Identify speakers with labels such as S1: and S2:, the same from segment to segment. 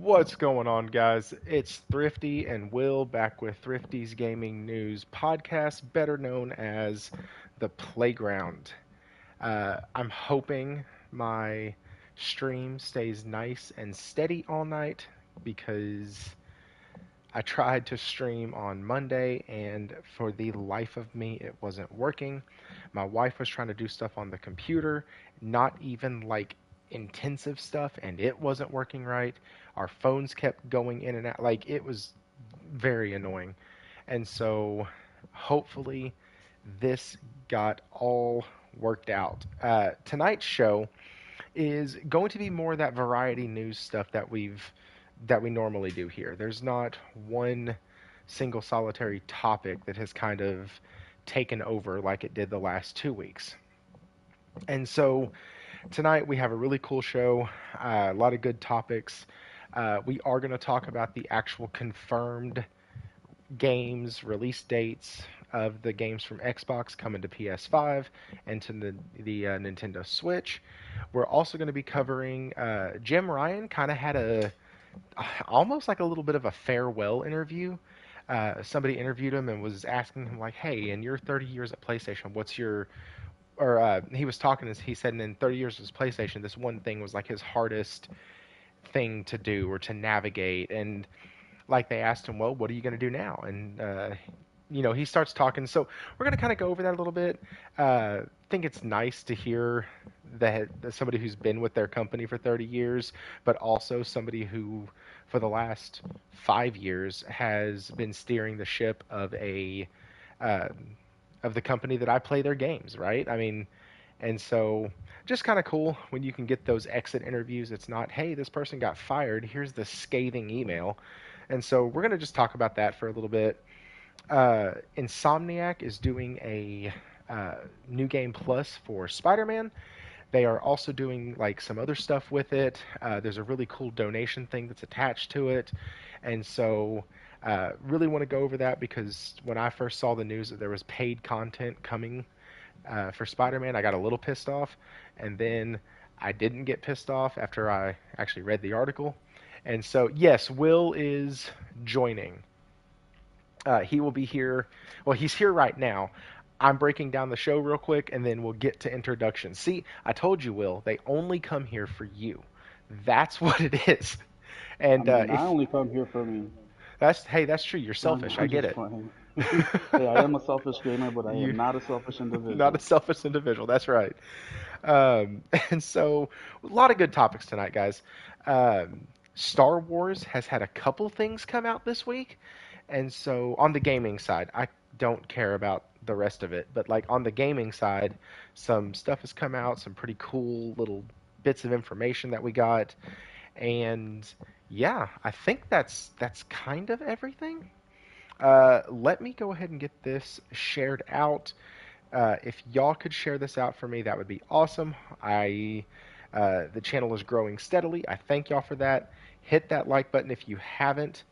S1: What's going on, guys? It's Thrifty and Will back with Thrifty's Gaming News podcast, better known as The Playground. I'm hoping my stream stays nice and steady all night because I tried to stream on Monday and for the life of me, it wasn't working. My wife was trying to do stuff on the computer, not even like intensive stuff, and it wasn't working right. Our phones kept going in and out. Like, it was very annoying. And so hopefully this got all worked out. Tonight's show is going to be more of that variety news stuff that we normally do here. There's not one single solitary topic that has kind of taken over like it did the last 2 weeks. And so tonight we have a really cool show, a lot of good topics. We are going to talk about the actual confirmed games, release dates of the games from Xbox coming to PS5 and to the Nintendo Switch. We're also going to be covering Jim Ryan kind of had a almost like a little bit of a farewell interview. Somebody interviewed him and was asking him like, "Hey, in your 30 years at PlayStation, what's your?" Or he was talking. He said, "In 30 years of PlayStation, this one thing was like his hardest thing to do or to navigate." And like they asked him, "Well, what are you going to do now?" And he starts talking. So we're going to kind of go over that a little bit. I think it's nice to hear that somebody who's been with their company for 30 years, but also somebody who, for the last 5 years, has been steering the ship uh, of the company that I play their games. Right? I mean, and so just kind of cool when you can get those exit interviews. It's not, hey, this person got fired. Here's the scathing email. And so we're going to just talk about that for a little bit. Insomniac is doing a new game plus for Spider-Man. They are also doing like some other stuff with it. There's a really cool donation thing that's attached to it, and so really want to go over that because when I first saw the news that there was paid content coming for Spider-Man, I got a little pissed off, and then I didn't get pissed off after I actually read the article. And so, yes, Will is joining. He will be here. Well, he's here right now. I'm breaking down the show real quick, and then we'll get to introductions. See, I told you, Will, they only come here for you. That's what it is.
S2: I
S1: And
S2: mean,
S1: if
S2: I only come here for me.
S1: that's true. You're
S2: No,
S1: selfish. I
S2: I'm
S1: get
S2: just
S1: it.
S2: playing. Hey, I am a selfish gamer, but I
S1: You
S2: am not a selfish
S1: not a
S2: individual.
S1: selfish individual. That's right. And so, a lot of good topics tonight, guys. Star Wars has had a couple things come out this week, and so on the gaming side, I don't care about the rest of it, but like on the gaming side, some stuff has come out, some pretty cool little bits of information that we got, and yeah, I think that's kind of everything. Let me go ahead and get this shared out. If y'all could share this out for me, that would be awesome. The channel is growing steadily. I thank y'all for that. Hit that like button if you haven't.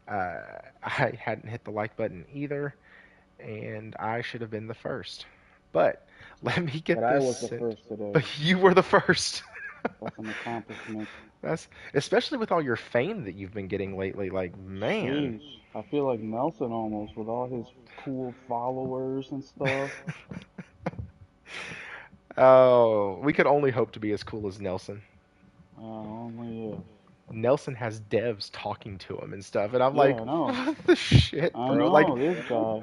S1: Uh, I hadn't hit the like button either, and I should have been the first. But let me
S2: But
S1: get
S2: I
S1: this
S2: was the
S1: sent.
S2: first today.
S1: But you were the first.
S2: That's an accomplishment.
S1: That's especially with all your fame that you've been getting lately. Like, man.
S2: Sheesh. I feel like Nelson almost with all his cool followers and stuff.
S1: Oh, we could only hope to be as cool as Nelson.
S2: Only if.
S1: Nelson has devs talking to him and stuff, and I'm
S2: Yeah,
S1: like,
S2: I know.
S1: what the shit,
S2: I
S1: bro?
S2: know this guy.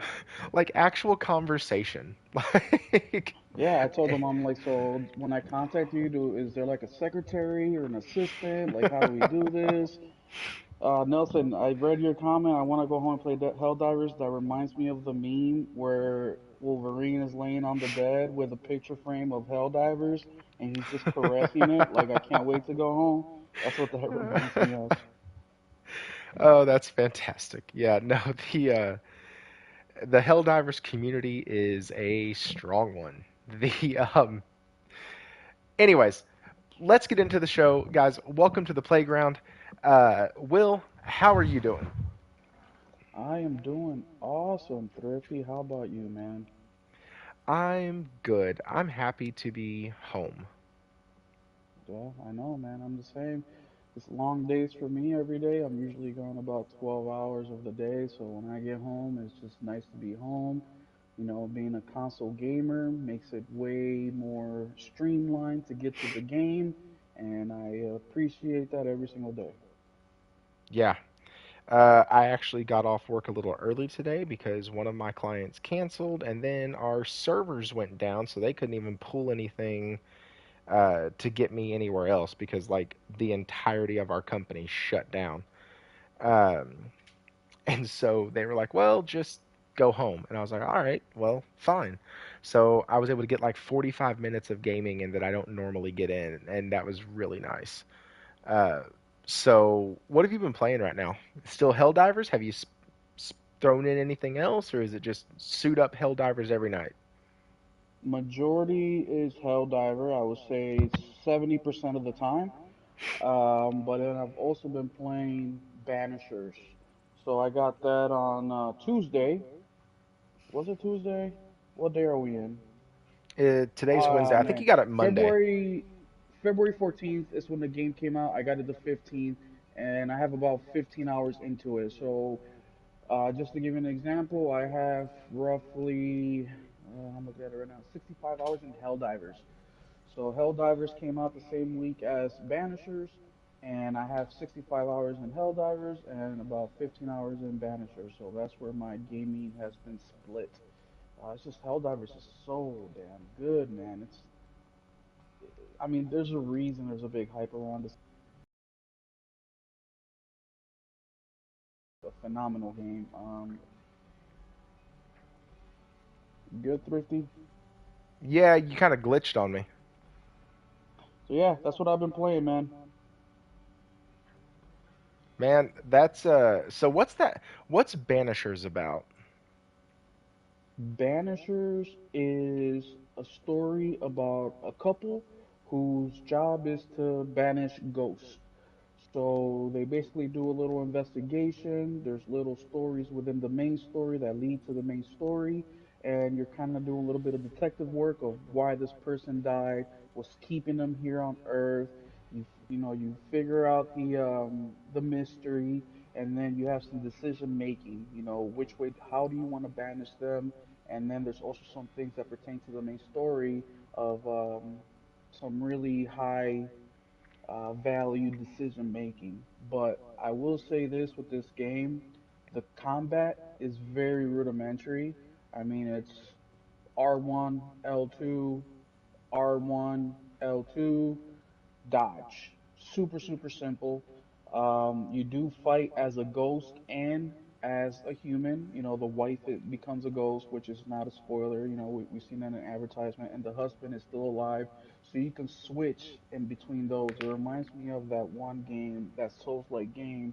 S1: Like actual conversation. Like,
S2: Yeah, I told him I'm like, so when I contact you, is there like a secretary or an assistant? Like, how do we do this? Nelson, I read your comment. I want to go home and play Helldivers. That reminds me of the meme where Wolverine is laying on the bed with a picture frame of Helldivers and he's just caressing it. Like, I can't wait to go home. That's what that reminds me of.
S1: oh, that's fantastic. Yeah, no, the Helldivers community is a strong one. The anyways, let's get into the show, guys. Welcome to the playground. Will, how are you doing?
S2: I am doing awesome, Thrifty. How about you, man?
S1: I'm good. I'm happy to be home.
S2: Yeah, I know, man. I'm the same. It's long days for me every day. I'm usually gone about 12 hours of the day. So when I get home, it's just nice to be home. Being a console gamer makes it way more streamlined to get to the game, and I appreciate that every single day.
S1: Yeah. I actually got off work a little early today because one of my clients canceled, and then our servers went down, so they couldn't even pull anything to get me anywhere else because like the entirety of our company shut down. Um, and so they were like, "Well, just go home." And I was like, "All right, well, fine." So I was able to get like 45 minutes of gaming in that I don't normally get in, and that was really nice. Uh, so what have you been playing right now? Still Helldivers? Have you thrown in anything else, or is it just suit up Helldivers every night?
S2: Majority is Helldiver, I would say 70% of the time. But then I've also been playing Banishers. So I got that on Tuesday. Was it Tuesday? What day are we in?
S1: Today's Wednesday. I think you
S2: Man,
S1: got it Monday.
S2: February February 14th is when the game came out. I got it the 15th, and I have about 15 hours into it. So just to give you an example, I have roughly I'm looking at it right now, 65 hours in Helldivers. So Helldivers came out the same week as Banishers, and I have 65 hours in Helldivers and about 15 hours in Banishers. So that's where my gaming has been split. It's just Helldivers is so damn good, man. I mean, there's a reason there's a big hype around this. A phenomenal game. Good Thrifty.
S1: Yeah, you kind of glitched on me.
S2: So yeah, that's what I've been playing, man.
S1: Man, that's so what's that? What's Banishers about?
S2: Banishers is a story about a couple whose job is to banish ghosts. So they basically do a little investigation. There's little stories within the main story that lead to the main story, and you're kind of doing a little bit of detective work of why this person died, what's keeping them here on Earth. You figure out the mystery, and then you have some decision making. Which way, how do you want to banish them? And then there's also some things that pertain to the main story of some really high value decision making. But I will say this with this game, the combat is very rudimentary. I mean, it's R1, L2, R1, L2, dodge. Super, super simple. You do fight as a ghost and as a human. The wife it becomes a ghost, which is not a spoiler. We've seen that in an advertisement, and the husband is still alive. So you can switch in between those. It reminds me of that one game, that Souls-like game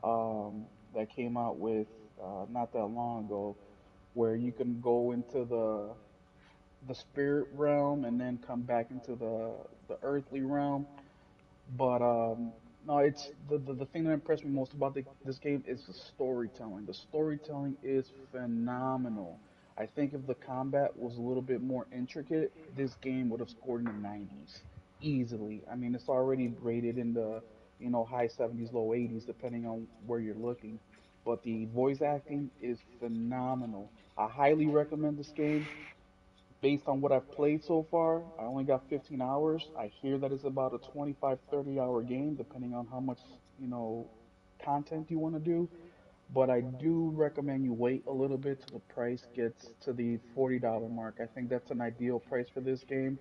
S2: that came out with not that long ago, where you can go into the spirit realm and then come back into the earthly realm. But no, it's the thing that impressed me most about this game is the storytelling. The storytelling is phenomenal. I think if the combat was a little bit more intricate, this game would have scored in the 90s easily. I mean, it's already rated in the high 70s, low 80s, depending on where you're looking. But the voice acting is phenomenal. I highly recommend this game based on what I've played so far. I only got 15 hours. I hear that it's about a 25, 30-hour game, depending on how much, you know, content you want to do. But I do recommend you wait a little bit till the price gets to the $40 mark. I think that's an ideal price for this game.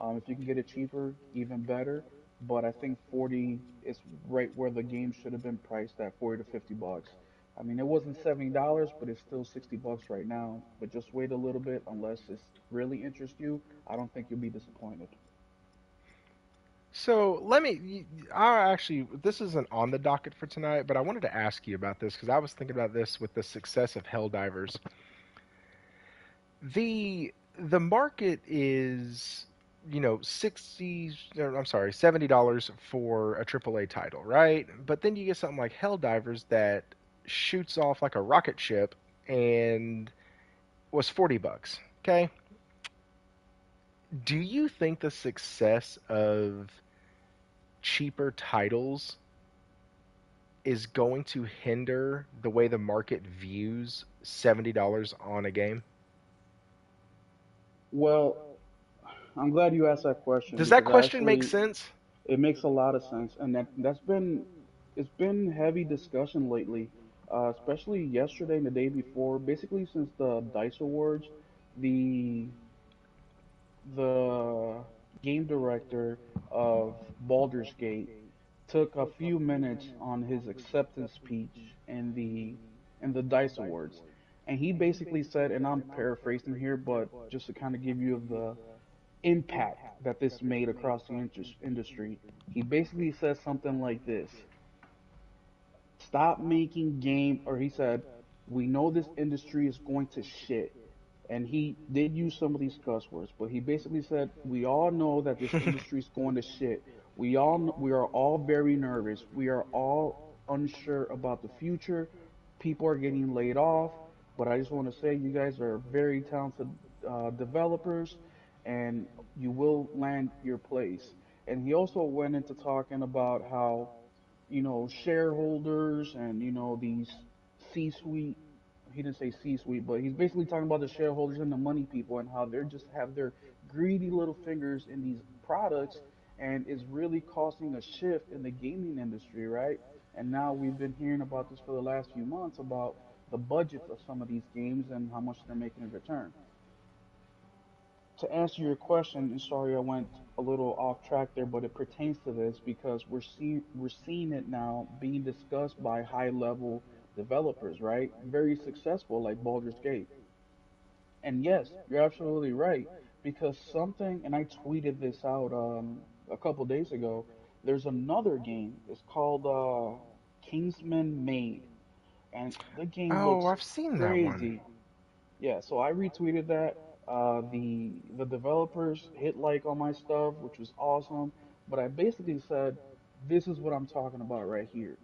S2: If you can get it cheaper, even better. But I think 40 is right where the game should have been priced at, 40 to 50 bucks. I mean, it wasn't $70, but it's still 60 bucks right now. But just wait a little bit unless it really interests you. I don't think you'll be disappointed.
S1: So let me. I actually, this isn't on the docket for tonight, but I wanted to ask you about this because I was thinking about this with the success of Helldivers. The market is, 60, or I'm sorry, $70 for a AAA title, right? But then you get something like Helldivers that shoots off like a rocket ship and was 40 bucks. Okay? Do you think the success of cheaper titles is going to hinder the way the market views $70 on a game?
S2: Well, I'm glad you asked that question
S1: Does that
S2: because
S1: question make
S2: actually
S1: sense?
S2: it makes a lot of sense, and that's been it's been heavy discussion lately, especially yesterday and the day before. Basically, since the Dice Awards, the the game director of Baldur's Gate took a few minutes on his acceptance speech in the Dice Awards, and he basically said, and I'm paraphrasing here, but just to kind of give you the impact that this made across the industry, he basically said something like this: stop making game, or he said, we know this industry is going to shit. And he did use some of these cuss words, but he basically said, we all know that this industry is going to shit. We are all very nervous. We are all unsure about the future. People are getting laid off, but I just want to say you guys are very talented developers, and you will land your place. And he also went into talking about how shareholders and, these C-suite, he didn't say C-suite, but he's basically talking about the shareholders and the money people and how they're just have their greedy little fingers in these products and is really causing a shift in the gaming industry, right? And now we've been hearing about this for the last few months about the budgets of some of these games and how much they're making in return. To answer your question, and sorry I went a little off track there, but it pertains to this because we're seeing it now being discussed by high level developers, right? Very successful like Baldur's Gate. And yes, you're absolutely right because something, and I tweeted this out a couple days ago. There's another game. It's called Kingsman Made, and the game
S1: Oh,
S2: looks
S1: I've seen that one.
S2: crazy. Yeah, so I retweeted that. The developers hit like on my stuff, which was awesome. But I basically said, this is what I'm talking about right here.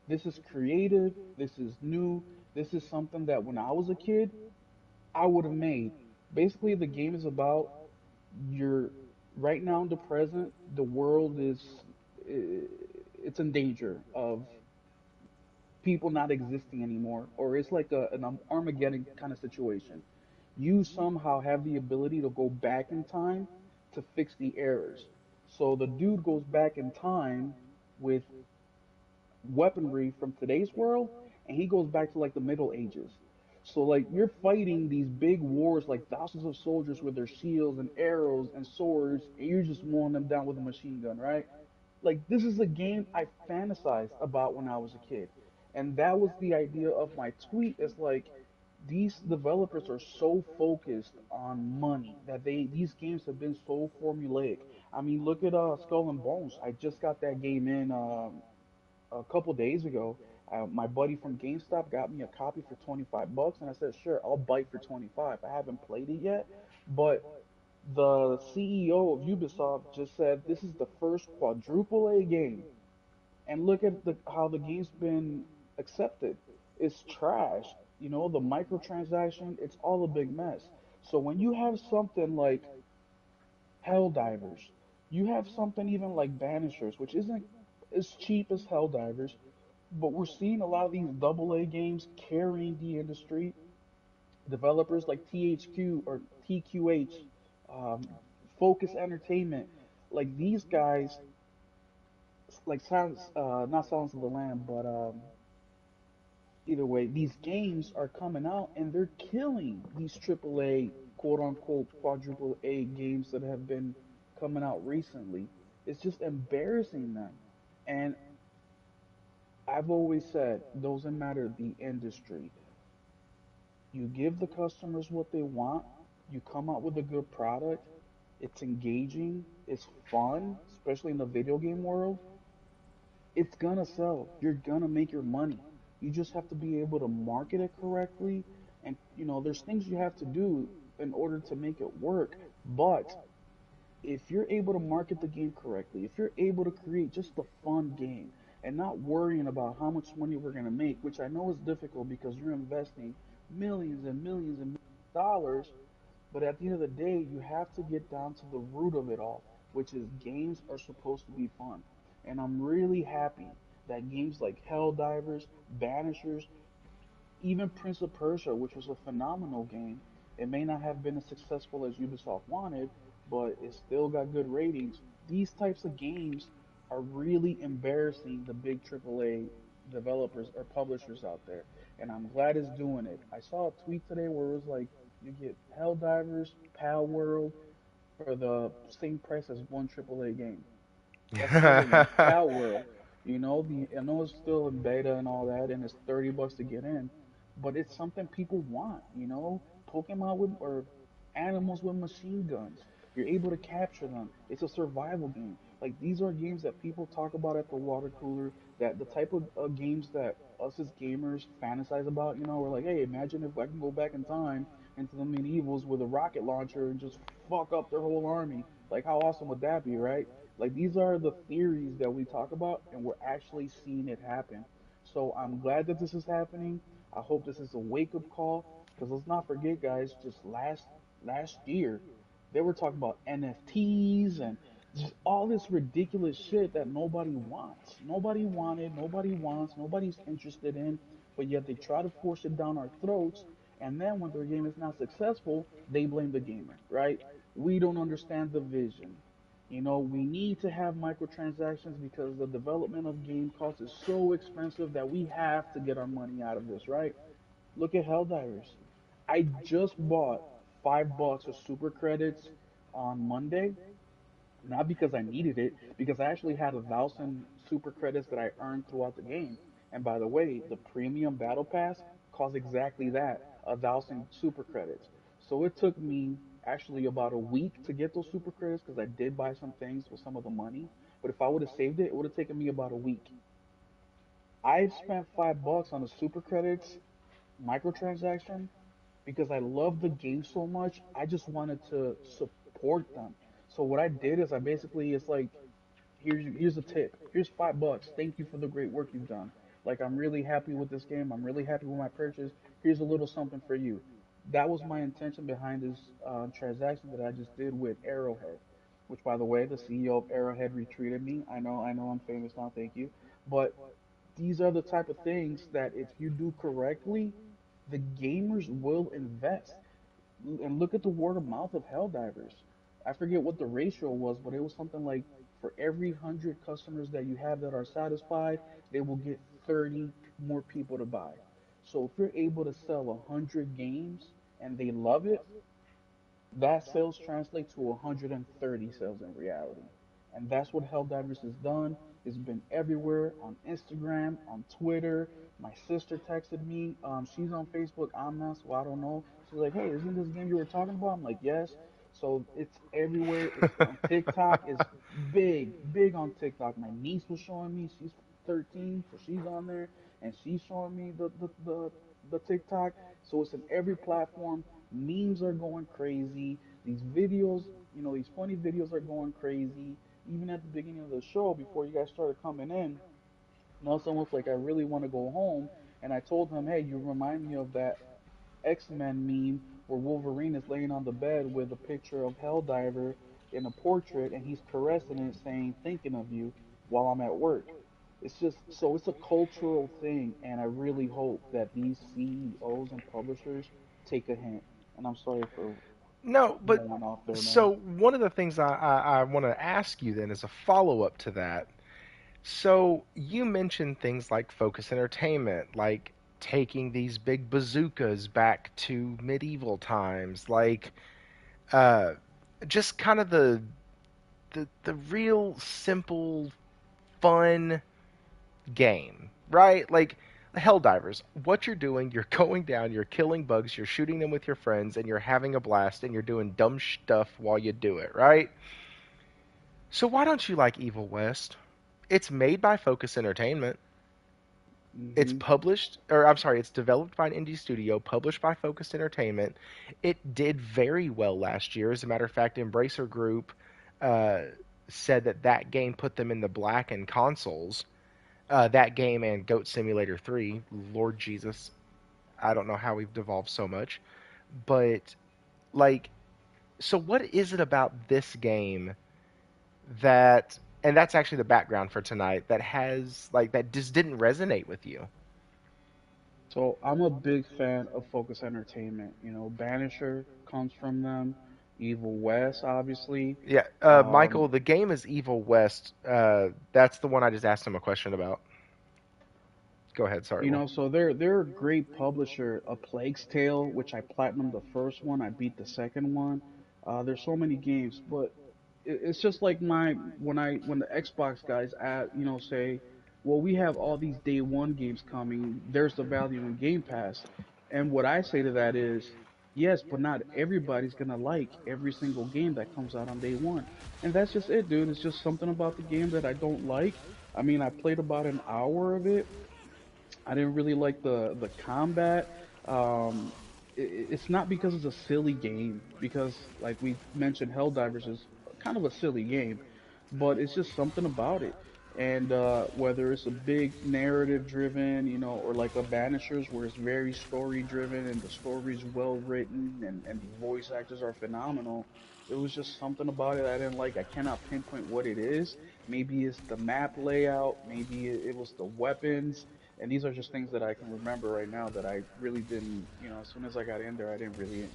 S2: This is creative. This is new. This is something that when I was a kid, I would have made. Basically, the game is about your right now in the present. The world is i- it's in danger of people not existing anymore, or it's like an Armageddon kind of situation. You somehow have the ability to go back in time to fix the errors. So the dude goes back in time with weaponry from today's world, and he goes back to like the Middle Ages. So like you're fighting these big wars, like thousands of soldiers with their shields and arrows and swords, and you're just mowing them down with a machine gun, right? Like this is a game I fantasized about when I was a kid. And that was the idea of my tweet. It's like these developers are so focused on money that these games have been so formulaic. I mean, look at Skull and Bones. I just got that game in a couple days ago. My buddy from GameStop got me a copy for 25 bucks, and I said, sure, I'll bite for 25. I haven't played it yet, but the CEO of Ubisoft just said this is the first quadruple A game, and look at how the game's been accepted. It's trash. The microtransaction, it's all a big mess. So when you have something like Helldivers, you have something even like Banishers, which isn't as cheap as Helldivers, but we're seeing a lot of these double A games carrying the industry. Developers like THQ or TQH, Focus Entertainment, like these guys, like Silence, not Silence of the Lamb, but either way, these games are coming out and they're killing these triple A, quote unquote, quadruple A games that have been coming out recently. It's just embarrassing them. And I've always said, doesn't matter the industry. You give the customers what they want, you come out with a good product, it's engaging, it's fun, especially in the video game world, it's gonna sell. You're gonna make your money. You just have to be able to market it correctly. And, there's things you have to do in order to make it work. But if you're able to market the game correctly, if you're able to create just a fun game and not worrying about how much money we're going to make, which I know is difficult because you're investing millions and millions and millions of dollars, but at the end of the day, you have to get down to the root of it all, which is games are supposed to be fun. And I'm really happy that games like Helldivers, Banishers, even Prince of Persia, which was a phenomenal game, it may not have been as successful as Ubisoft wanted, but it still got good ratings. These types of games are really embarrassing the big AAA developers or publishers out there, and I'm glad it's doing it. I saw a tweet today where it was like you get Helldivers, Pal World for the same price as one AAA game. That's another one, Pal World. I know it's still in beta and all that, and it's $30 to get in, but it's something people want. Pokemon with or animals with machine guns. You're able to capture them. It's a survival game. Like these are games that people talk about at the water cooler. That the type of games that us as gamers fantasize about. We're like, hey, imagine if I can go back in time into the medievals with a rocket launcher and just fuck up their whole army. Like how awesome would that be, right? Like these are the theories that we talk about, and we're actually seeing it happen. So I'm glad that this is happening. I hope this is a wake up call, because let's not forget, guys, just last year they were talking about NFTs and just all this ridiculous shit that nobody wants. Nobody wanted, nobody wants, nobody's interested in, but yet they try to force it down our throats. And then when their game is not successful, they blame the gamer, right? We don't understand the vision. We need to have microtransactions because the development of game costs is so expensive that we have to get our money out of this, right? Look at Helldivers. I just bought $5 of super credits on Monday, not because I needed it, because I actually had 1,000 super credits that I earned throughout the game. And by the way, the premium battle pass costs exactly that, 1,000 super credits. So it took me actually about a week to get those super credits because I did buy some things with some of the money. But if I would have saved it, it would have taken me about a week. I've spent $5 on the super credits microtransaction because I love the game so much. I just wanted to support them. So what I did is I basically it's like here's a tip. Here's $5. Thank you for the great work you've done. Like I'm really happy with this game. I'm really happy with my purchase. Here's a little something for you. That was my intention behind this transaction that I just did with Arrowhead, which by the way, the CEO of Arrowhead retweeted me. I know, I'm famous now. Thank you. But these are the type of things that if you do correctly, the gamers will invest. And look at the word of mouth of Helldivers. I forget what the ratio was, but it was something like for every 100 customers that you have that are satisfied, they will get 30 more people to buy. So if you're able to sell 100 games and they love it, that sales translate to 130 sales in reality. And that's what Helldivers has done. It's been everywhere on Instagram, on Twitter. My sister texted me. She's on Facebook. I'm not, so I don't know. She's like, hey, isn't this game you were talking about? I'm like, yes. So it's everywhere. It's on TikTok. It's big, big on TikTok. My niece was showing me. She's 13, so she's on there, and she's showing me the TikTok. So it's in every platform. Memes are going crazy. These videos, these funny videos are going crazy. Even at the beginning of the show, before you guys started coming in, Nelson was like, I really want to go home. And I told him, hey, you remind me of that X-Men meme where Wolverine is laying on the bed with a picture of Helldiver in a portrait and he's caressing it saying, thinking of you while I'm at work. It's just, so it's a cultural thing. And I really hope that these CEOs and publishers take a hint. And I'm sorry for
S1: No, but
S2: going off there, man.
S1: so one of the things I want to ask you then is a follow up to that. So you mentioned things like Focus Entertainment, like taking these big bazookas back to medieval times, like uh, just kind of the real simple fun game, right? Like Helldivers, what you're doing, you're going down, you're killing bugs, you're shooting them with your friends, and you're having a blast, and you're doing dumb stuff while you do it, right? So why don't you like Evil West? It's made by Focus Entertainment. It's
S2: Hmm.
S1: published, or I'm sorry, it's developed by an indie studio, published by Focused Entertainment. It did very well last year. As a matter of fact, Embracer Group uh, said that that game put them in the black in consoles. That game and Goat Simulator 3, Lord Jesus, I don't know how we've devolved so much. But, like, so what is it about this game that and that's actually the background for tonight. That has like that just didn't resonate with you.
S2: So I'm a big fan of Focus Entertainment. Banisher comes from them, Evil West, obviously.
S1: Yeah, Michael,
S2: Um,
S1: the game is Evil West. That's the one I just asked him a question about. Go ahead. Sorry, Will.
S2: so they're a great publisher. A Plague's Tale, which I platinumed the first one, I beat the second one. There's so many games, but it's just like my when the Xbox guys say, well, we have all these day one games coming. There's the value in Game Pass, and what I say to that is, yes, but not everybody's gonna like every single game that comes out on day one, and that's just it, dude. It's just something about the game that I don't like. I mean, I played about an hour of it. I didn't really like the combat. Um, it's not because it's a silly game, because like we mentioned, Helldivers is kind of a silly game, but it's just something about it. And whether it's a big narrative driven, or like a Banishers where it's very story driven and the story's well written and the voice actors are phenomenal, it was just something about it I didn't like. I cannot pinpoint what it is. Maybe it's the map layout, maybe it was the weapons, and these are just things that I can remember right now that I really didn't, as soon as I got in there, I didn't really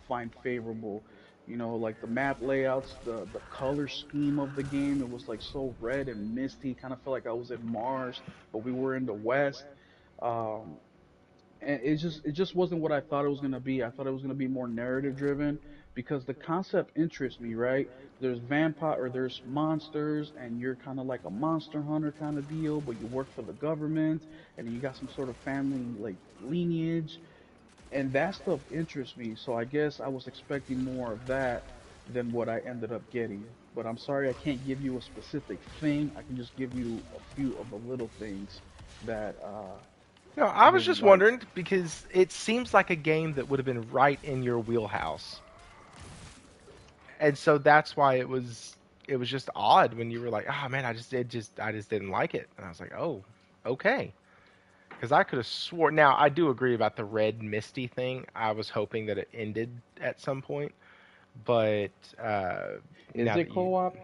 S2: find favorable. Like the map layouts, the color scheme of the game, it was like so red and misty, kind of felt like I was in Mars, but we were in the West. Um, and it just wasn't what I thought it was gonna be. I thought it was gonna be more narrative driven because the concept interests me, right? There's vampire or there's monsters, and you're kind of like a monster hunter kind of deal, but you work for the government, and you got some sort of family like lineage, and that stuff interests me. So I guess I was expecting more of that than what I ended up getting. But I'm sorry, I can't give you a specific thing. I can just give you a few of the little things that
S1: No,
S2: I
S1: I was
S2: really
S1: just
S2: liked.
S1: wondering because it seems like a game that would have been right in your wheelhouse, and so that's why it was just odd when you were like, "Oh man, I just didn't like it," and I was like, "Oh, okay," because I could have swore. Now I do agree about the red misty thing. I was hoping that it ended at some point, but
S2: Is
S1: now
S2: it
S1: that you,
S2: co-op?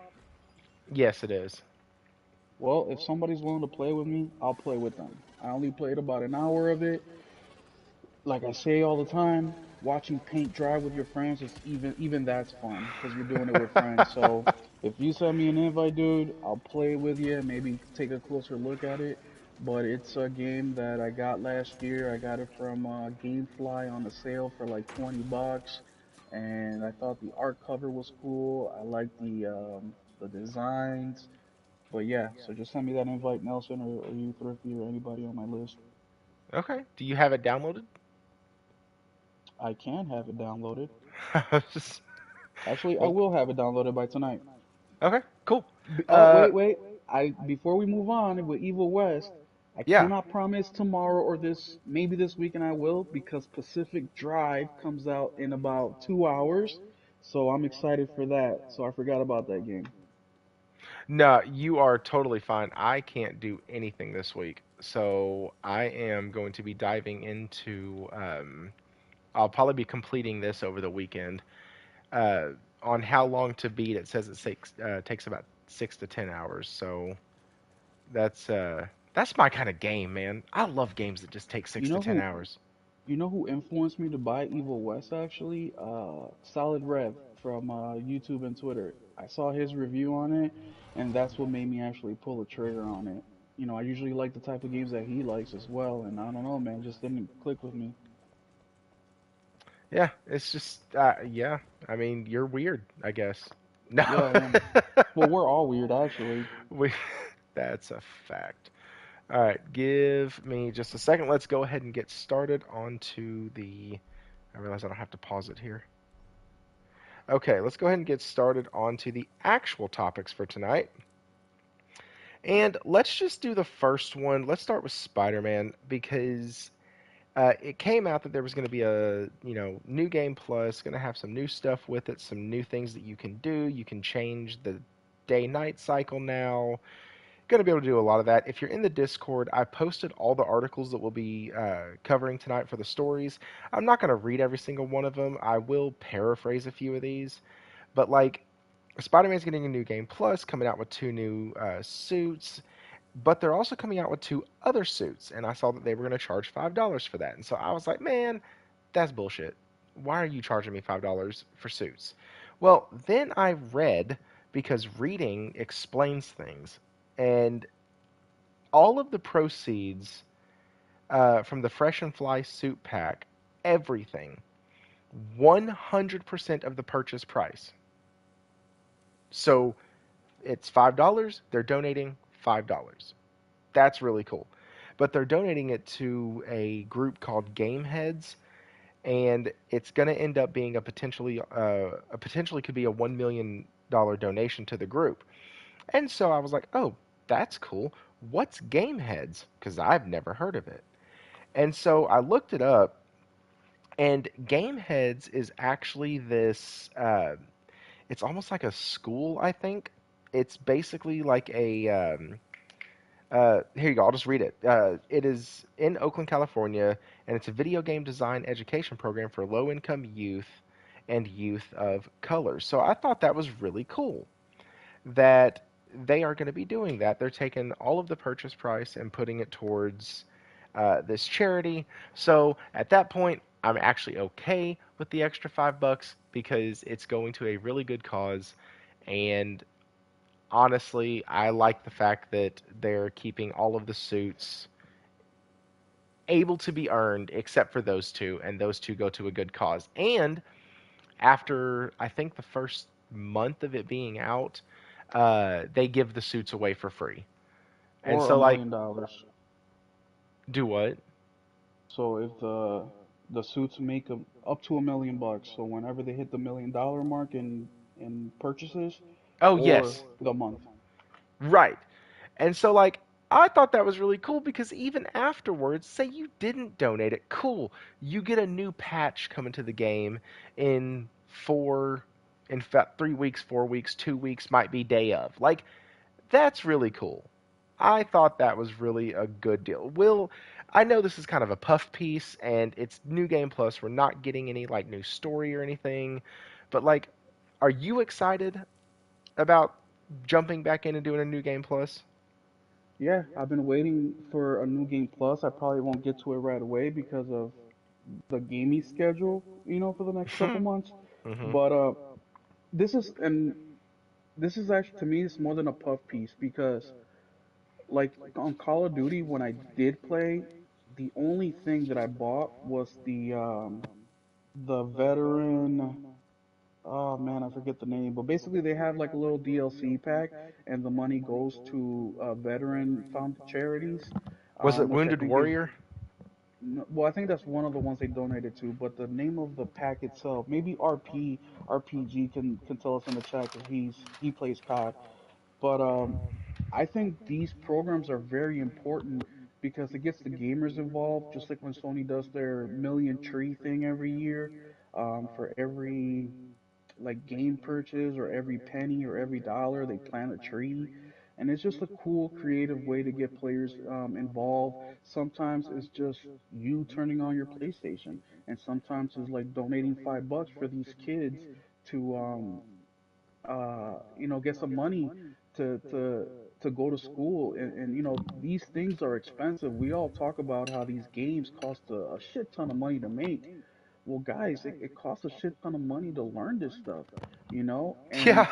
S1: yes, it is.
S2: Well, if somebody's willing to play with me, I'll play with them. I only played about an hour of it. Like I say all the time, watching paint dry with your friends is even that's fun because you're doing it with friends. So if you send me an invite, dude, I'll play with you. Maybe take a closer look at it. But it's a game that I got last year. I got it from GameFly on a sale for like $20, and I thought the art cover was cool. I liked the designs. But yeah, so just send me that invite, Nelson, or you, Thrifty, or anybody on my list.
S1: Okay. Do you have it downloaded?
S2: I can have it downloaded.
S1: Just-
S2: Actually, I
S1: well,
S2: will have it downloaded by tonight.
S1: okay, cool.
S2: Oh,
S1: Uh,
S2: wait. I Before we move on with Evil West, I
S1: yeah.
S2: cannot promise tomorrow or maybe this weekend I will because Pacific Drive comes out in about 2 hours. So I'm excited for that. So I forgot about that game.
S1: No, you are totally fine. I can't do anything this week, so I am going to be diving into. I'll probably be completing this over the weekend. Uh, on how long to beat, it says takes about 6 to 10 hours. So that's my kind of game, man. I love games that just take
S2: You
S1: six to
S2: know
S1: ten
S2: who
S1: hours.
S2: You know who influenced me to buy Evil West actually? Solid Rev from YouTube and Twitter. I saw his review on it, and that's what made me actually pull the trigger on it. I usually like the type of games that he likes as well, and I don't know, man, just didn't click with me.
S1: Yeah, it's just yeah. I mean, you're weird, I guess. No,
S2: Yeah, I am. Well, we're all weird actually.
S1: we. That's a fact. All right, give me just a second. Let's go ahead and get started onto the. I realize I don't have to pause it here. Okay, let's go ahead and get started onto the actual topics for tonight. And let's just do the first one. Let's start with Spider-Man because it came out that there was going to be a new game plus, going to have some new stuff with it, some new things that you can do. You can change the day-night cycle now. Going to be able to do a lot of that. If you're in the Discord, I posted all the articles that we'll be covering tonight for the stories. I'm not going to read every single one of them. I will paraphrase a few of these, but like Spider-Man's getting a new game plus, coming out with two new suits, but they're also coming out with two other suits, and I saw that they were going to charge $5 for that, and so I was like, man, that's bullshit. Why are you charging me $5 for suits? Well, then I read because reading explains things, and all of the proceeds from the Fresh and Fly suit pack, everything, 100% of the purchase price. So it's $5. They're donating $5. That's really cool. But they're donating it to a group called Game Heads, and it's going to end up being a potentially could be a $1 million donation to the group. And so I was like, oh, that's cool. What's Game Heads? Because I've never heard of it. And so I looked it up, and Game Heads is actually this. It's almost like a school, I think. It's basically like a here you go. I'll just read it. It is in Oakland, California, and it's a video game design education program for low-income youth and youth of color. So I thought that was really cool that they are going to be doing that. They're taking all of the purchase price and putting it towards this charity. So at that point, I'm actually okay with the extra $5 because it's going to a really good cause, and honestly, I like the fact that they're keeping all of the suits able to be earned except for those two, and those two go to a good cause. And after, I think, the first month of it being out, they give the suits away for free. And
S2: Or a
S1: so, like,
S2: million dollars.
S1: do what?
S2: So if the suits make up to $1 million, so whenever they hit the $1 million mark in purchases,
S1: Oh,
S2: or
S1: yes.
S2: the month.
S1: Right. And so, like, I thought that was really cool because even afterwards, say you didn't donate it, cool. You get a new patch coming to the game in in fact, 3 weeks, 4 weeks, 2 weeks, might be day of. Like, that's really cool. I thought that was really a good deal. I know this is kind of a puff piece and it's New Game Plus. We're not getting any, like, new story or anything. But, like, are you excited about jumping back in and doing a New Game Plus?
S2: Yeah, I've been waiting for a new game plus. I probably won't get to it right away because of the gaming schedule, for the next couple months.
S1: Hmm.
S2: But this is and this is actually, to me, it's more than a puff piece because, like, on Call of Duty, when I did play, the only thing that I bought was the veteran. Oh man, I forget the name, but basically they have like a little DLC pack, and the money goes to veteran founded charities,
S1: Was it
S2: which I
S1: Wounded
S2: think is,
S1: Warrior?
S2: well, I think that's one of the ones they donated to. But the name of the pack itself, maybe RPG can tell us in the chat because he plays COD. But I think these programs are very important because it gets the gamers involved, just like when Sony does their million tree thing every year. For every like game purchase or every penny or every dollar, they plant a tree. And it's just a cool, creative way to get players involved. Sometimes it's just you turning on your PlayStation, and sometimes it's like donating $5 for these kids to get some money to to to go to school. And these things are expensive. We all talk about how these games cost a shit ton of money to make. Well, guys, it costs a shit ton of money to learn this stuff, and
S1: Yeah.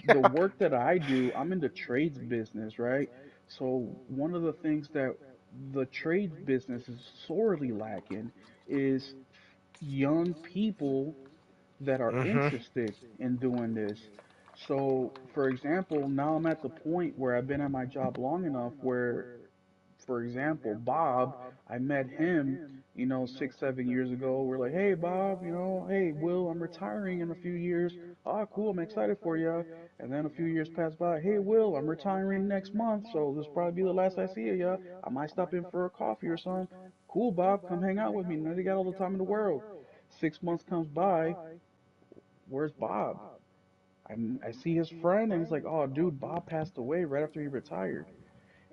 S2: the
S1: Yeah.
S2: work that I do, I'm in the trades business, right? So one of the things that the trades business is sorely lacking is young people that are
S1: Hmm.
S2: interested in doing this. So, for example, now I'm at the point where I've been at my job long enough where, for example, Bob, I met him, 6, 7 years ago. We're like, hey, Bob, hey, Will, I'm retiring in a few years. Ah, cool, I'm excited for you. And then a few years pass by. Hey, Will, I'm retiring next month, so this will probably be the last I see of you. I might stop in for a coffee or something. Cool, Bob, come hang out with me. Now they got all the time in the world. 6 months comes by. Where's Bob? I see his friend, and he's like, oh, dude, Bob passed away right after he retired.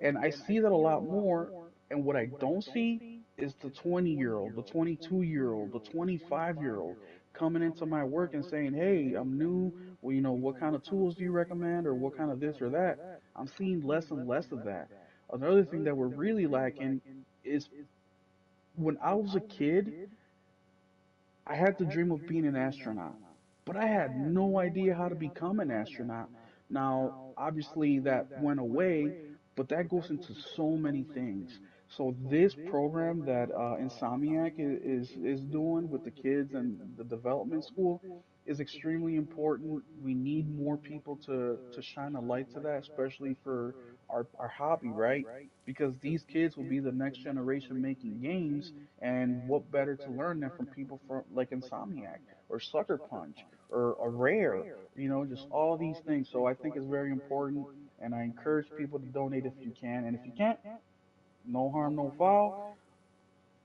S2: And I see that a lot more. And what I don't see is the 20-year-old, the 22-year-old, the 25-year-old coming into my work and saying, hey, I'm new. well, what kind of tools do you recommend, or what kind of this or that? I'm seeing less and less of that. Another thing that we're really lacking is when I was a kid, I had the dream of being an astronaut, but I had no idea how to become an astronaut. Now, obviously, that went away, but that goes into so many things. So this program that Insomniac is doing with the kids and the development school is extremely important. We need more people to shine a light to that, especially for our hobby, right? Because these kids will be the next generation making games, and what better to learn than from people from like Insomniac or Sucker Punch or a Rare, just all these things. So I think it's very important, and I encourage people to donate if you can. And if you can't, no harm, no foul.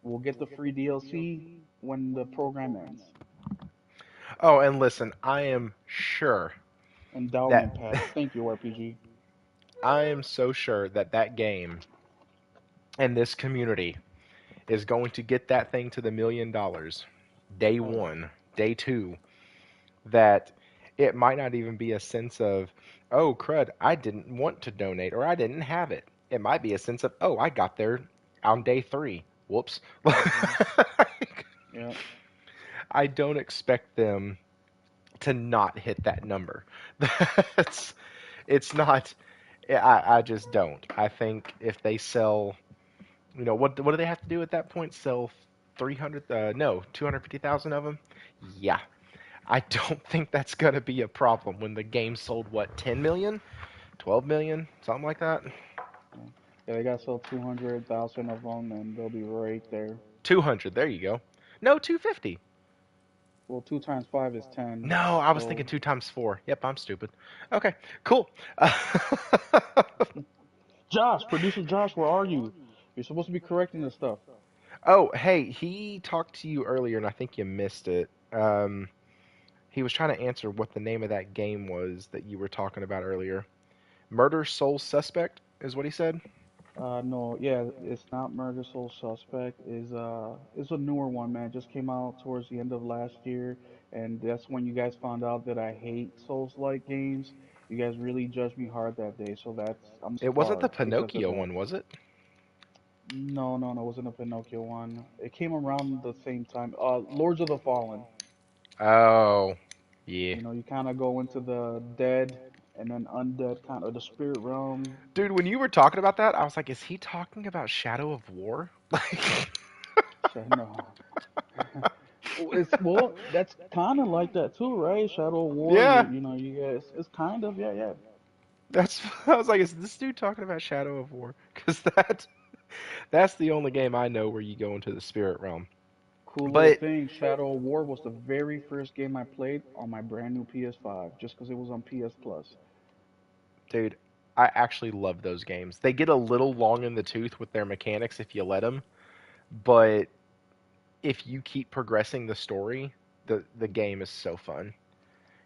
S2: We'll get the free DLC when the program ends.
S1: Oh, and listen, I am sure that
S2: Endowment pack. Thank you, RPG.
S1: I am so sure that that game and this community is going to get that thing to the $1 million day
S2: Oh yeah.
S1: one, day two, that it might not even be a sense of, oh, crud, I didn't want to donate or I didn't have it. It might be a sense of, oh, I got there on day three. Whoops.
S2: Mhm. Yeah.
S1: I don't expect them to not hit that number. That's, it's not, I just don't. I think if they sell, what do they have to do at that point? Sell 300, no, 250,000 of them? Yeah. I don't think that's going to be a problem when the game sold, what, 10 million? 12 million? Something like that?
S2: Yeah. Yeah, they got sold 200,000 of them, and they'll be right there.
S1: 200, there you go. No, 250.
S2: Well, 2 times 5 is 10.
S1: No, I was thinking
S2: So,
S1: 2 times 4. Yep, I'm stupid. Okay, cool.
S2: Josh, producer Josh, where are you? You're supposed to be correcting this stuff.
S1: Oh, hey, he talked to you earlier, and I think you missed it. He was trying to answer what the name of that game was that you were talking about earlier. Murder Soul Suspect is what he said.
S2: No, yeah, it's not Murder Soul Suspect. Is a newer one, man. Just came out towards the end of last year, and that's when you guys found out that I hate Souls-like games. You guys really judged me hard that day, so I'm
S1: It wasn't the
S2: scarred because of
S1: Pinocchio
S2: that.
S1: one, was it?
S2: No, no, no, it wasn't a Pinocchio one. It came around the same time. Lords of the Fallen.
S1: Oh, yeah.
S2: You kind of go into the dead and then undead kind of the spirit realm.
S1: Dude, when you were talking about that, I was like, is he talking about Shadow of War? Like,
S2: No. Well, that's kind of like that too, right? Shadow War,
S1: yeah,
S2: you guys, it's kind of, yeah, yeah.
S1: that's. I was like, is this dude talking about Shadow of War? Because that's the only game I know where you go into the spirit realm.
S2: Cool little
S1: But
S2: thing. Shadow War was the very first game I played on my brand new PS5, just because it was on PS Plus.
S1: dude, I actually love those games. They get a little long in the tooth with their mechanics if you let them, but if you keep progressing the story, the game is so fun.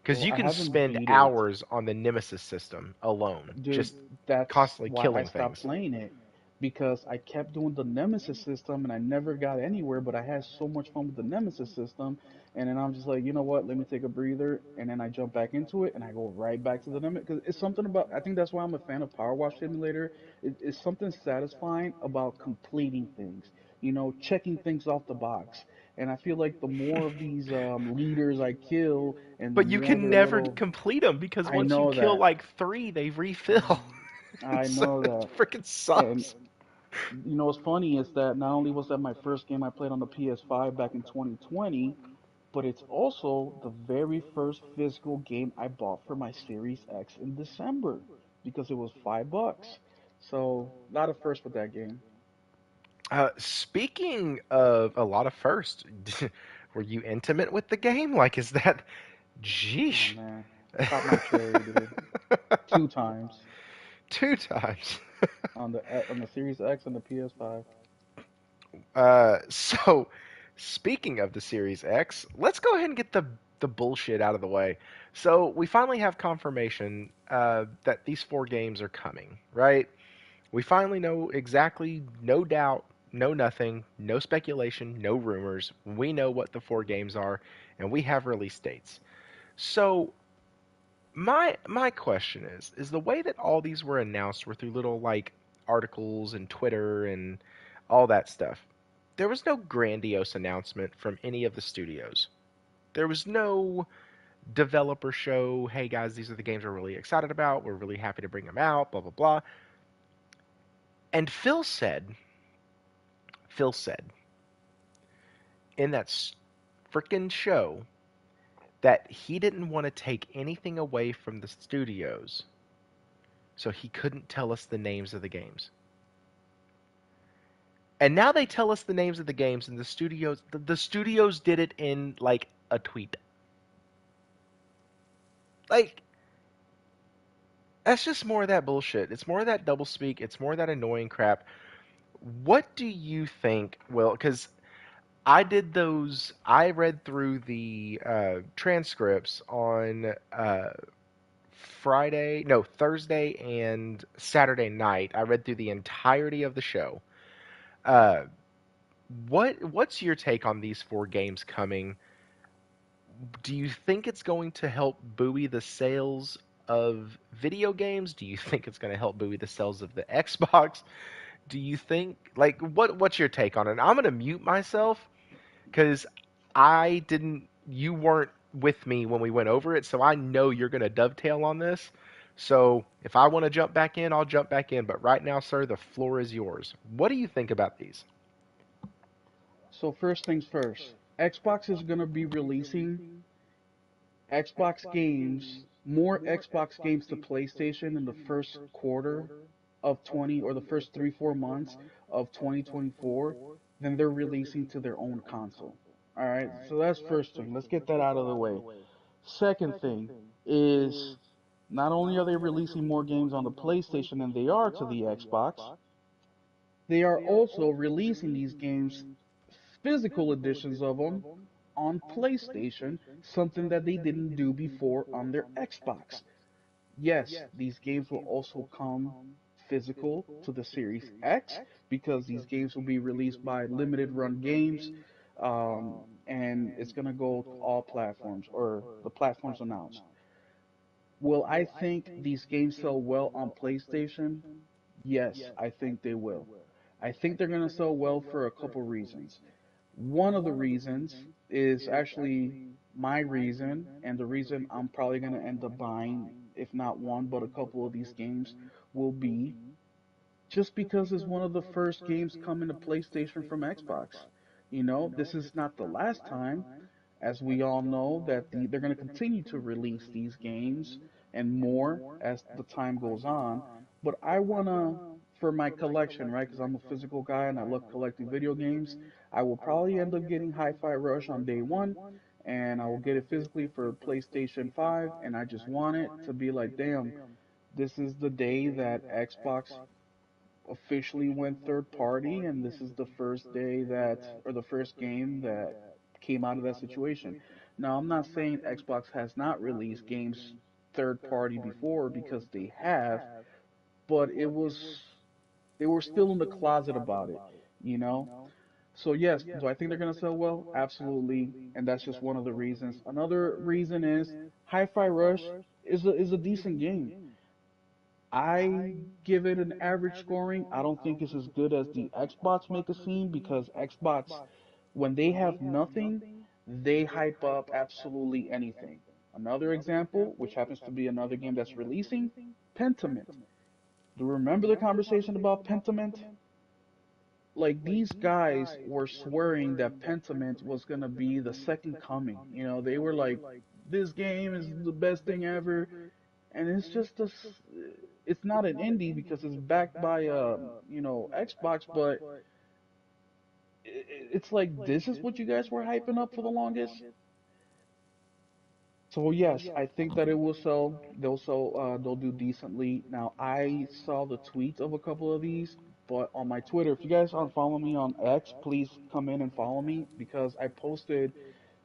S1: Because
S2: Well,
S1: you
S2: I
S1: can
S2: haven't
S1: spend
S2: beat it.
S1: hours on the Nemesis system alone,
S2: Dude,
S1: just
S2: that's
S1: constantly
S2: why I
S1: killing
S2: stopped
S1: things.
S2: playing it because I kept doing the Nemesis system and I never got anywhere, but I had so much fun with the Nemesis system. And then I'm just like, you know what? Let me take a breather. And then I jump back into it and I go right back to the Nemesis because it's something about, I think that's why I'm a fan of Power Wash Simulator. It's something satisfying about completing things, checking things off the box. And I feel like the more of these leaders I kill and the
S1: But you
S2: more
S1: can
S2: they're
S1: never
S2: little,
S1: complete them because
S2: I
S1: once you
S2: know
S1: kill
S2: that.
S1: like three, they refill.
S2: I
S1: So
S2: know
S1: it
S2: that.
S1: freaking
S2: And
S1: sucks.
S2: what's funny is that not only was that my first game I played on the PS5 back in 2020, but it's also the very first physical game I bought for my Series X in December because it was $5. So, a lot of firsts with that game.
S1: Speaking of a lot of firsts, were you intimate with the game? Like, is that.
S2: Oh
S1: Jeesh.
S2: man, pop my cherry, dude. 2 times
S1: Two times.
S2: on the Series X and the PS5.
S1: So, speaking of the Series X, let's go ahead and get the bullshit out of the way. So, we finally have confirmation that these four games are coming, right? We finally know exactly, no doubt, no nothing, no speculation, no rumors. We know what the four games are, and we have release dates. So, My question is the way that all these were announced were through little like articles and Twitter and all that stuff. There was no grandiose announcement from any of the studios. There was no developer show, hey guys, these are the games we're really excited about. We're really happy to bring them out, blah blah blah. And Phil said in that freaking show that he didn't want to take anything away from the studios, so he couldn't tell us the names of the games. And now they tell us the names of the games, and the studios did it in like a tweet. Like that's just more of that bullshit. It's more of that doublespeak. It's more of that annoying crap. What do you think? Well, because I did those. I read through the transcripts on Friday, no, Thursday and Saturday night. I read through the entirety of the show. Uh, what's your take on these four games coming? Do you think it's going to help buoy the sales of video games? Do you think it's going to help buoy the sales of the Xbox? Do you think like what's your take on it? I'm going to mute myself because I didn't. You weren't with me when we went over it, so I know you're going to dovetail on this. So if I want to jump back in, I'll jump back in. But right now, sir, the floor is yours. What do you think about these?
S2: So first things first, Xbox is gonna be releasing Xbox games, more Xbox games to PlayStation in the first quarter of 20 or the first 3 4 months of 2024 than they're releasing to their own console. All right, so that's first thing. Let's get that out of the way. Second thing is not only are they releasing more games on the PlayStation than they are to the Xbox, they are also releasing these games, physical editions of them, on PlayStation, something that they didn't do before on their Xbox. Yes, these games will also come physical to the Series X because these games will be released by limited run games, and it's going to go to all platforms or the platforms announced. Will I think these games sell well on PlayStation? Yes, I think they will. I think they're going to sell well for a couple reasons. One of the reasons is actually my reason, and the reason I'm probably going to end up buying, if not one, but a couple of these games, will be just because it's one of the first games coming to PlayStation from Xbox. This is not the last time, as we all know, that they're going to continue to release these games and more as the time goes on. But I want to, for my collection, right, because I'm a physical guy and I love collecting video games, I will probably end up getting Hi-Fi Rush on day one, and I will get it physically for PlayStation 5, and I just want it to be like, damn, this is the day that Xbox officially went third party, and this is the first day that, or the first game that came out of that situation. Now, I'm not saying Xbox has not released games third party before because they have, but they were still in the closet about it, you know? So yes, do I think they're gonna sell well? Absolutely, and that's just one of the reasons. Another reason is Hi-Fi Rush is a decent game. I give it an average scoring. I don't think it's as good as the Xbox make it seem because Xbox, when they have nothing, they hype up absolutely anything. Another example, which happens to be another game that's releasing, Pentiment. Do you remember the conversation about Pentiment? Like these guys were swearing that Pentiment was gonna be the second coming. They were like, this game is the best thing ever, and it's just it's not an indie because it's backed by Xbox, but it's like this is what you guys were hyping up for the longest. So yes, I think that it will sell. They'll do decently. Now I saw the tweets of a couple of these, but on my Twitter, if you guys aren't following me on X, please come in and follow me because I posted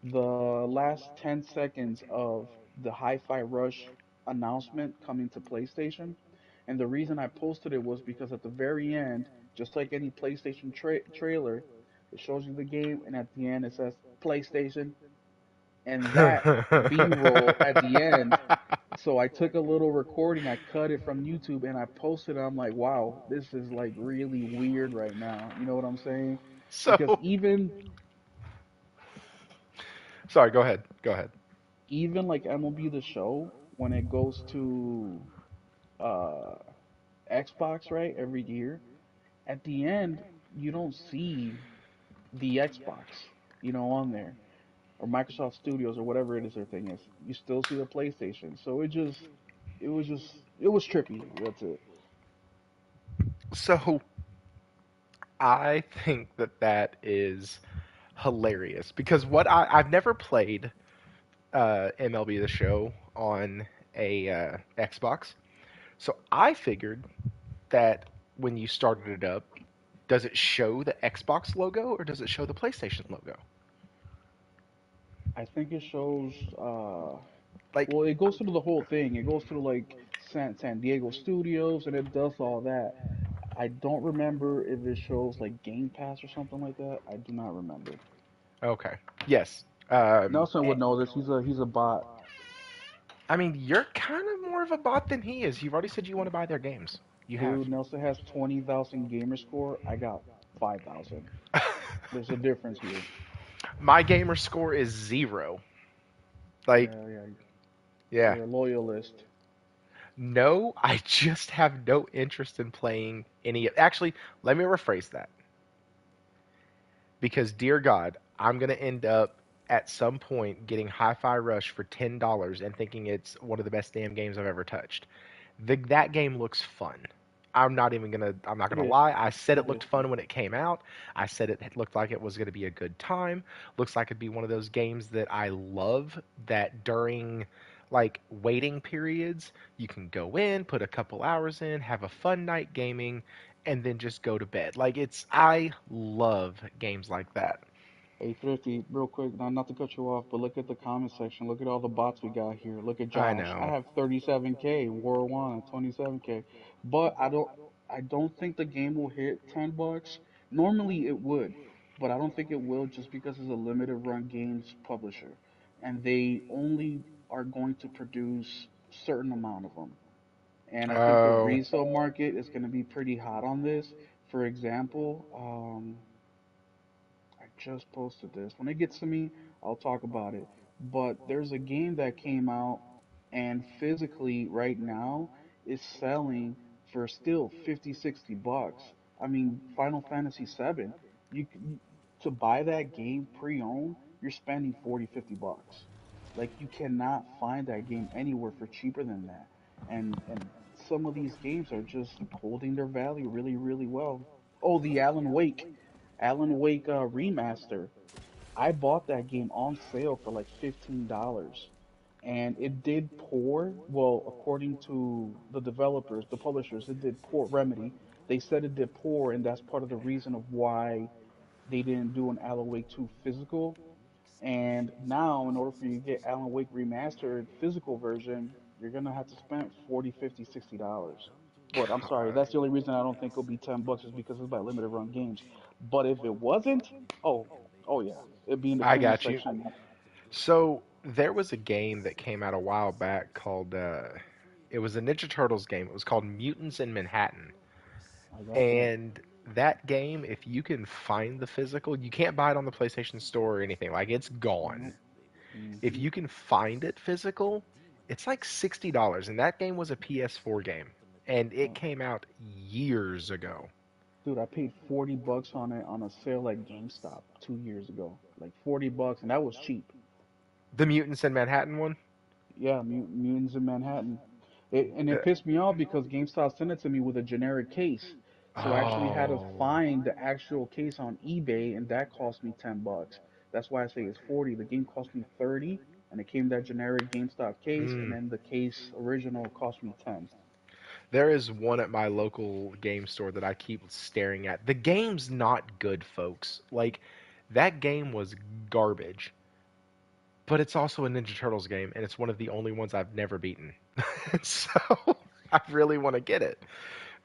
S2: the last 10 seconds of the Hi-Fi Rush announcement coming to PlayStation. And the reason I posted it was because at the very end, just like any PlayStation trailer, it shows you the game, and at the end it says PlayStation, and that B-roll at the end So I took a little recording, I cut it from YouTube, and I posted it. I'm like, wow, this is like really weird right now. You know what I'm saying? Because
S1: So, sorry, go ahead.
S2: even like MLB The Show, when it goes to uh Xbox, right, every year, at the end you don't see the Xbox, on there, or Microsoft Studios or whatever it is their thing is. You still see the PlayStation. So it was trippy. That's it.
S1: So, I think that that is hilarious because I've never played MLB The Show on a Xbox, so I figured that when you started it up, does it show the Xbox logo or does it show the PlayStation logo?
S2: I think it shows
S1: Like,
S2: well, it goes through the whole thing. It goes through like San Diego Studios and it does all that. I don't remember if it shows like Game Pass or something like that. I do not remember.
S1: okay, yes.
S2: Nelson would know this. He's a bot.
S1: I mean, you're kind of more of a bot than he is. You've already said you want to buy their games. You have.
S2: Dude, Nelson has 20,000 gamer score. I got 5,000. There's a difference here.
S1: My gamer score is 0. Like,
S2: Yeah, yeah.
S1: yeah.
S2: You're a loyalist.
S1: No, I just have no interest in playing any. Actually, let me rephrase that. Because, dear God, I'm going to end up at some point getting Hi Fi Rush for $10 and thinking it's one of the best damn games I've ever touched. That game looks fun. I'm not
S2: It
S1: gonna
S2: is.
S1: lie. I said it
S2: It
S1: looked
S2: is.
S1: fun when it came out. I said it looked like it was gonna be a good time. Looks like it'd be one of those games that I love that during like waiting periods, you can go in, put a couple hours in, have a fun night gaming, and then just go to bed. I love games like that.
S2: Hey, Thrifty, real quick, not to cut you off, but look at the comment section. Look at all the bots we got here. Look at
S1: I
S2: Josh. I
S1: know.
S2: have 37K, War One, 27K. But I don't think the game will hit $10. Normally it would, but I don't think it will just because it's a limited run games publisher. And they only are going to produce certain amount of them. And I think the
S1: Oh,
S2: resale market is going to be pretty hot on this. For example, I just posted this. When it gets to me, I'll talk about it. But there's a game that came out and physically right now is selling for still 50, $60. I mean, Final Fantasy 7, to buy that game pre-owned, you're spending 40, $50. Like you cannot find that game anywhere for cheaper than that. And some of these games are just holding their value really, really well. Oh, the Alan Wake remaster. I bought that game on sale for like $15. And it did poor. Well, according to the developers, the publishers, it did poor. Remedy. They said it did poor, and that's part of the reason of why they didn't do an Alan Wake 2 physical. And now, in order for you to get Alan Wake remastered physical version, you're gonna have to spend 40, 50, $60. But I'm sorry,
S1: God.
S2: that's the only reason I don't think it'll be $10 is because it's by limited run games. But if it wasn't, oh, oh yeah, it'd be in the
S1: I
S2: comment
S1: got you.
S2: section.
S1: So there was a game that came out a while back called it was a Ninja Turtles game. It was called Mutants in Manhattan.
S2: I got that.
S1: And that game, if you can find the physical, you can't buy it on the PlayStation Store or anything. Like it's gone.
S2: Nope.
S1: If
S2: Hmm.
S1: you can find it physical, it's like $60. And that game was a PS4 game. And it
S2: Oh,
S1: came out years ago.
S2: dude, I paid $40 on it on a sale at GameStop 2 years ago. Like $40, and that was cheap.
S1: The Mutants in Manhattan one?
S2: Yeah, Mutants in Manhattan. And
S1: Uh,
S2: it pissed me off because GameStop sent it to me with a generic case. So I actually had to
S1: oh.
S2: find the actual case on eBay, and that cost me $10. That's why I say it's 40. The game cost me 30, and it came that generic GameStop case, and
S1: Mm.
S2: then the case original cost me 10.
S1: There is one at my local game store that I keep staring at. The game's not good, folks. Like, that game was garbage. But it's also a Ninja Turtles game, and it's one of the only ones I've never beaten. So I really want to get it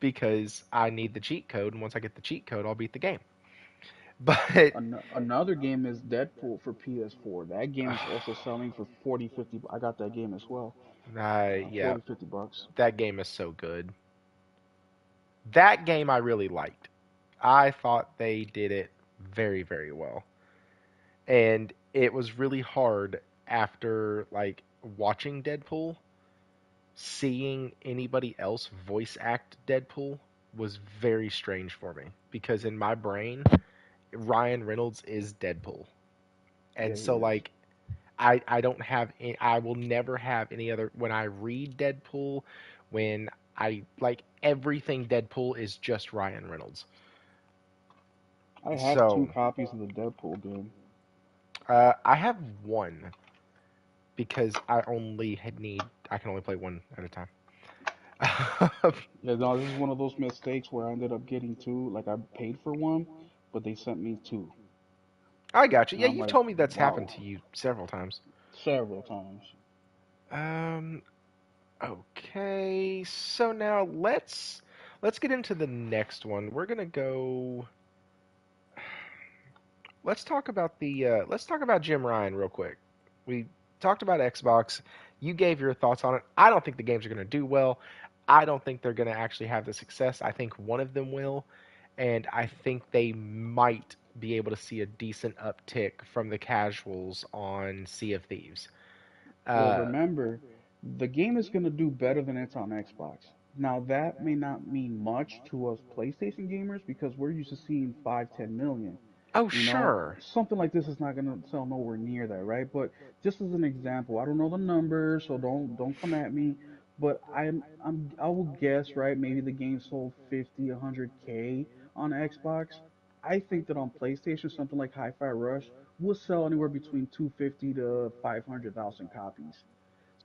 S1: because I need the cheat code, and once I get the cheat code, I'll beat the game. But
S2: Another game is Deadpool for PS4. That game is also selling for 40, 50. I got that game as well.
S1: Yeah,
S2: 40, $50.
S1: that game is so good. That game I really liked. I thought they did it very, very well. And it was really hard after like watching Deadpool, seeing anybody else voice act Deadpool was very strange for me because in my brain Ryan Reynolds is Deadpool.
S2: Yeah,
S1: And
S2: he
S1: so
S2: is.
S1: like I don't have any, I will never have any other when I read Deadpool, when I like everything Deadpool is just Ryan Reynolds.
S2: I have two
S1: So
S2: copies of the Deadpool game.
S1: I have one because I can only play one at a time.
S2: Yeah, no, this is one of those mistakes where I ended up getting two. Like I paid for one, but they sent me two,
S1: I got you.
S2: and
S1: Yeah,
S2: I'm
S1: you've
S2: like,
S1: told me that's happened
S2: wow,
S1: to you several times.
S2: several times.
S1: Um, okay. So now let's get into the next one. We're gonna go. Let's talk about Jim Ryan real quick. We talked about Xbox. You gave your thoughts on it. I don't think the games are gonna do well. I don't think they're gonna actually have the success. I think one of them will, and I think they might be able to see a decent uptick from the casuals on Sea of Thieves.
S2: Well,
S1: Uh,
S2: remember, the game is going to do better than it's on Xbox. Now, that may not mean much to us PlayStation gamers because we're used to seeing 5, 10 million.
S1: oh
S2: You know,
S1: sure,
S2: something like this is not going to sell nowhere near that, right? But just as an example, I don't know the numbers, so don't come at me. But I will guess, right? Maybe the game sold 50, 100K on Xbox. I think that on PlayStation, something like Hi-Fi Rush will sell anywhere between 250 to 500,000 copies.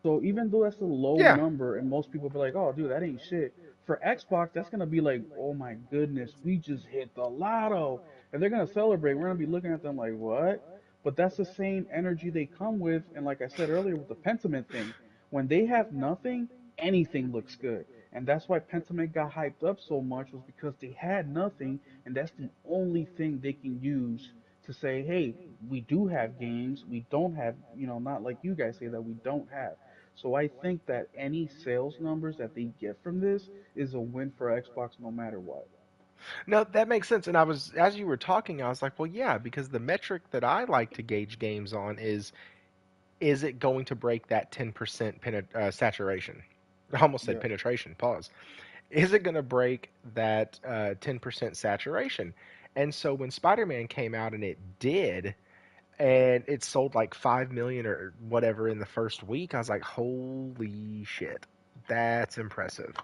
S2: So even though that's a low
S1: yeah.
S2: number, and most people be like, "Oh, dude, that ain't shit." For Xbox, that's gonna be like, "Oh my goodness, we just hit the lotto," and they're gonna celebrate. We're gonna be looking at them like, "What?" But that's the same energy they come with, and like I said earlier with the Pentiment thing, when they have nothing, anything looks good, and that's why Pentiment got hyped up so much was because they had nothing, and that's the only thing they can use to say, "Hey, we do have games. We don't have, not like you guys say that we don't have." So I think that any sales numbers that they get from this is a win for Xbox no matter what.
S1: No, that makes sense. And I was, as you were talking, I was like, well, yeah, because the metric that I like to gauge games on is it going to break that 10% saturation? I almost said
S2: Yeah.
S1: penetration. Pause. Is it going to break that 10% saturation? And so when Spider-Man came out and it did, and it sold like 5 million or whatever in the first week, I was like, holy shit, that's impressive.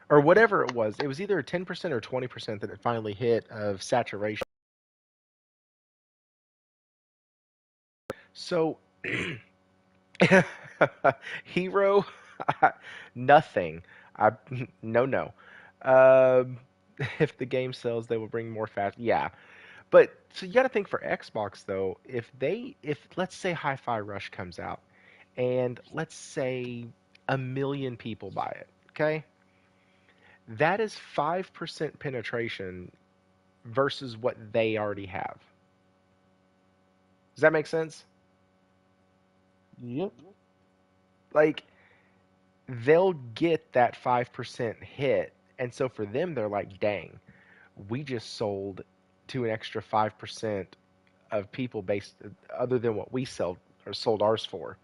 S1: Or whatever it was. It was either 10% or 20% that it finally hit of saturation. So, hero, nothing. I no no. Um, if the game sells, they will bring more fast. Yeah, but so you got to think for Xbox though. If let's say Hi-Fi Rush comes out, and let's say 1 million people buy it, okay, that is 5% penetration versus what they already have. Does that make sense?
S2: Yep.
S1: Like they'll get that 5% hit. And so for them, they're like, dang, we just sold to an extra 5% of people based other than what we sell or sold ours for.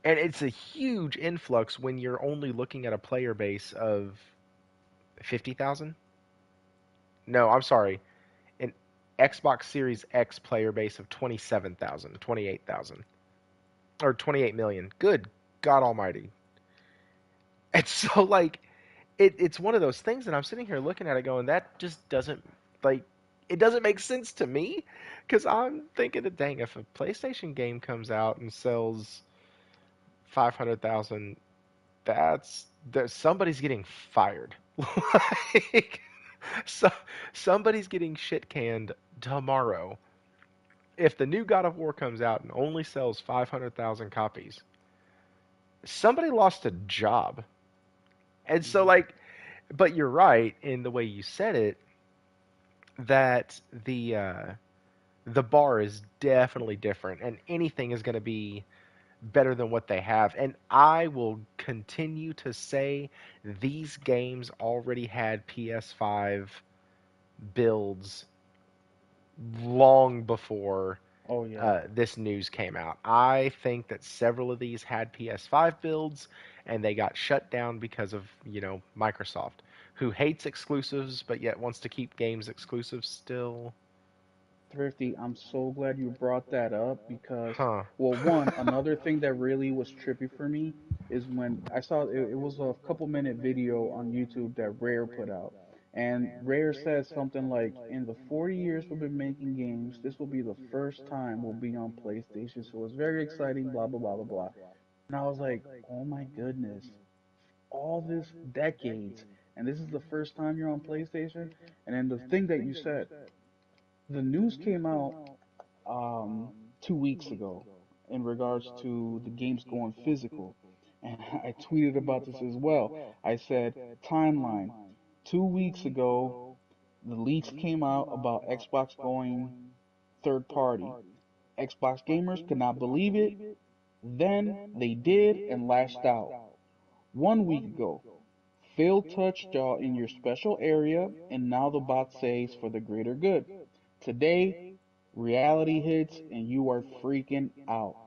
S1: And it's a huge influx when you're only looking at a player base of 50,000. No, I'm sorry. An Xbox Series X player base of 27,000, 28,000, or 28 million. Good God Almighty. It's so like it's one of those things and I'm sitting here looking at it going that just doesn't like it doesn't make sense to me because I'm thinking that dang if a PlayStation game comes out and sells 500,000 that's there somebody's getting fired like so somebody's getting shit canned tomorrow if the new God of War comes out and only sells 500,000 copies somebody lost a job and so
S2: Hmm.
S1: like but you're right in the way you said it that the bar is definitely different, and anything is going to be better than what they have. And I will continue to say these games already had PS5 builds long before
S2: Oh yeah.
S1: this news came out. I think that several of these had PS5 builds and they got shut down because of, Microsoft, who hates exclusives but yet wants to keep games exclusive still.
S2: Thrifty, I'm so glad you brought that up because,
S1: Huh.
S2: well, one, another thing that really was trippy for me is when I saw it was a couple minute video on YouTube that Rare put out. And Rare said something like, in the 40 years we've been making games, this will be the first time we'll be on PlayStation. So it's very exciting, blah, blah, blah, blah, blah. And I was like, oh my goodness, all this decades, and this is the first time you're on PlayStation? And then the thing that you said, the news came out 2 weeks ago in regards to the games going physical. And I tweeted about this as well. I said, timeline. 2 weeks ago, the leaks came out about Xbox going third party. Xbox gamers could not believe it. Then they did and lashed out. 1 week ago, Phil touched y'all in your special area, and now the bot says for the greater good. Today, reality hits, and you are freaking out.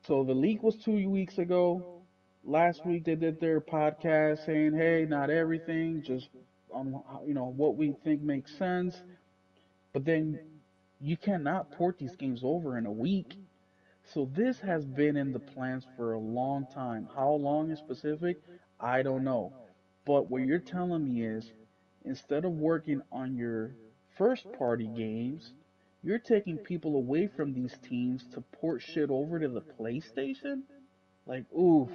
S2: So the leak was 2 weeks ago. Last week they did their podcast saying, "Hey, not everything, just on what we think makes sense." But then you cannot port these games over in a week. So this has been in the plans for a long time. How long in specific, I don't know. But what you're telling me is instead of working on your first party games, you're taking people away from these teams to port shit over to the PlayStation? Like, oof.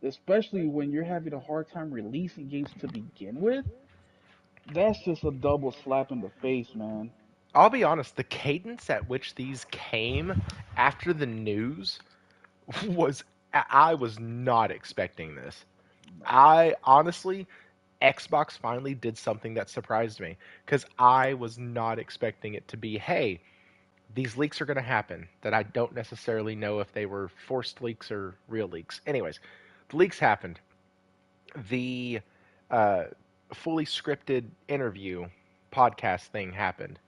S2: Especially when you're having a hard time releasing games to begin with? That's just a double slap in the face, man.
S1: I'll be honest, the cadence at which these came after the news was I was not expecting this. I honestly, Xbox finally did something that surprised me because I was not expecting it to be, hey, these leaks are going to happen that I don't necessarily know if they were forced leaks or real leaks. Anyways, the leaks happened. The uh, fully scripted interview podcast thing happened.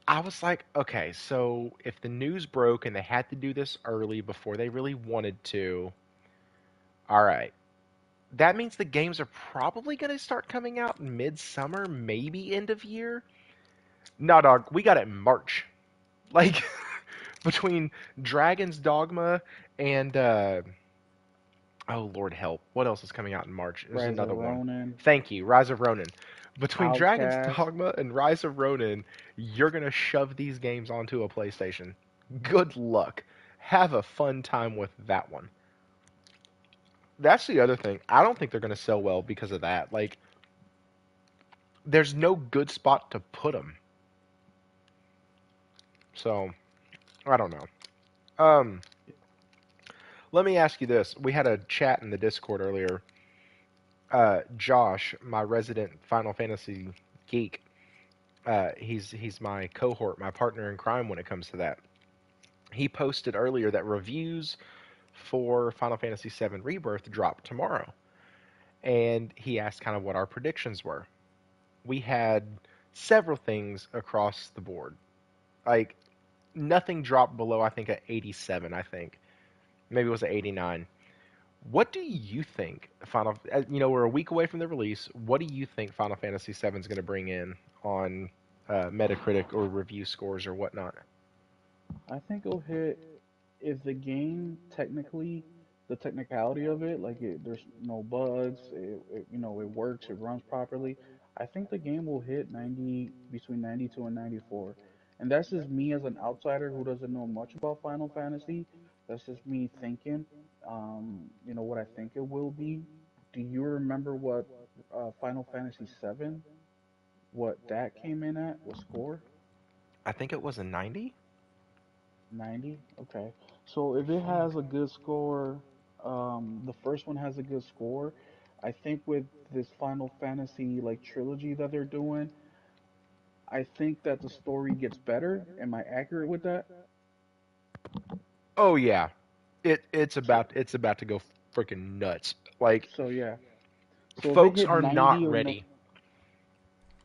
S1: I was like, okay, so if the news broke and they had to do this early before they really wanted to, all right. That means the games are probably going to start coming out midsummer, maybe end of year. No, dog, we got it in March. Like, between Dragon's Dogma and, oh, Lord help, what else is coming out in March? There's
S2: Rise of
S1: another one.
S2: Ronin,
S1: Thank you, Rise of Ronin. Between Dragon's
S2: Outcast.
S1: Dogma and Rise of Ronin, you're going to shove these games onto a PlayStation. Good luck. Have a fun time with that one. That's the other thing. I don't think they're going to sell well because of that. Like, there's no good spot to put them. So, I don't know. Um, Let me ask you this. We had a chat in the Discord earlier. Josh, my resident Final Fantasy geek, he's my cohort, my partner in crime when it comes to that. He posted earlier that reviews for Final Fantasy VII Rebirth drop tomorrow, and he asked kind of what our predictions were. We had several things across the board. Like nothing dropped below I think at 87, I think. Maybe it was at 89. What do you think we're a week away from the release. What do you think Final Fantasy VII is going to bring in on Metacritic or review scores or whatnot?
S2: I think it'll hit if the game technically, the technicality of it, like there's no bugs, it works, it runs properly. I think the game will hit 90, between 92 and 94. And that's just me as an outsider who doesn't know much about Final Fantasy. That's just me thinking, what I think it will be. Do you remember what Final Fantasy 7, what that came in at, what score?
S1: I think it was a 90.
S2: 90? Okay. So if it has a good score, the first one has a good score. I think with this Final Fantasy like trilogy that they're doing, I think that the story gets better. Am I accurate with that?
S1: Oh yeah,
S2: So
S1: it's about to go freaking nuts. Like
S2: so yeah. So if it
S1: folks
S2: hit
S1: are not
S2: 90 or
S1: ready.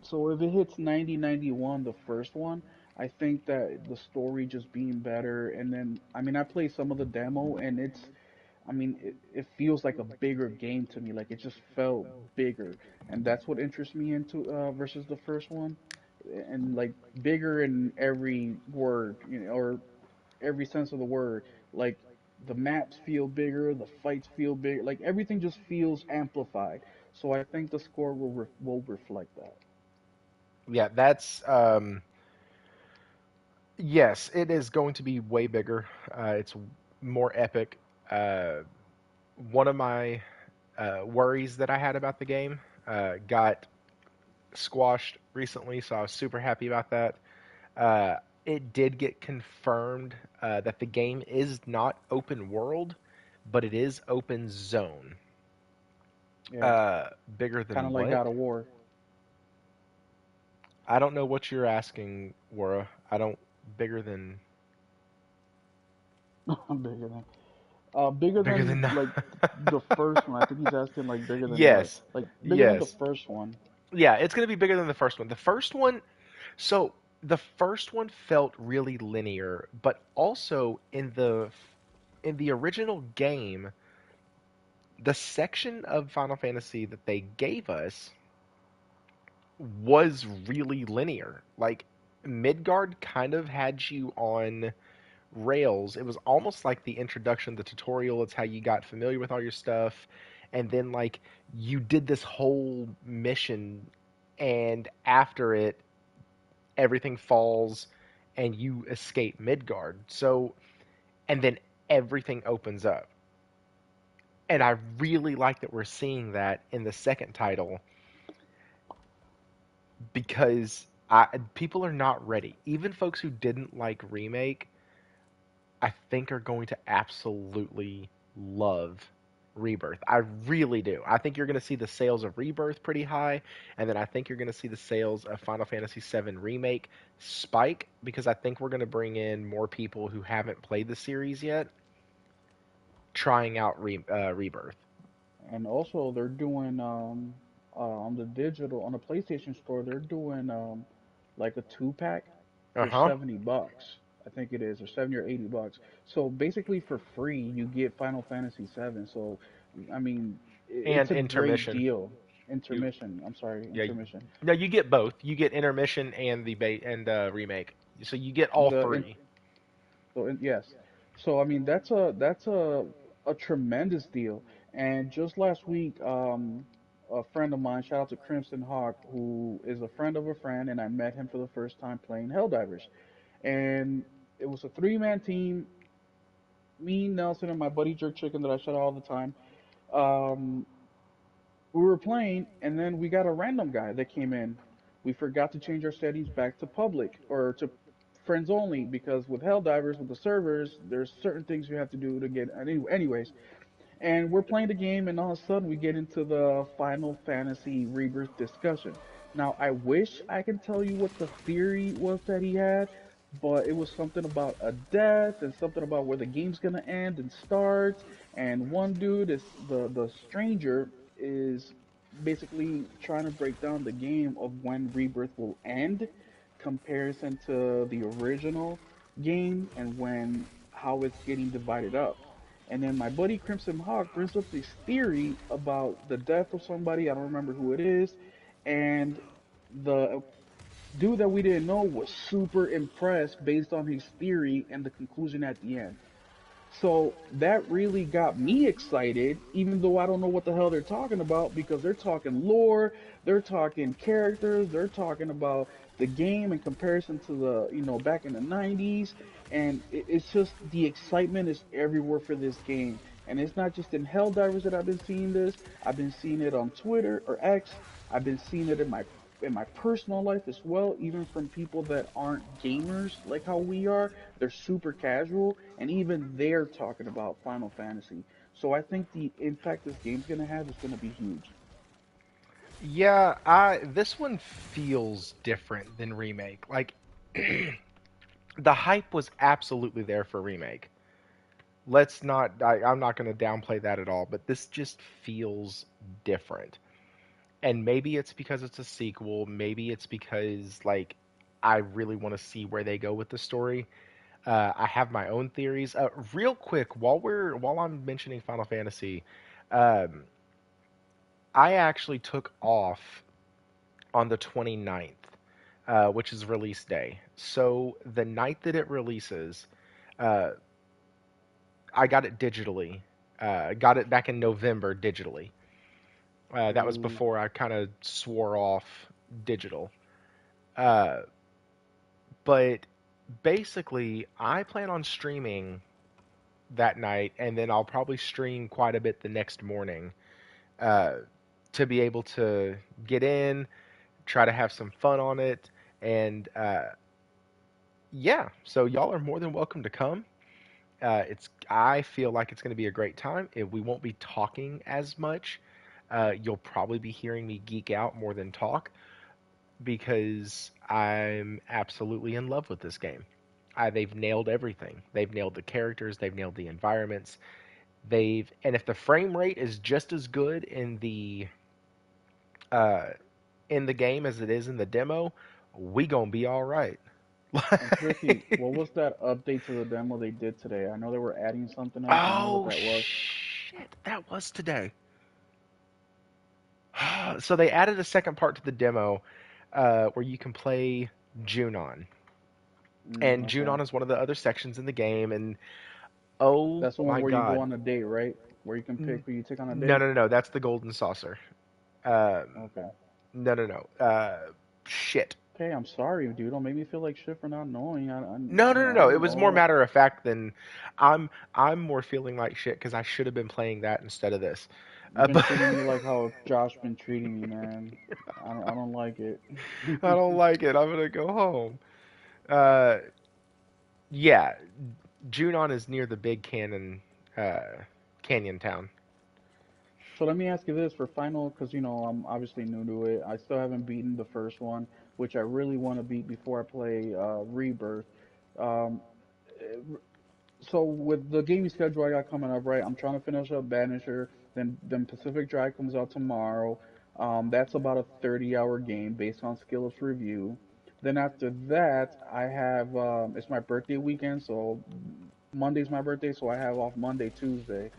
S2: so if it hits 90, 91, the first one, I think that the story just being better, and then I mean I played some of the demo, and I mean it feels like a bigger game to me. Like it just felt bigger, and that's what interests me into versus the first one, and like bigger in every word, or every sense of the word. Like the maps feel bigger, the fights feel bigger, like everything just feels amplified. So I think the score will reflect that.
S1: Yeah, that's yes, it is going to be way bigger. It's more epic. Uh, one of my worries that I had about the game got squashed recently, so I was super happy about that. Uh, it did get confirmed that the game is not open world, but it is open zone.
S2: Yeah,
S1: Bigger
S2: kind of
S1: than
S2: like
S1: what?
S2: God of War.
S1: I don't know what you're asking, Wara. I don't. Bigger than.
S2: Bigger than bigger
S1: Bigger
S2: than
S1: than.
S2: like the first one. I think he's asking like bigger than what?
S1: Yes.
S2: Like bigger than the
S1: Yes.
S2: first one.
S1: Yeah, it's going to be bigger than the first one. The first one, so the first one felt really linear, but also in the original game, the section of Final Fantasy that they gave us was really linear. Like Midgard kind of had you on rails. It was almost like the introduction, the tutorial. It's how you got familiar with all your stuff, and then like you did this whole mission, and after it, everything falls, and you escape Midgard. So, and then everything opens up, and I really like that we're seeing that in the second title because people are not ready. Even folks who didn't like remake I think are going to absolutely love Rebirth. I really do. I think you're going to see the sales of Rebirth pretty high, and then I think you're going to see the sales of Final Fantasy VII Remake spike because I think we're going to bring in more people who haven't played the series yet, trying out Rebirth.
S2: And also they're doing on the digital on the PlayStation Store, they're doing like a two pack
S1: Uh
S2: for
S1: huh.
S2: $70. I think it is, or 70 or $80. So basically for free you get Final Fantasy 7. So I mean it's
S1: And
S2: a great
S1: intermission.
S2: deal.
S1: You
S2: Intermission. I'm sorry,
S1: yeah.
S2: intermission.
S1: No, you get both. You get intermission and the remake. So you get all
S2: The in,
S1: three.
S2: yes. So I mean that's a tremendous deal. And just last week, a friend of mine, shout out to Crimson Hawk, who is a friend of a friend, and I met him for the first time playing Helldivers. And it was a three-man team, me, Nelson, and my buddy Jerk Chicken that I shout out all the time. Um, we were playing, and then we got a random guy that came in. We forgot to change our settings back to public or to friends only because with Helldivers, with the servers, there's certain things you have to do to get. Anyways, and we're playing the game, and all of a sudden we get into the Final Fantasy Rebirth discussion. Now, I wish I can tell you what the theory was that he had, but it was something about a death and something about where the game's gonna end and starts. And one dude is the stranger is basically trying to break down the game of when Rebirth will end, comparison to the original game and when how it's getting divided up. And then my buddy Crimson Hawk brings up this theory about the death of somebody. I don't remember who it is. And the dude that we didn't know was super impressed based on his theory and the conclusion at the end. So that really got me excited, even though I don't know what the hell they're talking about, because they're talking lore, they're talking characters, they're talking about the game in comparison to back in the 90s. And it's just the excitement is everywhere for this game. And it's not just in Helldivers that I've been seeing this, I've been seeing it on Twitter or X, I've been seeing it in my personal life as well, even from people that aren't gamers like how we are. They're super casual, and even they're talking about Final Fantasy. So I think the impact this game's gonna have is gonna be huge.
S1: Yeah, I this one feels different than remake. Like the hype was absolutely there for remake. let's not. I'm not going to downplay that at all, but this just feels different. And maybe it's because it's a sequel. Maybe it's because like I really want to see where they go with the story. I have my own theories. Real quick, while I'm mentioning Final Fantasy, um, I actually took off on the 29th, which is release day. So the night that it releases, uh, I got it digitally. Got it back in November digitally. That was
S2: Ooh,
S1: before I kind of swore off digital. Uh, but basically, I plan on streaming that night, and then I'll probably stream quite a bit the next morning uh, to be able to get in, try to have some fun on it, and yeah. So y'all are more than welcome to come. It's I feel like it's going to be a great time. We won't be talking as much. You'll probably be hearing me geek out more than talk because I'm absolutely in love with this game. They've nailed everything. They've nailed the characters. They've nailed the environments. And if the frame rate is just as good uh, in the game as it is in the demo, we gonna be all right.
S2: and Thrifty, what was that update to the demo they did today? I know they were adding something else. Do you know what
S1: Oh
S2: that was?
S1: shit, that was today. So they added a second part to the demo where you can play Junon, and
S2: Okay.
S1: Junon is one of the other sections in the game. And oh
S2: That's the one
S1: my
S2: where you go
S1: god,
S2: on a date, right? Where you can pick who you take on a
S1: no,
S2: date?
S1: no, no, no, that's the Golden Saucer. Um,
S2: Okay.
S1: no, no, no. Shit.
S2: Okay, I'm sorry, dude. Don't make me feel like shit for not knowing.
S1: No, no, no,
S2: I
S1: no. It
S2: don't
S1: was more
S2: know.
S1: matter of fact than I'm more feeling like shit because I should have been playing that instead of this.
S2: You've been
S1: But
S2: treating me like how Josh been treating me, man. I don't like it.
S1: I don't like it. I'm gonna go home. Uh, yeah, Junon is near the big canyon town.
S2: So let me ask you this for final, because I'm obviously new to it. I still haven't beaten the first one, which I really want to beat before I play Rebirth. Um, eh, so with the gaming schedule I got coming up, right? I'm trying to finish up Banisher, then Pacific Drive comes out tomorrow. That's about a 30-hour game based on Skillup's review. Then after that, I have it's my birthday weekend, so Monday's my birthday, so I have off Monday, Tuesday,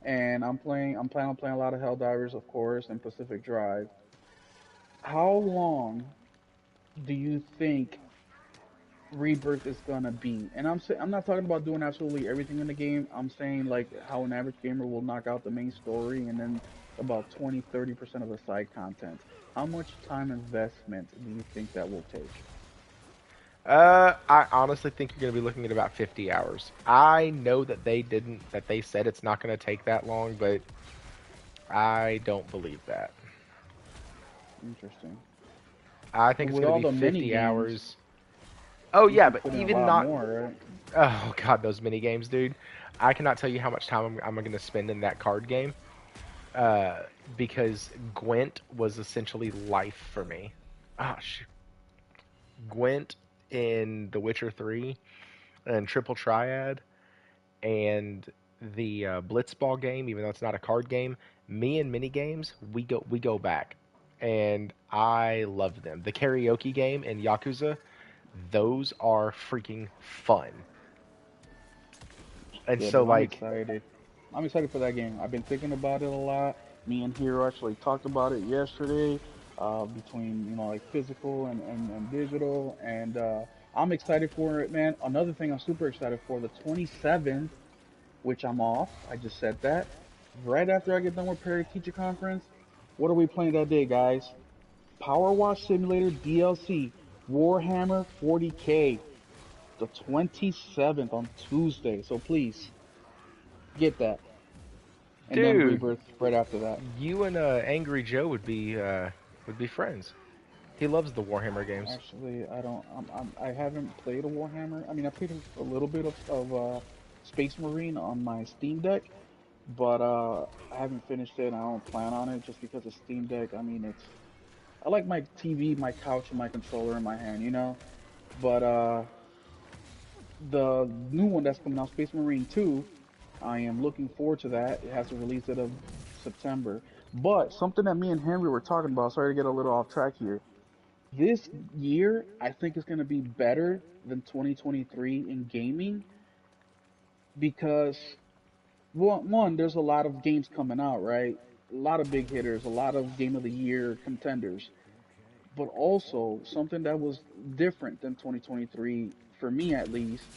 S2: and I'm planning on playing a lot of Helldivers, of course, and Pacific Drive. How long do you think Rebirth is gonna be? And I'm not talking about doing absolutely everything in the game. I'm saying like how an average gamer will knock out the main story and then about 20-30% of the side content. How much time investment do you think that will take?
S1: I honestly think you're gonna be looking at about 50 hours. I know that they said it's not gonna take that long, but I don't believe that.
S2: Interesting.
S1: I think
S2: But
S1: it's
S2: with
S1: gonna
S2: all
S1: be
S2: the mini
S1: 50
S2: games,
S1: hours. Oh
S2: you
S1: yeah,
S2: can
S1: but
S2: fit in a
S1: even
S2: lot
S1: not.
S2: more, right?
S1: Oh god, those mini games, dude. I cannot tell you how much time I'm going to spend in that card game. Uh, because Gwent was essentially life for me. Ah, Gwent in The Witcher 3 and Triple Triad and the Blitzball game, even though it's not a card game, me and mini games, we go back, and I love them. The karaoke game and Yakuza, those are freaking fun. And
S2: Yeah,
S1: so
S2: dude, I'm
S1: like,
S2: excited. I'm excited for that game. I've been thinking about it a lot. Me and Hero actually talked about it yesterday, between like physical and digital, and I'm excited for it, man. Another thing I'm super excited for, the 27th, which I'm off. I just said that. Right after I get done with Parent Teacher Conference, what are we playing that day, guys? Power Wash Simulator DLC, Warhammer 40K, the 27th on Tuesday. So please get that, and then
S1: dude,
S2: Rebirth right after that.
S1: you and Angry Joe would be friends. He loves the Warhammer games.
S2: Actually, I don't. I haven't played a Warhammer. I mean, I played a little bit of Space Marine on my Steam Deck, but I haven't finished it. And I don't plan on it just because the Steam Deck. I mean, it's. I like my TV, my couch, and my controller in my hand. But the new one that's coming out, Space Marine 2. I am looking forward to that. It has a release date of September. But something that me and Henry were talking about, sorry to get a little off track here. This year, I think is going to be better than 2023 in gaming because one, there's a lot of games coming out, right? A lot of big hitters, a lot of game of the year contenders, but also something that was different than 2023 for me at least.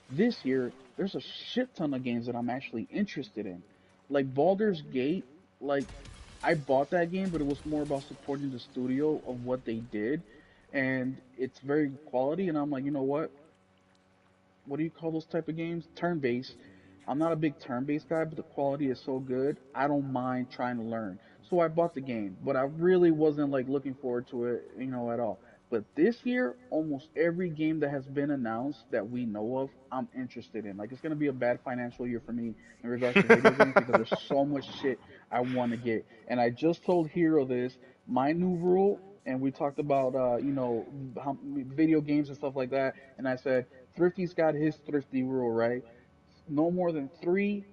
S2: This year, there's a shit ton of games that I'm actually interested in. Like Baldur's Gate, like I bought that game, but it was more about supporting the studio of what they did, and it's very quality. And I'm like, you know what do you call those type of games? Turn-based. I'm not a big turn-based guy, but the quality is so good, I don't mind trying to learn. So I bought the game, but I really wasn't like looking forward to it, at all. But this year, almost every game that has been announced that we know of, I'm interested in. Like it's gonna be a bad financial year for me in regards to video games because there's so much shit I want to get. And I just told Hero this, my new rule, and we talked about how video games and stuff like that, and I said Thrifty's got his thrifty rule, right? No more than three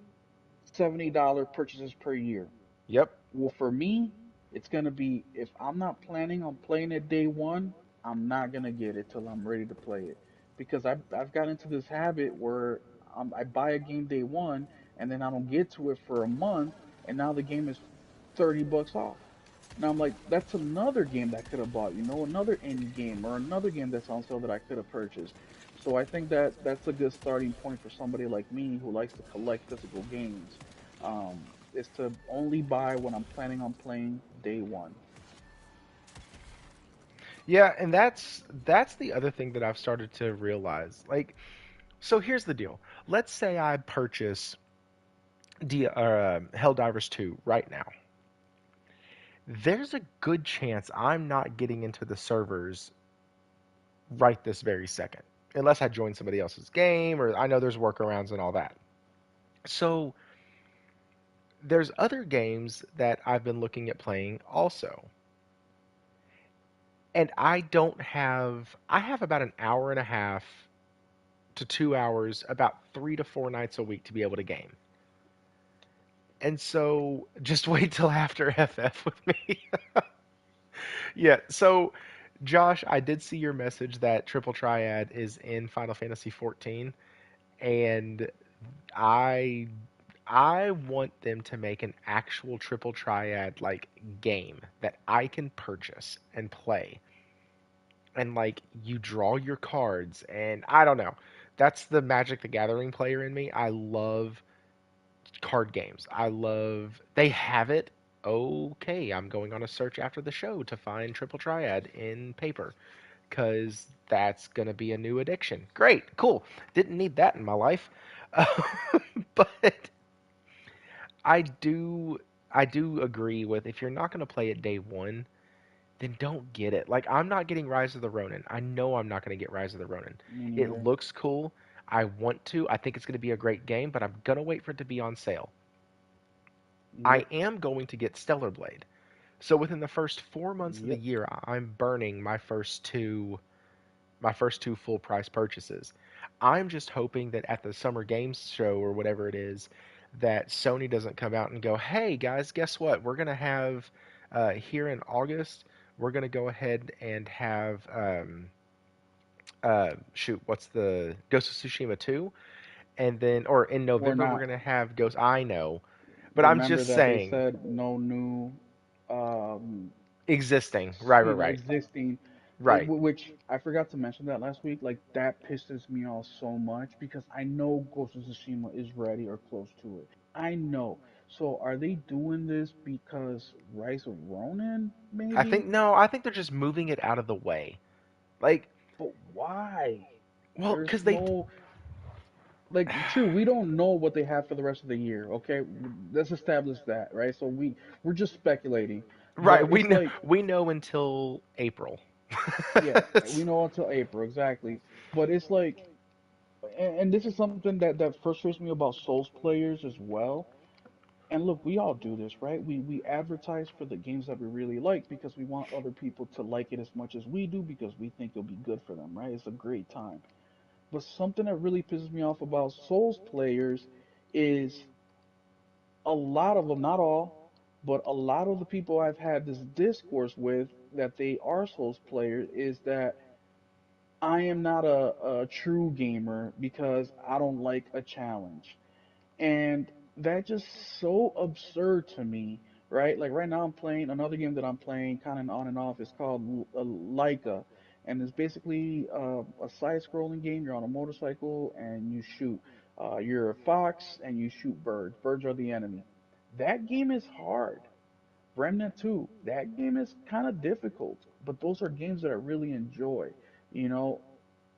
S2: $70 purchases per year.
S1: Yep.
S2: Well, for me, it's gonna be if I'm not planning on playing it day one, I'm not gonna get it till I'm ready to play it because I've got into this habit where I buy a game day one and then I don't get to it for a month, and now the game is $30 off. And I'm like, that's another game that I could have bought, another indie game or another game that's on sale that I could have purchased. So I think that that's a good starting point for somebody like me who likes to collect physical games. Is to only buy when I'm planning on playing day one.
S1: Yeah, and that's the other thing that I've started to realize. Like, so here's the deal. Let's say I purchase Helldivers 2 right now. There's a good chance I'm not getting into the servers right this very second, unless I join somebody else's game, or I know there's workarounds and all that. So there's other games that I've been looking at playing also. And I have about an hour and a half to 2 hours, about 3 to 4 nights a week to be able to game. And so just wait till after FF with me. Yeah, so Josh, I did see your message that Triple Triad is in Final Fantasy 14, and I I want them to make an actual Triple Triad like game that I can purchase and play. And like you draw your cards, and I don't know. That's the Magic the Gathering player in me. I love card games. I love they have it. Okay, I'm going on a search after the show to find Triple Triad in paper because that's gonna be a new addiction. Great, cool. Didn't need that in my life. But I do I do agree with if you're not gonna play it day one, then don't get it. Like I'm not getting Rise of the Ronin. I know I'm not gonna get Rise of the Ronin.
S2: Me
S1: It
S2: neither.
S1: looks cool. I want to. I think it's gonna be a great game, but I'm gonna wait for it to be on sale. I
S2: Yep.
S1: am going to get Stellar Blade. So within the first 4 months of the
S2: Yep.
S1: year, I'm burning my first two full price purchases. I'm just hoping that at the Summer Games Show or whatever it is, that Sony doesn't come out and go, "Hey guys, guess what? We're gonna have here in August, we're gonna go ahead and have shoot, what's the Ghost of Tsushima 2, and then or in
S2: We're
S1: November we're
S2: not.
S1: gonna have Ghost. I know, but I'm
S2: Remember
S1: just
S2: that they
S1: saying
S2: said no new um
S1: existing. Right, right, right,
S2: existing,
S1: right.
S2: which I forgot to mention that last week. Like that pisses me off so much because I know Ghost of Tsushima is ready or close to it. I know. So are they doing this because Rise of Ronin
S1: I think
S2: maybe?
S1: no, I think they're just moving it out of the way. Like,
S2: But why?
S1: well,
S2: There's
S1: because they
S2: no, like, true, we don't know what they have for the rest of the year, okay? Let's establish that, right? So we're just speculating.
S1: right,
S2: But it's like,
S1: we know until April.
S2: yeah, we know until April, exactly. But it's like, and this is something that frustrates me about Souls players as well. And look, we all do this, right? We advertise for the games that we really like because we want other people to like it as much as we do because we think it'll be good for them, right? It's a great time. But something that really pisses me off about Souls players is a lot of them, not all, but a lot of the people I've had this discourse with that they are Souls players is that I am not a true gamer because I don't like a challenge. And that's just so absurd to me, right? Like right now I'm playing another game that I'm playing kind of on and off. It's called Laika, and it's basically a side-scrolling game. You're on a motorcycle and you shoot. You're a fox and you shoot birds. Birds are the enemy. That game is hard. Remnant 2, that game is kind of difficult, but those are games that I really enjoy. You know,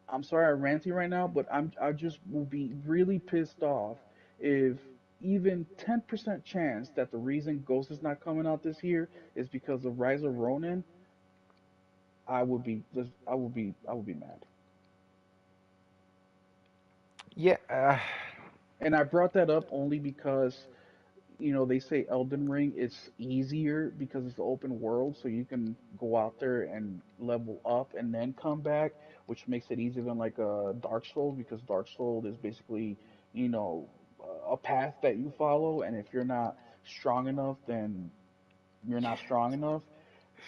S2: I'm sorry I'm ranting right now, but I just will be really pissed off if even 10% chance that the reason Ghost is not coming out this year is because of Rise of Ronin. I would be mad.
S1: Yeah,
S2: And I brought that up only because they say Elden Ring it's easier because it's the open world, so you can go out there and level up and then come back, which makes it easier than like a Dark Souls because Dark Souls is basically, you know, a path that you follow, and if you're not strong enough, then you're not strong enough.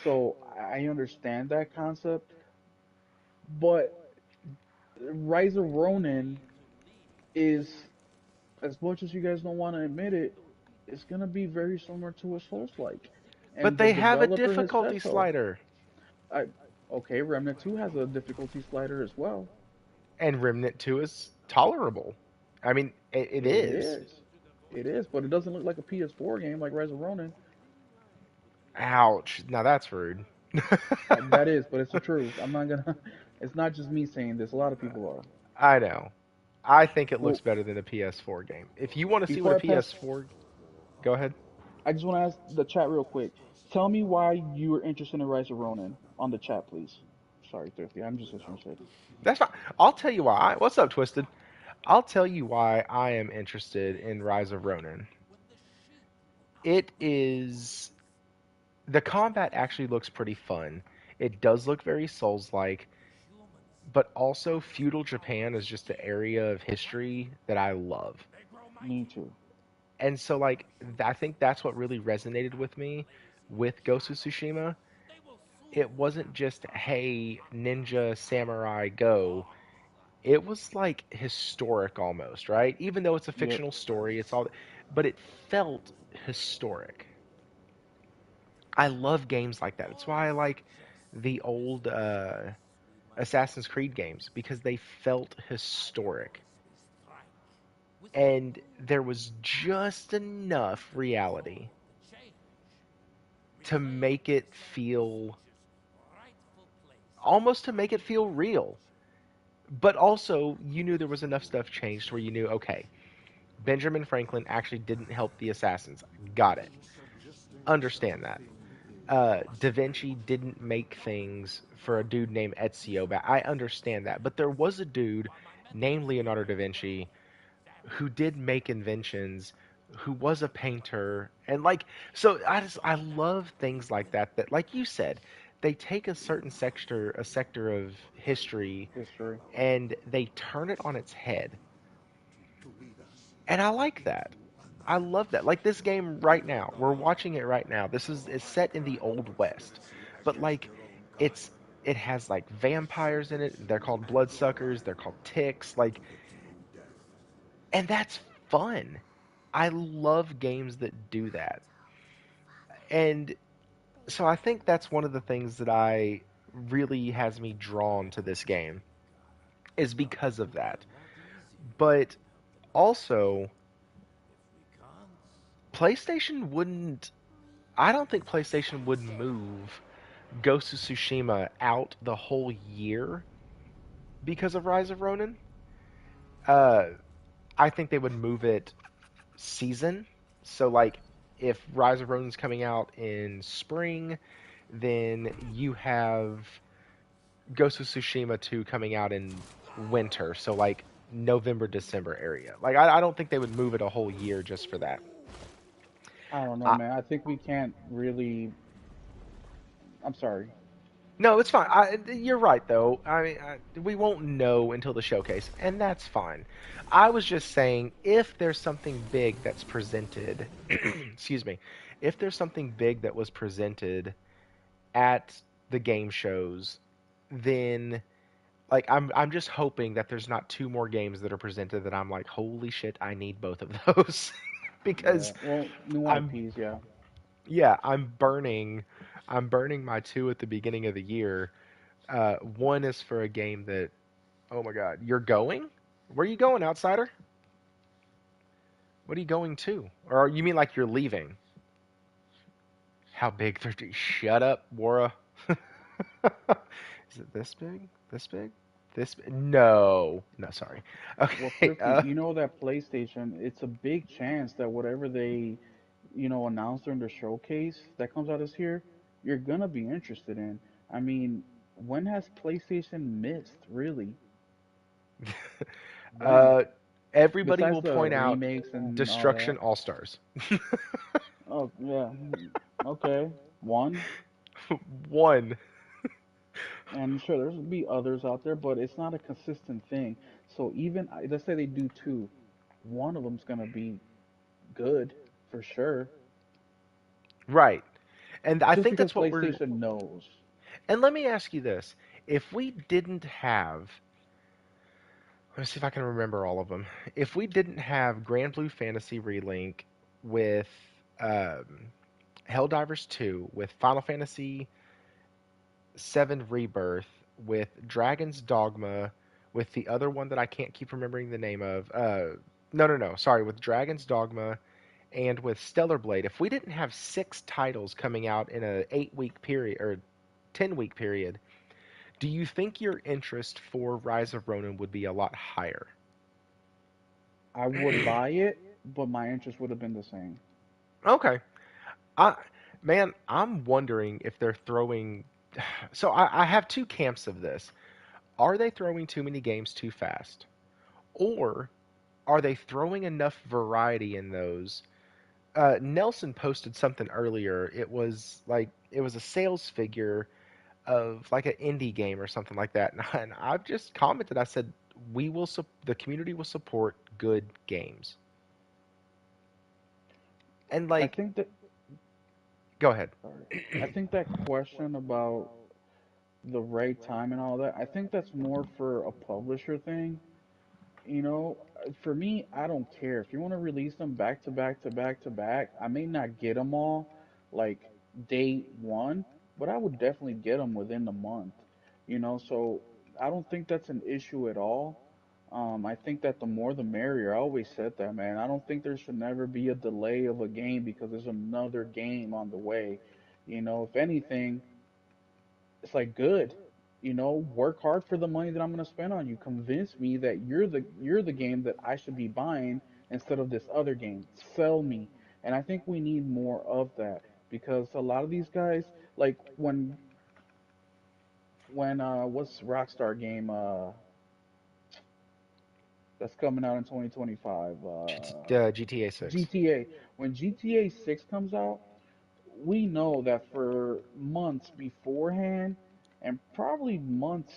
S2: So I understand that concept, but Rise of Ronin is, as much as you guys don't want to admit it, it's gonna be very similar to a Souls-like,
S1: but
S2: and the
S1: they have a
S2: developer has
S1: difficulty
S2: said so.
S1: slider,
S2: I Okay, Remnant 2 has a difficulty slider as well.
S1: and Remnant 2 is tolerable. I mean, it
S2: It
S1: is.
S2: is, it is, but it doesn't look like a PS4 game like Rise of Ronin.
S1: Ouch. Now that's rude.
S2: That is, but it's the truth. I'm not gonna. It's not just me saying this. A lot of people are.
S1: I know. I think it looks
S2: Well,
S1: better than a PS4 game. If you want to see what
S2: before
S1: a
S2: I pass,
S1: PS4, go ahead.
S2: I just want to ask the chat real quick. Tell me why you were interested in Rise of Ronin on the chat, please. Sorry, Thrifty. I'm just interested.
S1: That's fine. I'll tell you why. What's up, Twisted? I'll tell you why I am interested in Rise of Ronin. It is the combat actually looks pretty fun. It does look very Souls-like, but also feudal Japan is just an area of history that I love.
S2: Me too.
S1: And so like I think that's what really resonated with me with Ghost of Tsushima. It wasn't just hey ninja samurai go. It was like historic almost, right? Even though it's a
S2: Yep.
S1: fictional story, it's all but it felt historic. I love games like that. It's why I like the old Assassin's Creed games because they felt historic. And there was just enough reality to make it feel almost to make it feel real. But also, you knew there was enough stuff changed where you knew, okay, Benjamin Franklin actually didn't help the assassins. Got it. Understand that. Da Vinci didn't make things for a dude named Ezio. But I understand that. But there was a dude named Leonardo da Vinci who did make inventions, who was a painter, and like so I love things like that. That like you said, they take a sector of history
S2: History.
S1: and they turn it on its head, and I like that. I love that. Like this game right now, we're watching it right now. This is it's set in the old west, but like it's it has like vampires in it. They're called bloodsuckers. They're called ticks. Like, and that's fun. I love games that do that. And so I think that's one of the things that I really has me drawn to this game is because of that. But also PlayStation wouldn't I don't think PlayStation would move Ghost of Tsushima out the whole year because of Rise of Ronin. Uh I think they would move it season. So like if Rise of Ronin's coming out in spring, then you have Ghost of Tsushima 2 coming out in winter, so like November, December area. Like I don't think they would move it a whole year just for that.
S2: I don't know,
S1: I,
S2: man. I think we can't really. I'm sorry.
S1: No, it's fine. You're right, though. I mean, we won't know until the showcase, and that's fine. I was just saying, if there's something big that's presented, excuse me, if there's something big that was presented at the game shows, then like I'm just hoping that there's not two more games that are presented that I'm like, holy shit, I need both of those
S2: Yeah.
S1: because
S2: Well, new
S1: I'm
S2: IPs, yeah.
S1: yeah, I'm burning my two at the beginning of the year. One is for a game that, oh my god, you're going? Where are you going, outsider? What are you going to? Or you mean like you're leaving? How big? Shut up, Wara. Is it this big? This big? This? No, no, sorry.
S2: Well,
S1: Okay.
S2: Thrifty, you know that PlayStation, it's a big chance that whatever they, announce during the showcase that comes out this year, you're gonna be interested in. I mean, when has PlayStation missed, really? When?
S1: uh, everybody
S2: Besides
S1: will
S2: the
S1: point out
S2: remakes and all
S1: Destruction
S2: that.
S1: All Stars.
S2: Oh, yeah. Okay. One.
S1: One.
S2: And sure, there's be others out there, but it's not a consistent thing. So even, let's say they do two, one of them's gonna be good for sure,
S1: Right. And I
S2: just
S1: think
S2: because
S1: that's what we're.
S2: PlayStation knows.
S1: And let me ask you this: if we didn't have, let me see if I can remember all of them. If we didn't have Grand Blue Fantasy Relink with um, Helldivers 2, with Final Fantasy 7 Rebirth, with Dragon's Dogma, with the other one that I can't keep remembering the name of. No, no, no. Sorry, with Dragon's Dogma and with Stellar Blade. If we didn't have six titles coming out in a 8 week period or 10 week period, do you think your interest for Rise of Ronin would be a lot higher?
S2: I would buy it, but my interest would have been the same.
S1: Okay. I man, I'm wondering if they're throwing. So I have two camps of this. Are they throwing too many games too fast? Or are they throwing enough variety in those? Nelson posted something earlier. It was a sales figure of like an indie game or something like that, and I've just commented. I said the community will support good games, and
S2: I
S1: like,
S2: think that,
S1: go ahead.
S2: sorry, I think that question about the right time and all that, I think that's more for a publisher thing. For me, I don't care. If you want to release them back to back to back to back, I may not get them all like day one, but I would definitely get them within the month. So I don't think that's an issue at all. I think that the more the merrier. I always said that, man. I don't think there should never be a delay of a game because there's another game on the way. If anything, it's like good. Work hard for the money that I'm gonna spend on you. Convince me that you're the game that I should be buying instead of this other game. Sell me. And I think we need more of that because a lot of these guys, like when what's Rockstar game that's coming out in 2025?
S1: GTA 6.
S2: GTA. When GTA 6 comes out, we know that for months beforehand and probably months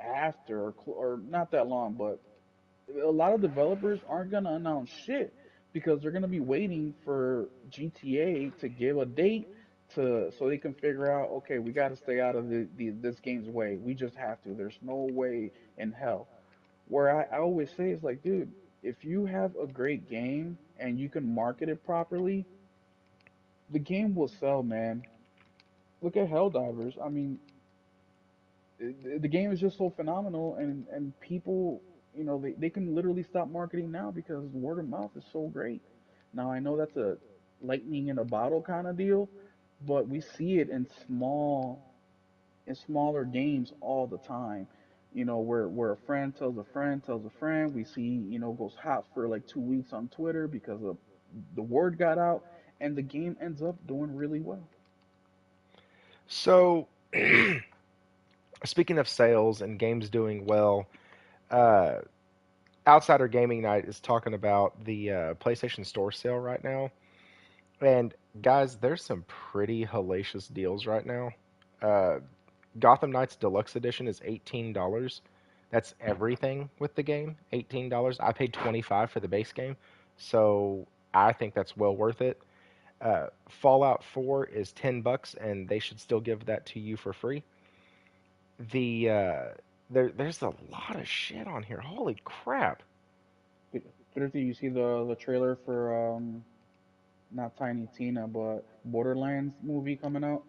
S2: after, or not that long, but a lot of developers aren't going to announce shit because they're going to be waiting for GTA to give a date so they can figure out, okay, we got to stay out of this game's way. We just have to. There's no way in hell. Where I always say is like, dude, if you have a great game and you can market it properly, the game will sell, man. Look at Helldivers. I mean, the game is just so phenomenal, and people, they can literally stop marketing now because word of mouth is so great. Now I know that's a lightning in a bottle kind of deal, but we see it in smaller games all the time. Where a friend tells a friend tells a friend, we see, goes hot for like 2 weeks on Twitter because of the word got out, and the game ends up doing really well.
S1: So, speaking of sales and games doing well, uh, Outsider Gaming Night is talking about the PlayStation Store sale right now. And guys, there's some pretty hellacious deals right now. Uh, Gotham Knights Deluxe Edition is $18. That's everything with the game. $18. I paid 25 for the base game, so I think that's well worth it. Fallout 4 is $10, and they should still give that to you for free. The there's a lot of shit on here. Holy crap!
S2: Thrifty, you see the trailer for not Tiny Tina, but Borderlands movie coming out?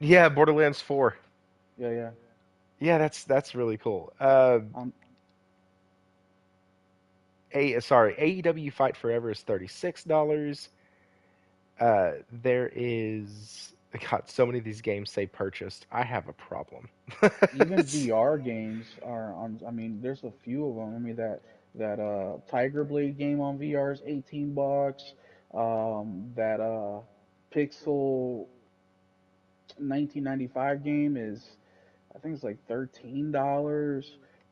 S1: Yeah, Borderlands 4.
S2: Yeah, yeah.
S1: Yeah, that's really cool.
S2: Um,
S1: AEW Fight Forever is $36. There is God, so many of these games say purchased. I have a problem.
S2: Even VR games are on. I mean, there's a few of them. I mean that Tiger Blade game on VR is $18. That Pixel 1995 game is, I think it's like $13.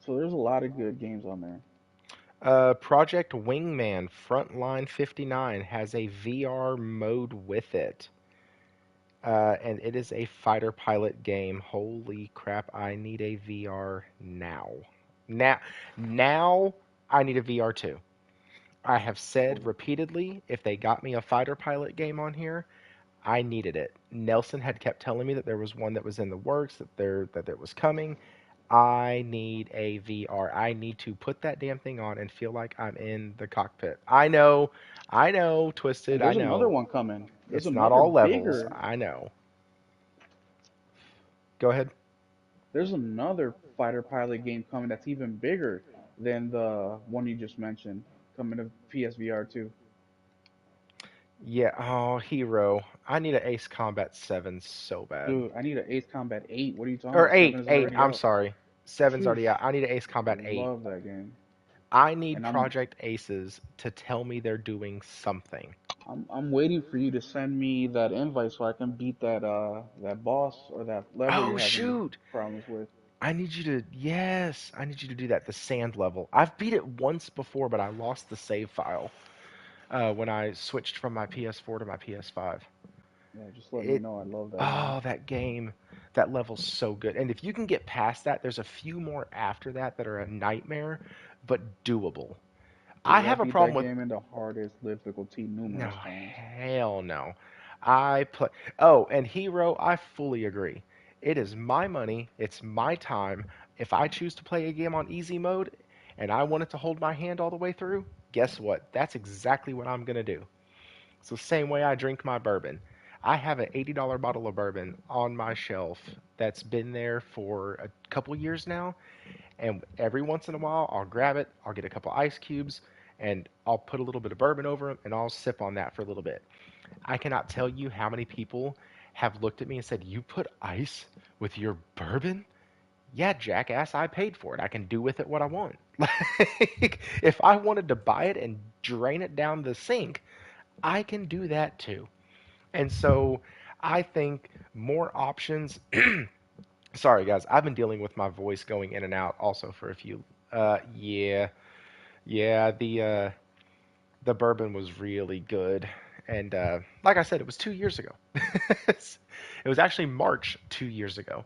S2: So there's a lot of good games on there.
S1: Project Wingman Frontline 59 has a VR mode with it. And it is a fighter pilot game. Holy crap, I need a VR now. Now, now I need a VR too. I have said repeatedly, if they got me a fighter pilot game on here, I needed it. Nelson had kept telling me that there was one that was in the works, that there was coming. I need a VR. I need to put that damn thing on and feel like I'm in the cockpit. I know,
S2: And
S1: Twisted, I
S2: there's another
S1: know.
S2: one coming. There's
S1: It's not
S2: another
S1: all levels.
S2: bigger.
S1: I know. Go ahead.
S2: There's another fighter pilot game coming that's even bigger than the one you just mentioned, coming to PSVR 2.
S1: Yeah, oh, Hero. I need an Ace Combat 7 so bad.
S2: Dude, I need an Ace Combat 8. What are you talking
S1: Or
S2: about?
S1: 8,
S2: 7 is
S1: 8,
S2: already
S1: I'm
S2: out.
S1: sorry. 7's
S2: Phew,
S1: already out. I need an Ace
S2: I
S1: Combat 8.
S2: love that game.
S1: I need
S2: And I'm
S1: Project Aces to tell me they're doing something.
S2: I'm waiting for you to send me that invite so I can beat that boss or that level
S1: Oh,
S2: you're having
S1: shoot!
S2: problems with.
S1: I need you to, yes, I need you to do that. The sand level. I've beat it once before, but I lost the save file when I switched from my PS4 to my PS5.
S2: Yeah, just let me
S1: It
S2: know. I love that game.
S1: Oh, that game, that level's so good. And if you can get past that, there's a few more after that that are a nightmare, but doable. I
S2: Dude, I
S1: have a
S2: beat
S1: problem
S2: that
S1: with
S2: game in the hardest difficulty
S1: no,
S2: numerous times.
S1: hell no. I play. Oh, and Hero, I fully agree. It is my money, it's my time. If I choose to play a game on easy mode and I want it to hold my hand all the way through, guess what? That's exactly what I'm going to do. It's the same way I drink my bourbon. I have an $80 bottle of bourbon on my shelf that's been there for a couple years now, and every once in a while I'll grab it, I'll get a couple ice cubes, and I'll put a little bit of bourbon over them, and I'll sip on that for a little bit. I cannot tell you how many people have looked at me and said, "You put ice with your bourbon?" Yeah, jackass, I paid for it. I can do with it what I want. Like, if I wanted to buy it and drain it down the sink, I can do that too. And so I think more options. Sorry, guys, I've been dealing with my voice going in and out also for a few. Yeah, yeah, the bourbon was really good, and like I said, it was 2 years ago. It was actually March 2 years ago.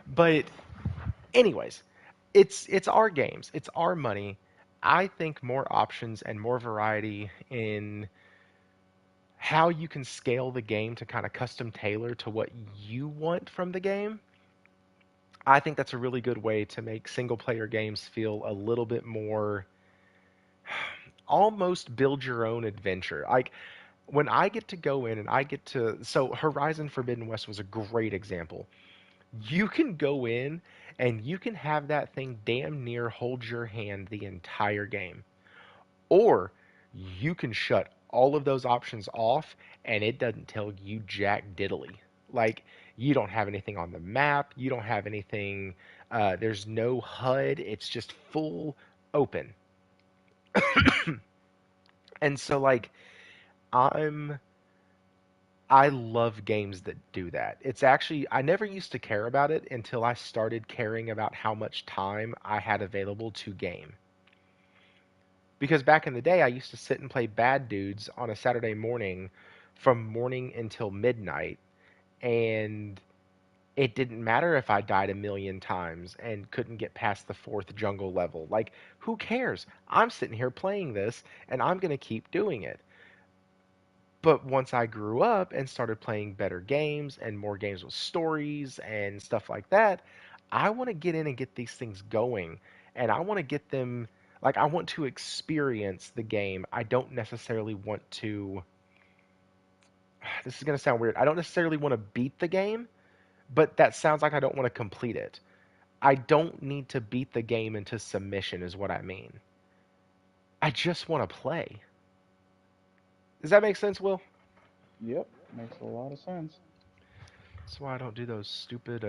S1: But anyways, it's our games, it's our money. I think more options and more variety in how you can scale the game to kind of custom tailor to what you want from the game. I think that's a really good way to make single player games feel a little bit more almost build your own adventure. Like when I get to go in and I get to, so Horizon Forbidden West was a great example. You can go in and you can have that thing damn near hold your hand the entire game. Or you can shut all of those options off and it doesn't tell you jack diddly. Like, you don't have anything on the map, you don't have anything, there's no HUD, it's just full open. And so, like, I'm. I love games that do that. It's actually, I never used to care about it until I started caring about how much time I had available to game. Because back in the day, I used to sit and play Bad Dudes on a Saturday morning from morning until midnight. And It didn't matter if I died a million times and couldn't get past the fourth jungle level. Like, who cares? I'm sitting here playing this and I'm going to keep doing it. But once I grew up and started playing better games and more games with stories and stuff like that, I want to get in and get these things going. And I want to get them, like, I want to experience the game. I don't necessarily want to, this is going to sound weird. I don't necessarily want to beat the game, but that sounds like I don't want to complete it. I don't need to beat the game into submission, is what I mean. I just want to play. Does that make sense, Will?
S2: Yep, makes a lot of sense.
S1: That's why I don't do those stupid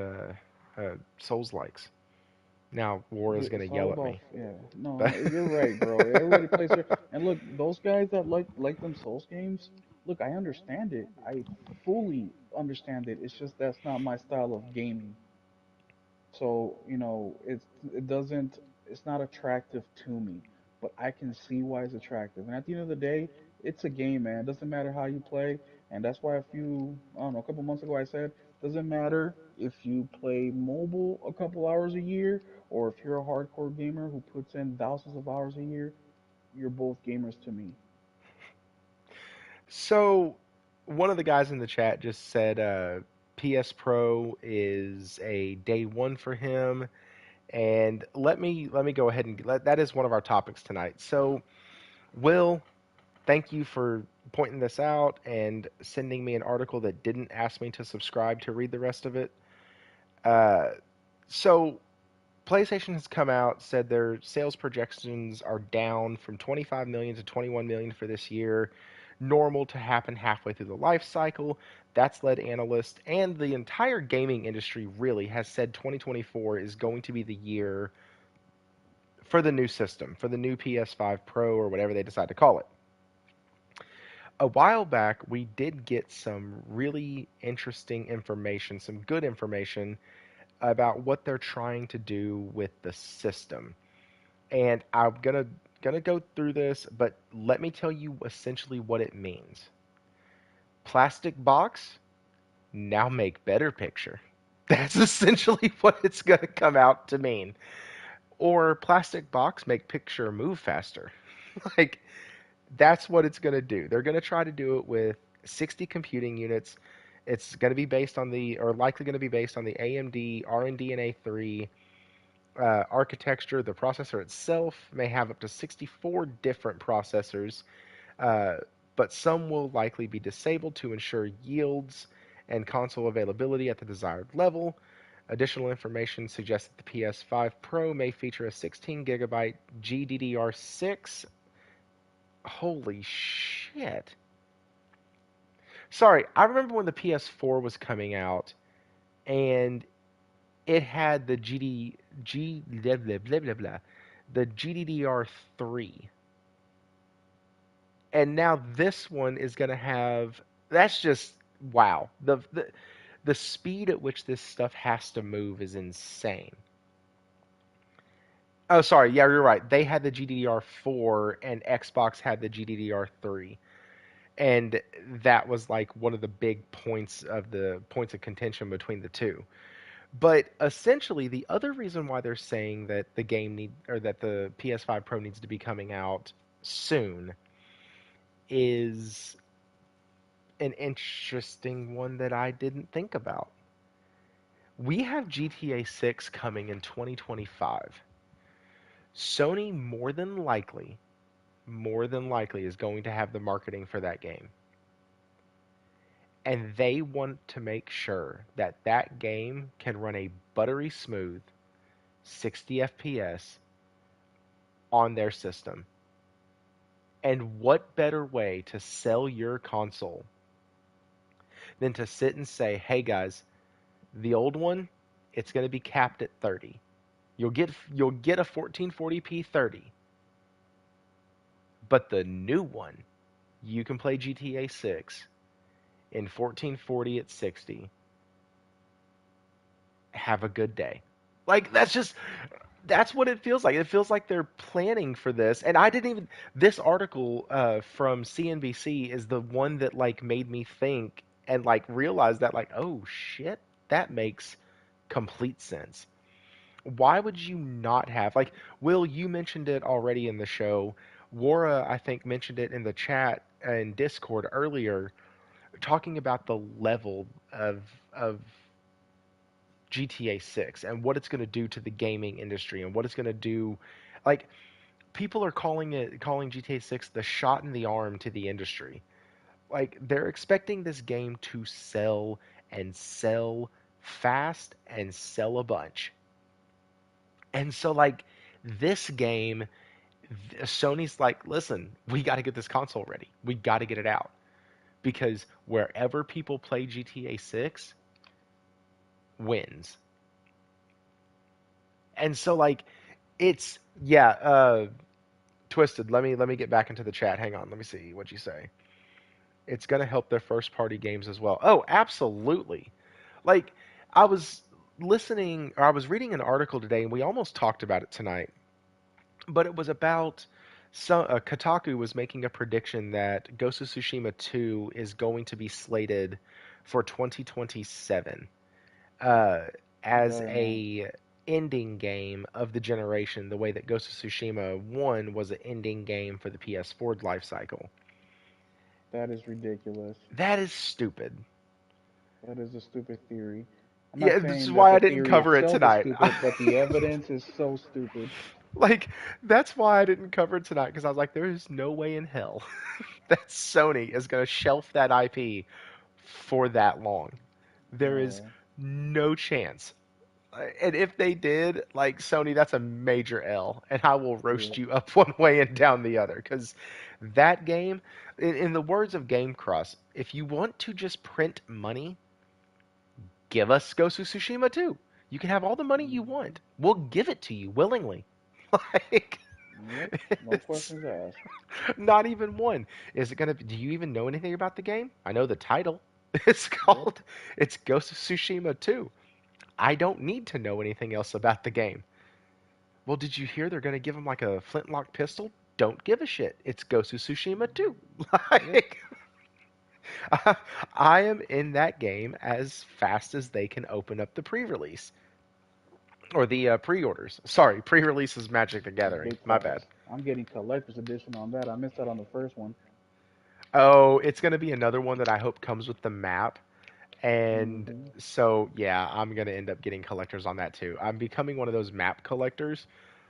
S1: Souls likes. Now Wara's gonna
S2: It's all
S1: yell at
S2: about
S1: me,
S2: yeah. No,
S1: but
S2: no, you're right, bro. Everybody plays their and look, those guys that like them Souls games. Look, I understand it. I fully understand it. It's just that's not my style of gaming. So, it doesn't, it's not attractive to me, but I can see why it's attractive. And at the end of the day, it's a game, man. It doesn't matter how you play. And that's why I don't know, a couple months ago I said, doesn't matter if you play mobile a couple hours a year or if you're a hardcore gamer who puts in thousands of hours a year, you're both gamers to me.
S1: so one of the guys in the chat just said PS Pro is a day one for him, and let me go ahead and that is one of our topics tonight. So Will, thank you for pointing this out and sending me an article that didn't ask me to subscribe to read the rest of it. Uh, so PlayStation has come out, said their sales projections are down from 25 million to 21 million for this year, normal to happen halfway through the life cycle. That's led analysts and the entire gaming industry really has said 2024 is going to be the year for the new system, for the new PS5 Pro or whatever they decide to call it. A while back, we did get some really interesting information, some good information about what they're trying to do with the system. And I'm gonna go through this, but let me tell you essentially what it means. Plastic box, now make better picture. That's essentially what it's gonna come out to mean. Or plastic box, make picture move faster. Like that's what it's gonna do. They're gonna try to do it with 60 computing units. It's going to be based on the, or likely going to be based on the AMD RDNA 3 architecture. The processor itself may have up to 64 different processors, uh, but some will likely be disabled to ensure yields and console availability at the desired level. Additional information suggests that the PS5 Pro may feature a 16 gigabyte GDDR6. Holy shit. Sorry, I remember when the PS4 was coming out and it had the blah, blah, blah, blah, blah, the GDDR3, and now this one is going to have. That's just wow. The speed at which this stuff has to move is insane. Oh, sorry. Yeah, you're right. They had the GDDR4 and Xbox had the GDDR3. And that was like one of the big points of contention between the two. But essentially, the other reason why they're saying that the game need or that the PS5 Pro needs to be coming out soon is an interesting one that I didn't think about. We have GTA 6 coming in 2025. Sony more than likely is going to have the marketing for that game. And they want to make sure that that game can run a buttery smooth 60 FPS on their system. And what better way to sell your console than to sit and say, "Hey guys, the old one, it's going to be capped at 30. You'll get a 1440p 30, but the new one, you can play GTA 6 in 1440 at 60. Have a good day." Like that's what it feels like. It feels like they're planning for this. And I didn't even this article from CNBC is the one that like made me think and like realize that like oh shit. That makes complete sense. Why would you not have, like, Will, you mentioned it already in the show. Wara, I think, mentioned it in the chat and Discord earlier, talking about the level of GTA 6 and what it's going to do to the gaming industry and what it's going to do. Like, people are calling GTA 6 the shot in the arm to the industry. Like, they're expecting this game to sell and sell fast and sell a bunch. And so, like, this game, Sony's like, listen, we got to get this console ready. We got to get it out because wherever people play GTA 6 wins. And so, like, it's yeah, Twisted. Let me get back into the chat. Hang on. Let me see what you say. It's gonna help their first party games as well. Oh, absolutely. Like, I was listening or I was reading an article today, and we almost talked about it tonight, but it was about Kotaku was making a prediction that Ghost of Tsushima 2 is going to be slated for 2027 uh, as
S2: Very nice.
S1: a ending game of the generation, the way that Ghost of Tsushima 1 was an ending game for the PS4 life cycle.
S2: That is ridiculous.
S1: That is stupid.
S2: That is a stupid theory. I'm not
S1: Yeah, this is
S2: saying that
S1: why
S2: the
S1: I didn't
S2: theory
S1: cover it
S2: itself is
S1: tonight.
S2: stupid, but the evidence is so stupid.
S1: Like, that's why I didn't cover it tonight, because I was like, there is no way in hell that Sony is going to shelf that IP for that long. There is
S2: No.
S1: no chance. And if they did, like, Sony, that's a major L, and I will
S2: Yeah.
S1: roast you up one way and down the other. Because that game, in the words of Game Cross, if you want to just print money, give us Ghost of Tsushima 2. You can have all the money you
S2: Mhm.
S1: want. We'll give it to you willingly. Like,
S2: Yep. No
S1: it's
S2: questions asked.
S1: not even one. Is it gonna? Do you even know anything about the game? I know the title. It's
S2: Yep.
S1: called. It's Ghost of Tsushima 2. I don't need to know anything else about the game. Well, did you hear they're going to give him like a flintlock pistol? Don't give a shit. It's Ghost of Tsushima 2.
S2: Yep.
S1: Like, I am in that game as fast as they can open up the pre-release or the pre-orders. Sorry, pre-release is Magic the Gathering.
S2: Big
S1: My bad.
S2: facts. I'm getting collector's edition on that. I missed out on the first one.
S1: Oh, it's going to be another one that I hope comes with the map. And
S2: Hmm.
S1: so, yeah, I'm going to end up getting collectors on that too. I'm becoming one of those map collectors.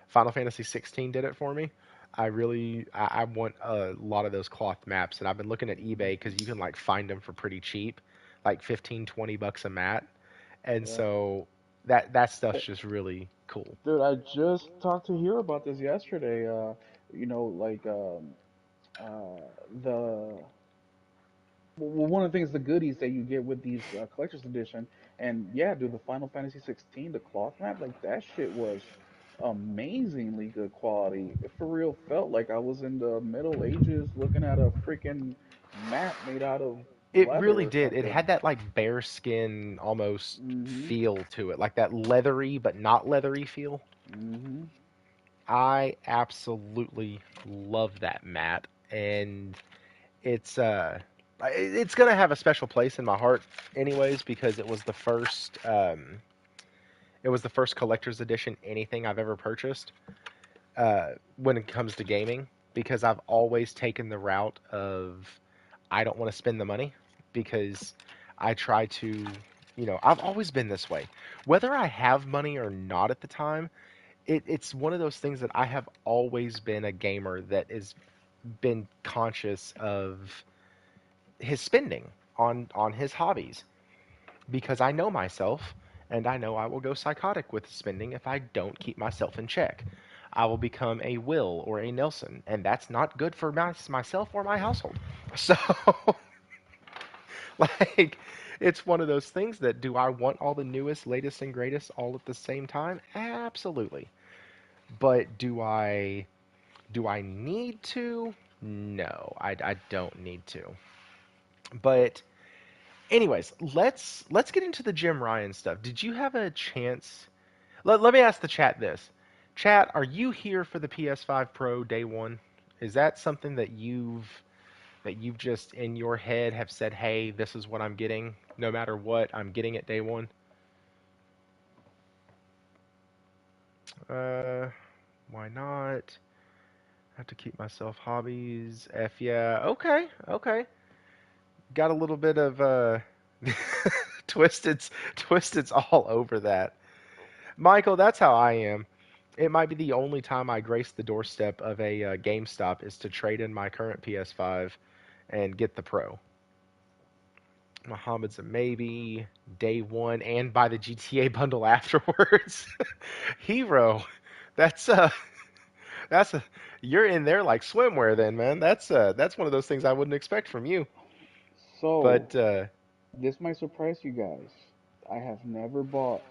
S1: Final Fantasy 16 did it for me. I want a lot of those cloth maps, and I've been looking at eBay because you can like find them for pretty cheap, like 15, $20 a mat. And
S2: Yeah.
S1: so that stuff's
S2: Hey,
S1: just really cool.
S2: dude, I just talked to Hero about this yesterday. Like the well, one of the things, the goodies that you get with these collector's edition, and yeah, dude, the Final Fantasy 16, the cloth map, like that shit was amazingly good quality. It for real felt like I was in the Middle Ages looking at a freaking map made out of
S1: It
S2: leather
S1: really
S2: or
S1: did. It
S2: something.
S1: had that like bear skin almost
S2: Hmm.
S1: feel to it, like that leathery but not leathery feel.
S2: Hmm.
S1: I absolutely love that map, and it's it's gonna have a special place in my heart, anyways, because it was the first collector's edition anything I've ever purchased when it comes to gaming. Because I've always taken the route of I don't want to spend the money because I try to, I've always been this way. Whether I have money or not at the time, it's one of those things that I have always been a gamer that has been conscious of his spending on his hobbies because I know myself and I know I will go psychotic with spending if I don't keep myself in check. I will become a Will or a Nelson, and that's not good for myself or my household. So, like, it's one of those things that do I want all the newest, latest, and greatest all at the same time? Absolutely. But do I need to? No, I don't need to. But anyways, let's get into the Jim Ryan stuff. Did you have a chance? Let me ask the chat this. Chat, are you here for the PS5 Pro day one? Is that something that you've just in your head have said, "Hey, this is what I'm getting. No matter what, I'm getting it day one." Uh, why not? I have to keep myself hobbies. F yeah. Okay, okay. Got a little bit of twisteds, twisteds all over that. Michael, that's how I am. It might be the only time I grace the doorstep of a GameStop is to trade in my current PS5 and get the Pro. Muhammad's a maybe. Day one and buy the GTA bundle afterwards. Hero, that's that's a you're in there like swimwear then, man. That's one of those things I wouldn't expect from you.
S2: So,
S1: But
S2: this might surprise you guys. I have never bought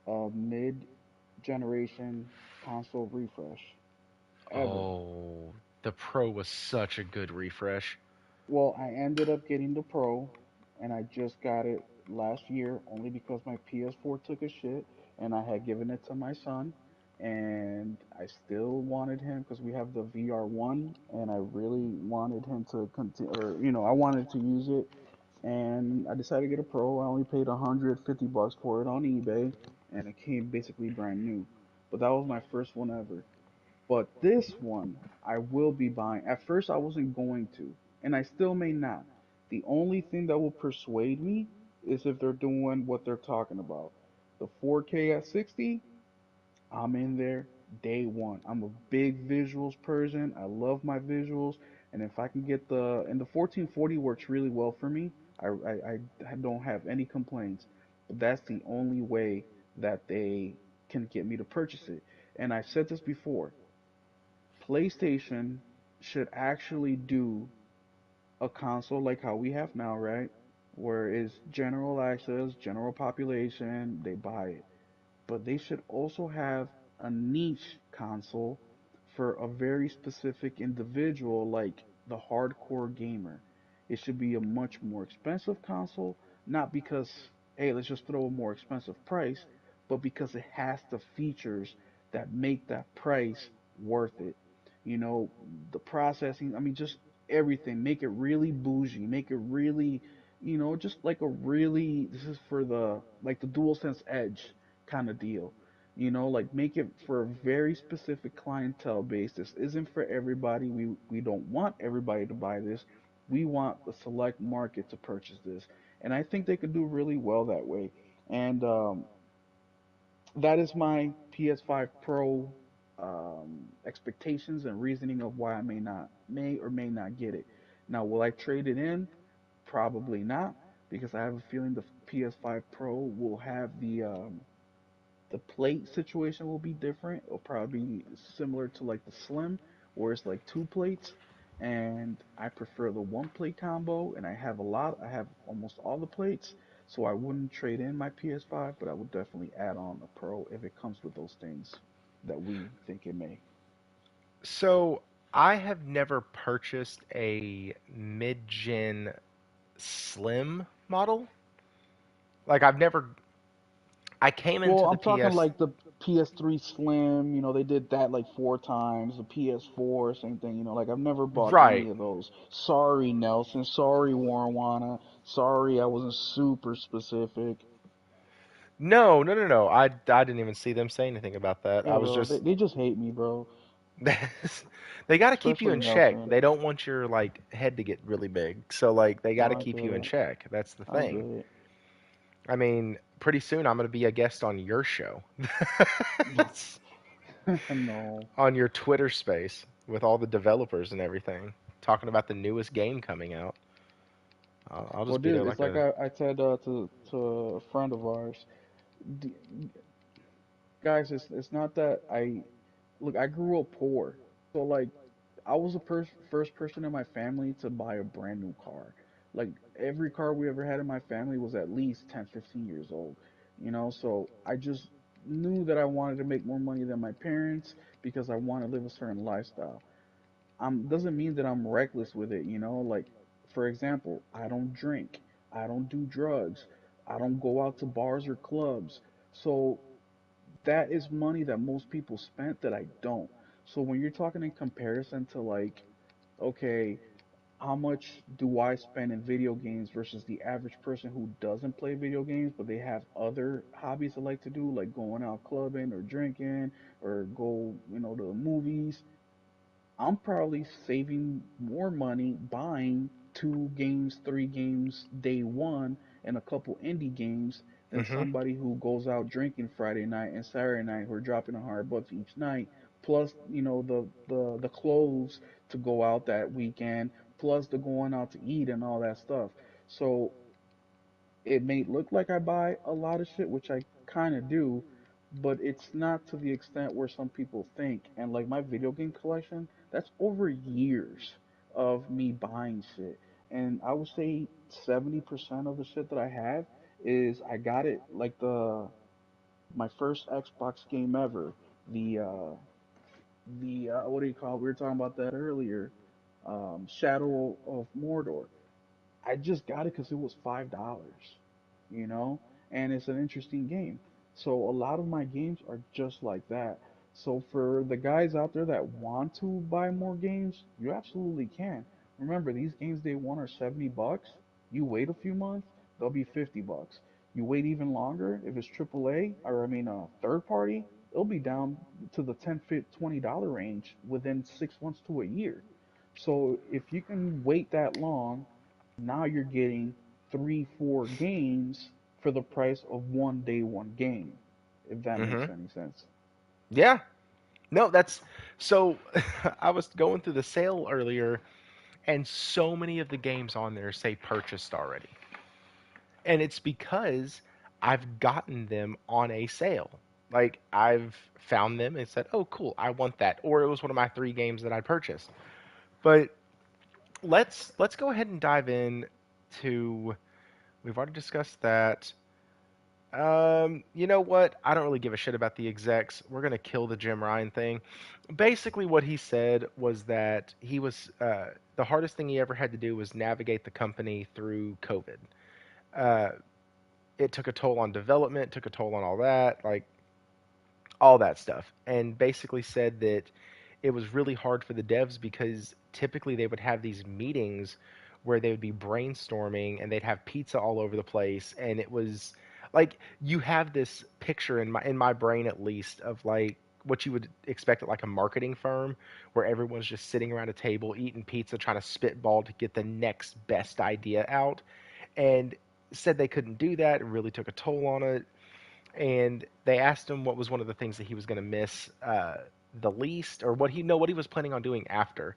S2: a mid-generation console refresh ever.
S1: oh, the Pro was such a good refresh.
S2: Well, I ended up getting the Pro, and I just got it last year only because my PS4 took a shit, and I had given it to my son, and I still wanted him because we have the VR1, and I really wanted him to continue, or I wanted to use it, and I decided to get a Pro. I only paid $150 for it on eBay, and it came basically brand new. But that was my first one ever. But this one, I will be buying. At first, I wasn't going to, and I still may not. The only thing that will persuade me is if they're doing what they're talking about. The 4K at 60, I'm in there day one. I'm a big visuals person. I love my visuals, and if I can get and the 1440 works really well for me. I don't have any complaints, but that's the only way that they can get me to purchase it. And I've said this before. PlayStation should actually do a console like how we have now, right? Where it's general access, general population, they buy it. But they should also have a niche console for a very specific individual, like the hardcore gamer. It should be a much more expensive console, not because, hey, let's just throw a more expensive price, but because it has the features that make that price worth it. You know, the processing, I mean, just everything. Make it really bougie, make it really, just like a really, this is for like the DualSense Edge kind of deal. Like make it for a very specific clientele base. This isn't for everybody. We don't want everybody to buy this. We want the select market to purchase this. And I think they could do really well that way. And that is my PS5 Pro expectations and reasoning of why I may or may not get it. Now, will I trade it in? Probably not, because I have a feeling the PS5 Pro will have the plate situation will be different. It'll probably be similar to like the Slim, where it's like two plates. And I prefer the one plate combo, and I have a lot. I have almost all the plates, so I wouldn't trade in my PS5, but I would definitely add on a Pro if it comes with those things that we think it may.
S1: So I have never purchased a mid-gen slim model. Like I've never. I came
S2: Well,
S1: into the
S2: I'm talking
S1: PS.
S2: like the PS3 Slim, they did that like four times. The PS4, same thing, like I've never bought any
S1: Right.
S2: of those. Sorry, Nelson. Sorry, Warwana. Sorry, I wasn't super specific.
S1: No, no, no, no. I didn't even see them say anything about that. I
S2: Yeah,
S1: was
S2: bro. They,
S1: just
S2: they just hate me, bro.
S1: they got to keep you
S2: Especially
S1: in check.
S2: Nelson.
S1: They don't want your like head to get really big. So like they got to
S2: No, I
S1: keep
S2: get
S1: you in
S2: it.
S1: check. That's the
S2: I
S1: thing.
S2: get
S1: I mean, pretty soon I'm going to be a guest on your show.
S2: it. No.
S1: On your Twitter space with all the developers and everything, talking about the newest game coming out. I'll
S2: Well,
S1: just be there
S2: dude, it's
S1: like
S2: like
S1: a
S2: I said to a friend of ours. D- Guys, it's not that I look. I grew up poor, so like I was the first person in my family to buy a brand new car. Like every car we ever had in my family was at least 10, 15 years old. So I just knew that I wanted to make more money than my parents because I want to live a certain lifestyle. Doesn't mean that I'm reckless with it. Like for example, I don't drink, I don't do drugs, I don't go out to bars or clubs. So that is money that most people spent that I don't. So when you're talking in comparison to like, okay, how much do I spend in video games versus the average person who doesn't play video games, but they have other hobbies they like to do, like going out clubbing or drinking or go, to the movies. I'm probably saving more money buying 2 games, 3 games day one and a couple indie games than
S1: Mm-hmm.
S2: somebody who goes out drinking Friday night and Saturday night who are dropping $100 each night, plus, the clothes to go out that weekend, plus the going out to eat and all that stuff. So it may look like I buy a lot of shit, which I kind of do, but it's not to the extent where some people think. And like my video game collection, that's over years of me buying shit. And I would say 70% of the shit that I have is I got it like the my first Xbox game ever, the what do you call it? We were talking about that earlier. Shadow of Mordor. I just got it because it was $5, you know, and it's an interesting game. So a lot of my games are just like that. So for the guys out there that want to buy more games, you absolutely can. Remember, these games day one are $70. You wait a few months, they'll be $50. You wait even longer, if it's AAA, or I mean third party, it'll be down to the 10, $20 range within 6 months to a year. So if you can wait that long, now you're getting 3, 4 games for the price of one day one game, if that
S1: Mm-hmm.
S2: makes any sense.
S1: Yeah. No, that's so. I was going through the sale earlier, and so many of the games on there say purchased already. And it's because I've gotten them on a sale. Like I've found them and said, "Oh, cool, I want that," or it was one of my 3 games that I purchased. But let's go ahead and dive in to. We've already discussed that. You know what? I don't really give a shit about the execs. We're gonna kill the Jim Ryan thing. Basically, what he said was that he was the hardest thing he ever had to do was navigate the company through COVID. Uh, it took a toll on development, took a toll on all that stuff, and basically said that it was really hard for the devs because typically they would have these meetings where they would be brainstorming and they'd have pizza all over the place, and it was like you have this picture in my brain at least of like what you would expect at like a marketing firm where everyone's just sitting around a table eating pizza trying to spitball to get the next best idea out, and said they couldn't do that. It really took a toll on it. And they asked him what was one of the things that he was going to miss the least, or what he was planning on doing after.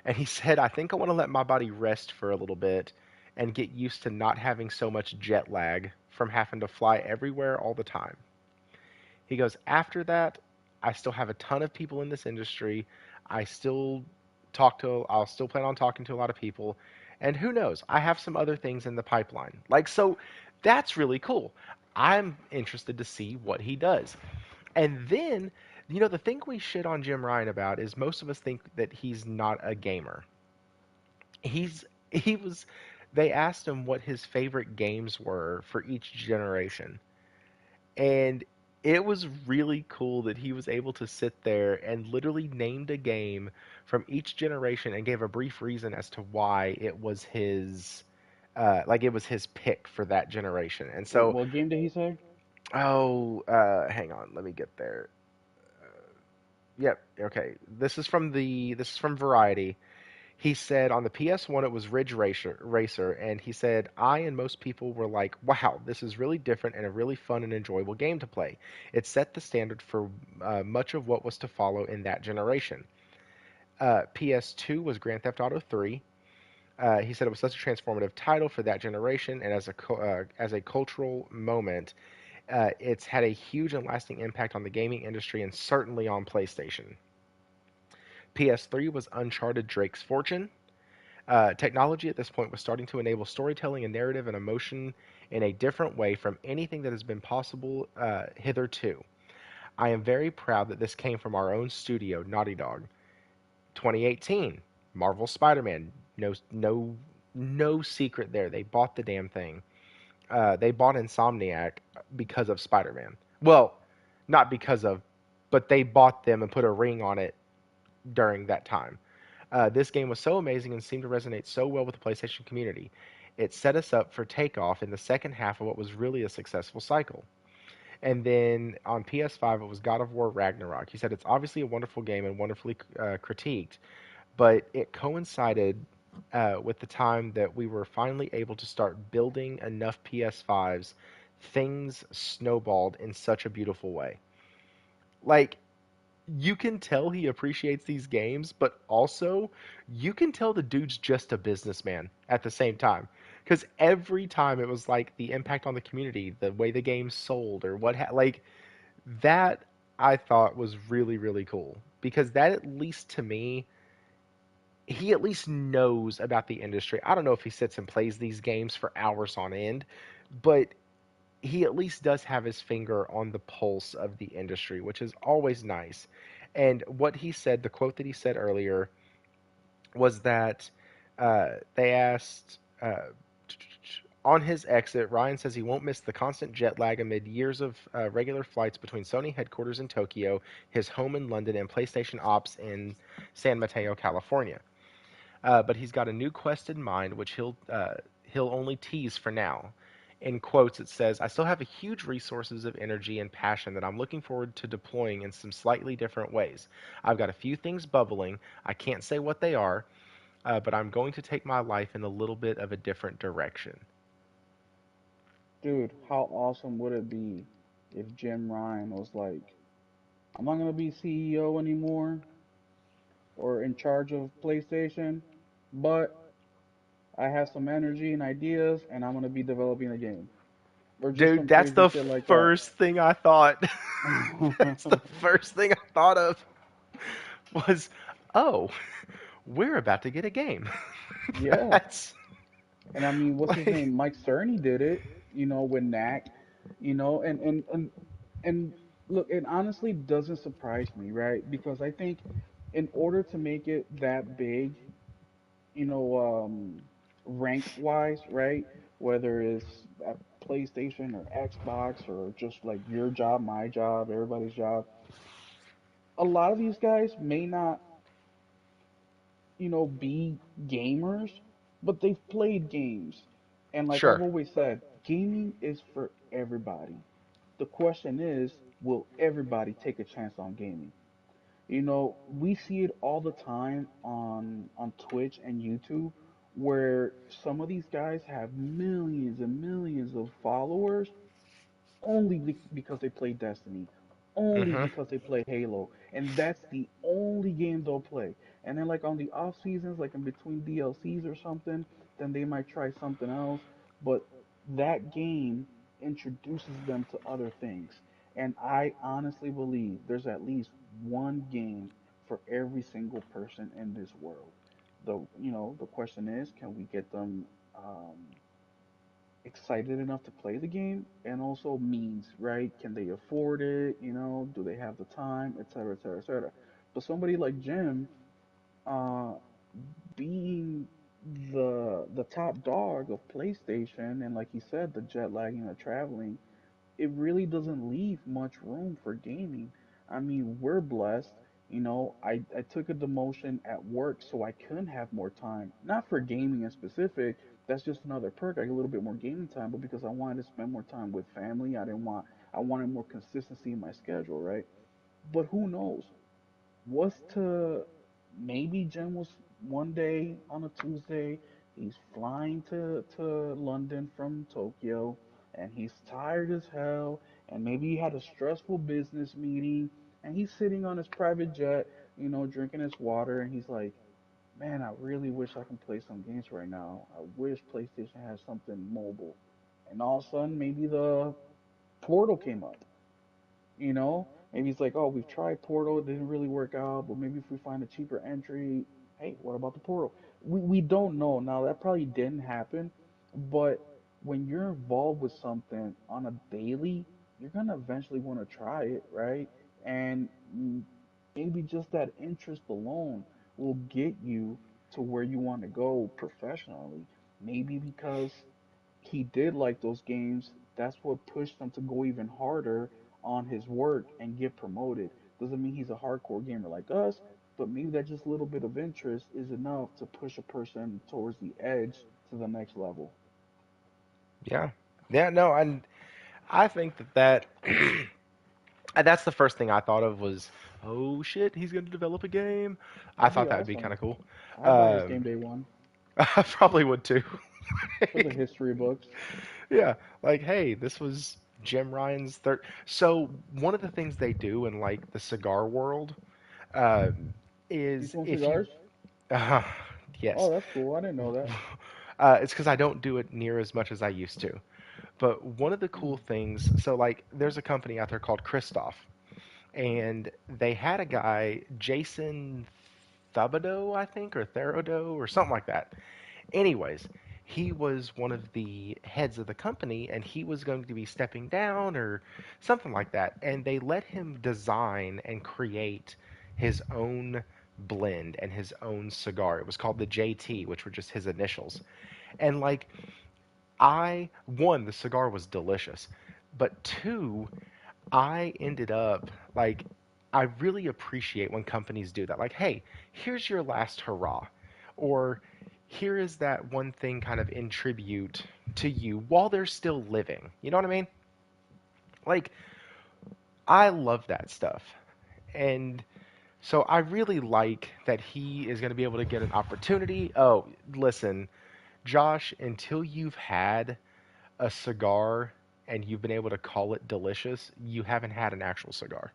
S1: And he said, "I think I want to let my body rest for a little bit and get used to not having so much jet lag from having to fly everywhere all the time." He goes, "After that, I still have a ton of people in this industry. I still I'll still plan on talking to a lot of people. And who knows? I have some other things in the pipeline." Like, so that's really cool. I'm interested to see what he does. And then, the thing we shit on Jim Ryan about is most of us think that he's not a gamer. He's, he was, they asked him what his favorite games were for each generation. And it was really cool that he was able to sit there and literally named a game from each generation and gave a brief reason as to why it was it was his pick for that generation. And so,
S2: What game did he say?
S1: hang on, let me get there. Yep, okay. This is from Variety. He said on the PS1 it was Ridge Racer, and he said I and most people were like, "Wow, this is really different and a really fun and enjoyable game to play." It set the standard for much of what was to follow in that generation. PS2 was Grand Theft Auto 3. He said it was such a transformative title for that generation, and as a cultural moment, it's had a huge and lasting impact on the gaming industry and certainly on PlayStation. PS3 was Uncharted Drake's Fortune. Technology at this point was starting to enable storytelling and narrative and emotion in a different way from anything that has been possible hitherto. I am very proud that this came from our own studio, Naughty Dog. 2018, Marvel Spider-Man. No secret there. They bought the damn thing. They bought Insomniac because of Spider-Man. Well, not because of, but they bought them and put a ring on it during that time. This game was so amazing and seemed to resonate so well with the PlayStation community. It set us up for takeoff in the second half of what was really a successful cycle. And then on PS5, it was God of War Ragnarok. He said it's obviously a wonderful game and wonderfully critiqued, but it coincided with the time that we were finally able to start building enough PS5s. Things snowballed in such a beautiful way. Like, you can tell he appreciates these games, but also you can tell the dude's just a businessman at the same time. Because every time it was like the impact on the community, the way the game sold, or like that, I thought was really, really cool. Because that, at least to me, he at least knows about the industry. I don't know if he sits and plays these games for hours on end, but he at least does have his finger on the pulse of the industry, which is always nice. And what he said, the quote that he said earlier, was that they asked on his exit, Ryan says he won't miss the constant jet lag amid years of regular flights between Sony headquarters in Tokyo, his home in London, and PlayStation ops in San Mateo, California. But he's got a new quest in mind, which he'll only tease for now. In quotes, it says, "I still have a huge resources of energy and passion that I'm looking forward to deploying in some slightly different ways. I've got a few things bubbling. I can't say what they are, but I'm going to take my life in a little bit of a different direction."
S2: Dude, how awesome would it be if Jim Ryan was like, I'm not gonna be CEO anymore or in charge of PlayStation, but I have some energy and ideas, and I'm gonna be developing a game or just
S1: Dude,
S2: some
S1: that's
S2: crazy
S1: the
S2: shit like that.
S1: first thing I thought. That's the first thing I thought of was, oh, we're about to get a game.
S2: Yeah,
S1: That's
S2: and I mean, what's his
S1: like,
S2: name? Mike Cerny did it, with Knack, and look, it honestly doesn't surprise me, right? Because I think in order to make it that big, you know, um, rank wise, right? Whether it's at PlayStation or Xbox or just like your job, my job, everybody's job, a lot of these guys may not, be gamers, but they've played games. And like I've
S1: sure,
S2: always said, gaming is for everybody. The question is, will everybody take a chance on gaming? We see it all the time on Twitch and YouTube where some of these guys have millions and millions of followers only because they play Destiny, only
S1: mm-hmm,
S2: because they play Halo, and that's the only game they'll play. And then like on the off seasons, like in between DLCs or something, then they might try something else. But that game introduces them to other things. And I honestly believe there's at least one game for every single person in this world. The question is, can we get them excited enough to play the game, and also means, right? Can they afford it? Do they have the time, et cetera, et cetera, et cetera. But somebody like Jim, uh, being the top dog of PlayStation, and like he said, the jet lagging, the traveling, it really doesn't leave much room for gaming. I mean, we're blessed. I took a demotion at work so I can have more time. Not for gaming in specific, that's just another perk. I get a little bit more gaming time, but because I wanted to spend more time with family, I wanted more consistency in my schedule, right? But who knows? Was to maybe Jim was one day on a Tuesday, he's flying to London from Tokyo, and he's tired as hell, and maybe he had a stressful business meeting, and he's sitting on his private jet, drinking his water, and he's like, man, I really wish I can play some games right now. I wish PlayStation has something mobile. And all of a sudden, maybe the Portal came up. Maybe it's like, oh, we've tried Portal, it didn't really work out, but maybe if we find a cheaper entry, hey, what about the Portal? We don't know. Now that probably didn't happen, but when you're involved with something on a daily, you're gonna eventually want to try it, right? And maybe just that interest alone will get you to where you want to go professionally. Maybe because he did like those games, that's what pushed him to go even harder on his work and get promoted. Doesn't mean he's a hardcore gamer like us, but maybe that just little bit of interest is enough to push a person towards the edge to the next level.
S1: Yeah. Yeah, no, and I think that that's the first thing I thought of was, oh shit, he's going to develop a game. I
S2: That'd be
S1: thought that would be kind
S2: awesome.
S1: of cool.
S2: I'd buy his
S1: Um,
S2: game day one
S1: I probably would too.
S2: for the history books.
S1: Yeah, like, hey, this was Jim Ryan's third. So one of the things they do in like the cigar world um,
S2: You
S1: is
S2: smoke
S1: if you,
S2: cigars?
S1: uh, yes,
S2: Oh, that's cool. I didn't know that.
S1: it's because I don't do it near as much as I used to. But one of the cool
S2: Mm.
S1: things, so like, there's a company out there called Christoph, and they had a guy, Jason Thubodeau, I think, or Therodo, or something like that. Anyways, he was one of the heads of the company and he was going to be stepping down or something like that. And they let him design and create his own blend and his own cigar. It was called the JT, which were just his initials. And like, one, the cigar was delicious, but two, I ended up like, I really appreciate when companies do that. Like, hey, here's your last hurrah. Or here is that one thing kind of in tribute to you while they're still living. You know what I mean? Like, I love that stuff. And so I really like that he is going to be able to get an opportunity. Oh, listen, Josh, until you've had a cigar and you've been able to call it delicious, you haven't had an actual cigar.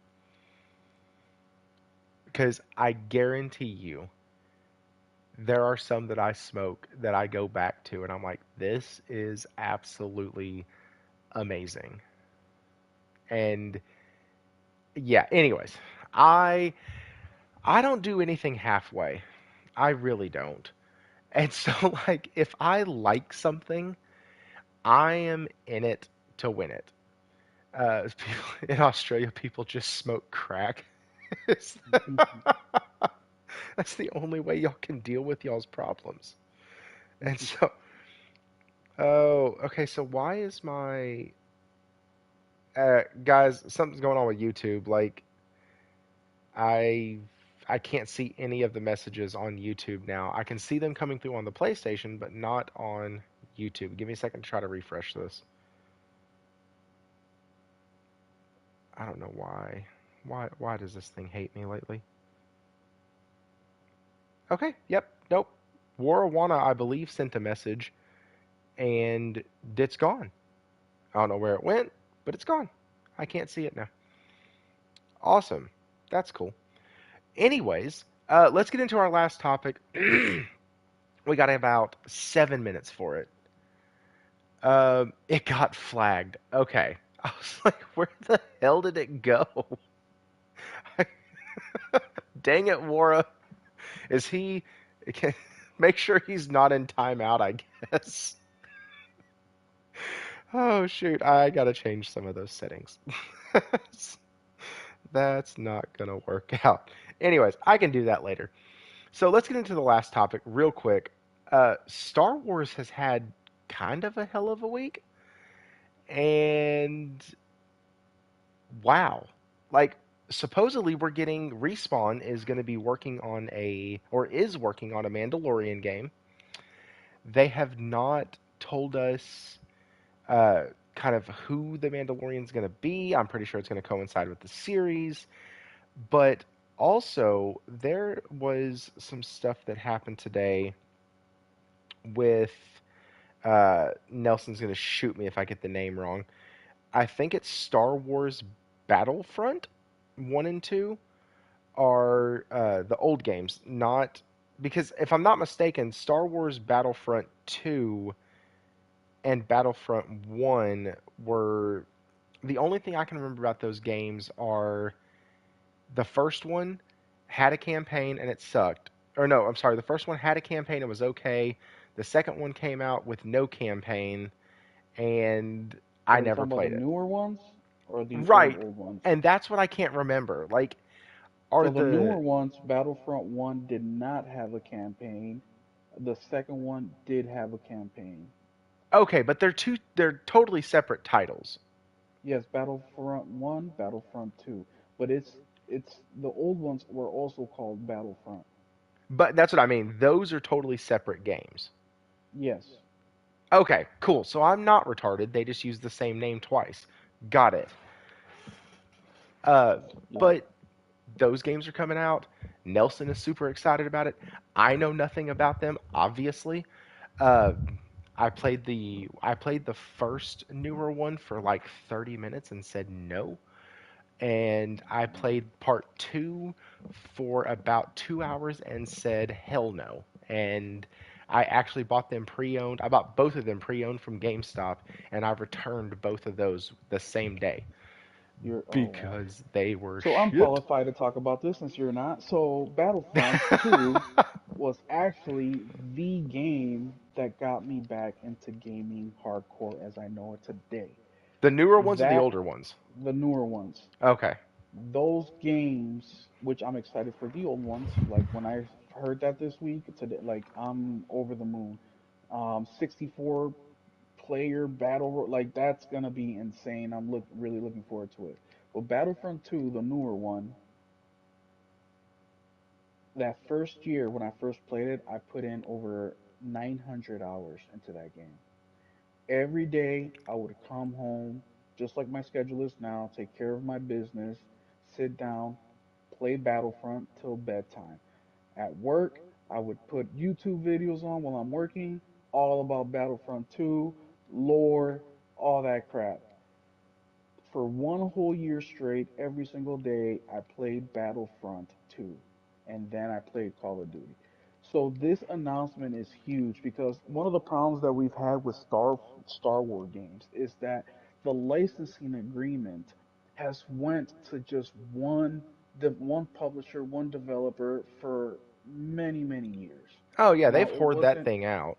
S1: Because I guarantee you, there are some that I smoke that I go back to and I'm like, this is absolutely amazing. And yeah, anyways, I I don't do anything halfway. I really don't. And so like if I like something, I am in it to win it. In Australia, people just smoke crack. That's the only way y'all can deal with y'all's problems. And so, oh, okay. So why is my guys? Something's going on with YouTube. Like I, I can't see any of the messages on YouTube now. I can see them coming through on the PlayStation, but not on YouTube. Give me a second to try to refresh this. I don't know why. Why does this thing hate me lately? Okay. Yep. Nope. Warawana, I believe, sent a message, and it's gone. I don't know where it went, but it's gone. I can't see it now. Awesome. That's cool. Anyways, let's get into our last topic. We got about 7 minutes for it. It got flagged. Okay. I was like, where the hell did it go? Dang it, Wara. Is he. Can, make sure he's not in timeout, I guess. Oh, shoot. I gotta change some of those settings. That's not gonna work out. Anyways, I can do that later. So let's get into the last topic real quick. Star Wars has had kind of a hell of a week, and wow, like supposedly we're getting Respawn is going to be working on a or is working on a Mandalorian game. They have not told us uh, kind of who the Mandalorian's going to be. I'm pretty sure it's going to coincide with the series, but also there was some stuff that happened today with Nelson's going to shoot me if I get the name wrong. I think it's Star Wars Battlefront 1 and 2 are the old games, not because if I'm not mistaken, Star Wars Battlefront 2 and Battlefront 1 were the only thing I can remember about those games are the first one had a campaign and it sucked. Or no, I'm sorry, the first one had a campaign and it was okay. The second one came out with no campaign and I
S2: Are you
S1: never
S2: talking about the
S1: played it.
S2: newer ones or the old
S1: Right.
S2: old ones?
S1: And that's what I can't remember. Like, are
S2: So the
S1: the
S2: newer ones, Battlefront 1 did not have a campaign. The second one did have a campaign.
S1: okay, but they're totally separate titles.
S2: Yes, Battlefront 1, Battlefront 2. But It's the old ones were also called Battlefront.
S1: But that's what I mean. Those are totally separate games.
S2: Yes.
S1: Okay, cool. So I'm not retarded. They just use the same name twice. Got it. Uh,
S2: Yeah.
S1: but those games are coming out. Nelson is super excited about it. I know nothing about them, obviously. Uh, I played the first newer one for like 30 minutes and said no. And I played part two for about 2 hours and said hell no. And I actually bought them pre-owned. I bought both of them pre-owned from GameStop, and I returned both of those the same day
S2: You're oh wow.
S1: because they were
S2: So I'm
S1: shit.
S2: qualified to talk about this since you're not. So Battlefront 2 was actually the game that got me back into gaming hardcore as I know it today.
S1: The newer ones or the
S2: That
S1: older ones?
S2: the newer ones.
S1: Okay.
S2: Those games, which I'm excited for the old ones, like when I heard that this week, today, like I'm over the moon. 64 player like that's gonna be insane. I'm really looking forward to it. But Battlefront 2, the newer one, that first year when I first played it, I put in over 900 hours into that game. Every day I would come home, just like my schedule is now, take care of my business, sit down, play Battlefront till bedtime. At work, I would put YouTube videos on while I'm working, all about Battlefront 2, lore, all that crap. For one whole year straight, every single day, I played Battlefront 2, and then I played Call of Duty. So this announcement is huge because one of the problems that we've had with Star Wars games is that the licensing agreement has went to just one publisher, one developer for many years.
S1: Oh yeah,
S2: Now
S1: they've
S2: it
S1: hoarded that
S2: wasn't
S1: thing out.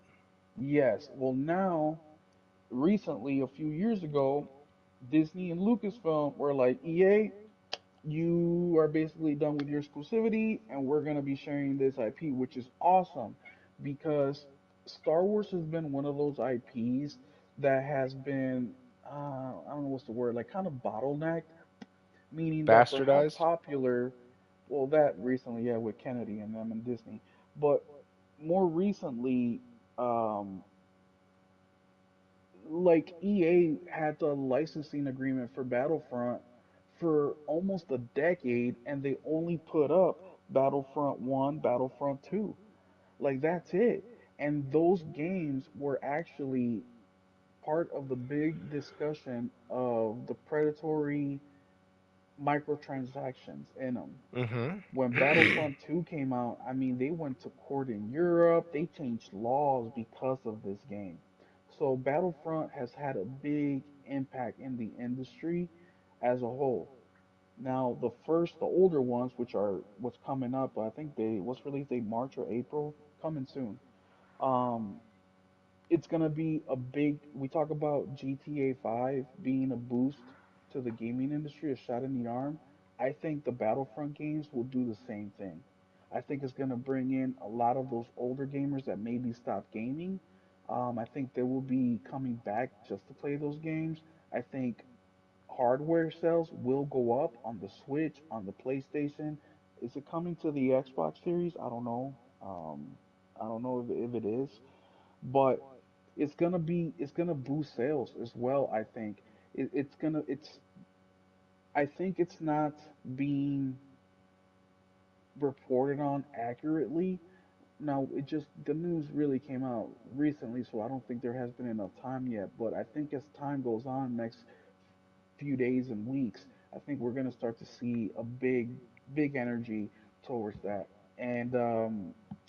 S2: yes. Well, now recently, a few years ago, Disney and Lucasfilm were like, EA, you are basically done with your exclusivity, and we're going to be sharing this IP, which is awesome because Star Wars has been one of those IPs that has been, I don't know what's the word, like kind of bottlenecked, meaning that for how
S1: Bastardized.
S2: popular, well, that recently, yeah, with Kennedy and them and Disney, but more recently, um, like EA had the licensing agreement for Battlefront for almost a decade and they only put up Battlefront 1, Battlefront 2. Like that's it. And those games were actually part of the big discussion of the predatory microtransactions in them. When
S1: Mm-hmm.
S2: Battlefront 2 came out, I mean, they went to court in Europe. They changed laws because of this game. So Battlefront has had a big impact in the industry as a whole. Now, the older ones, which are what's coming up, I think what's released date March or April, coming soon. Um, it's gonna be a big. We talk about GTA 5 being a boost to the gaming industry, a shot in the arm. I think the Battlefront games will do the same thing. I think it's gonna bring in a lot of those older gamers that maybe stopped gaming. I think they will be coming back just to play those games. I think hardware sales will go up on the Switch, on the PlayStation. Is it coming to the Xbox Series? I don't know. I don't know if it is, but it's gonna boost sales as well. I think it's I think it's not being reported on accurately. Now it just the news really came out recently, so I don't think there has been enough time yet. But I think as time goes on, next few days and weeks, I think we're gonna start to see a big energy towards that. And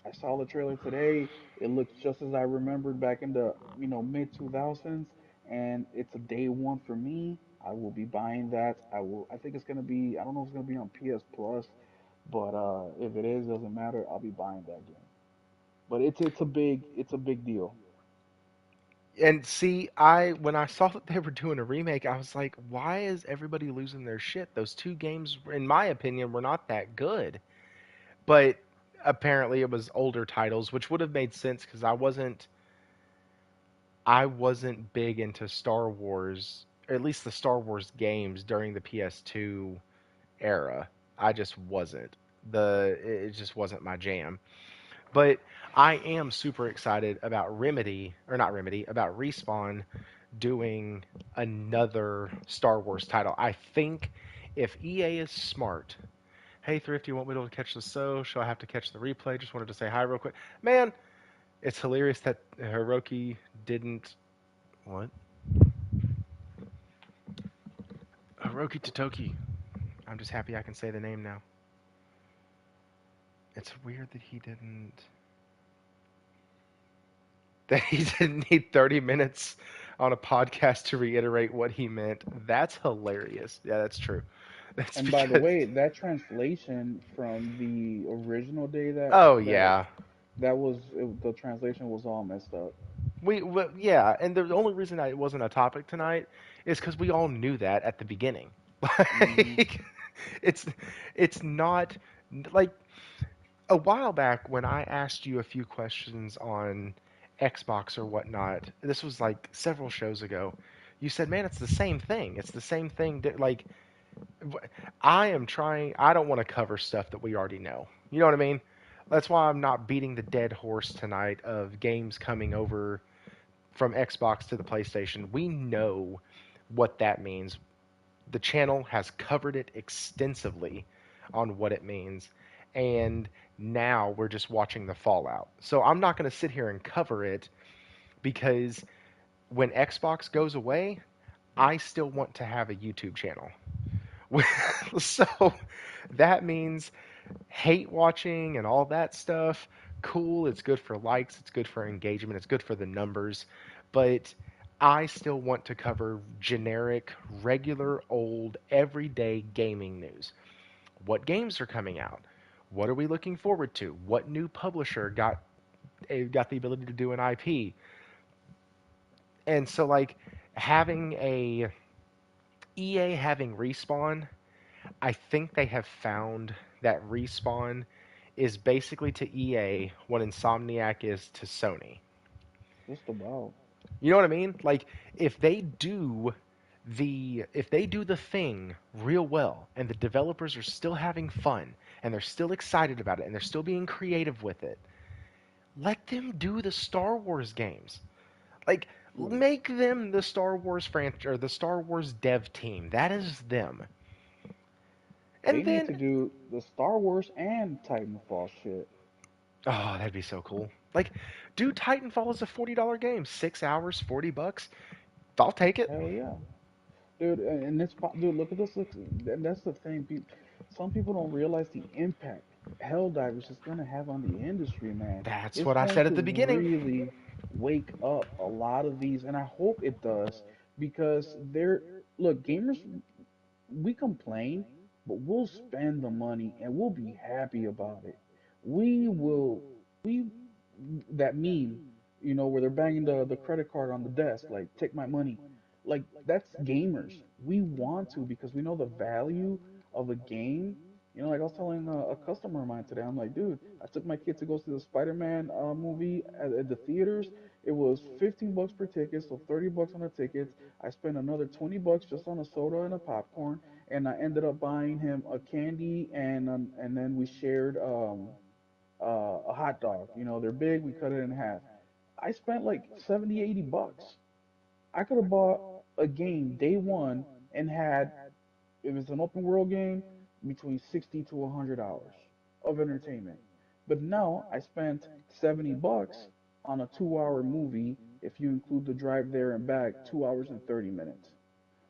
S2: I saw the trailer today. It looks just as I remembered back in the mid 2000s, and it's a day one for me. I will be buying that. I will. I think it's gonna be. I don't know if it's gonna be on PS Plus, but if it is, doesn't matter. I'll be buying that game. But it's a big deal.
S1: And see, I when I saw that they were doing a remake, I was like, why is everybody losing their shit? Those two games, in my opinion, were not that good. But apparently, it was older titles, which would have made sense because I wasn't big into Star Wars, or at least the Star Wars games during the PS2 era. I just wasn't. It just wasn't my jam. But I am super excited about Remedy, or not Remedy, about Respawn doing another Star Wars title. I think if EA is smart, hey Thrifty, you won't be able to catch the show. Shall I have to catch the replay? Just wanted to say hi real quick. Man, it's hilarious that Hiroki didn't. What? Hiroki Totoki. I'm just happy I can say the name now. It's weird that he didn't. That he didn't need 30 minutes on a podcast to reiterate what he meant. That's hilarious. Yeah, that's true. That's
S2: And by the
S1: because.
S2: way, that translation from the original day
S1: Oh
S2: that
S1: yeah,
S2: that was the translation was all messed up.
S1: yeah, and the only reason it wasn't a topic tonight is because we all knew that at the beginning.
S2: Hmm.
S1: Like, it's it's not like a while back when I asked you a few questions on Xbox or whatnot. This was like several shows ago. You said, "Man, it's the same thing. It's the same thing." Like, I am trying. I don't want to cover stuff that we already know. You know what I mean? That's why I'm not beating the dead horse tonight of games coming over from Xbox to the PlayStation. We know what that means. The channel has covered it extensively on what it means, and now we're just watching the fallout. So I'm not going to sit here and cover it because when Xbox goes away, I still want to have a YouTube channel. So that means hate watching and all that stuff. Cool, it's good for likes, it's good for engagement, it's good for the numbers, but I still want to cover generic, regular, old, everyday gaming news. What games are coming out? What are we looking forward to? What new publisher got the ability to do an IP? And so like having a EA having Respawn, I think they have found that Respawn is basically to EA what Insomniac is to Sony.
S2: Just about.
S1: You know what I mean? Like if they do the thing real well and the developers are still having fun and they're still excited about it and they're still being creative with it, let them do the Star Wars games. Like
S2: Right.
S1: make them the Star Wars franchise or the Star Wars dev team. That is them.
S2: They
S1: And
S2: need
S1: then
S2: to do the Star Wars and Titanfall shit.
S1: oh, that'd be so cool. Like, dude, Titanfall is a $40 game. 6 hours, $40. I'll take it.
S2: Hell yeah. Dude, and dude, look at this. Look, and that's the thing. Some people don't realize the impact Helldivers is going to have on the industry, man.
S1: That's
S2: It's
S1: what I
S2: going
S1: said at
S2: to
S1: the beginning.
S2: really wake up a lot of these, and I hope it does because look, gamers, we complain, but we'll spend the money and we'll be happy about it. We will, we, that meme, where they're banging the credit card on the desk, like, take my money. Like, that's gamers. We want to because we know the value of a game. Like I was telling a customer of mine today, I'm like, dude, I took my kid to go see the Spider-Man movie at the theaters. It was $15 per ticket, so $30 on the tickets. I spent another $20 just on a soda and a popcorn, and I ended up buying him a candy and then we shared a hot dog. They're big, we cut it in half. I spent like 70, $80. I could have bought a game day one and had, if it's an open world game, between 60 to $100 of entertainment. But now I spent $70 on a 2 hour movie. If you include the drive there and back, 2 hours and 30 minutes.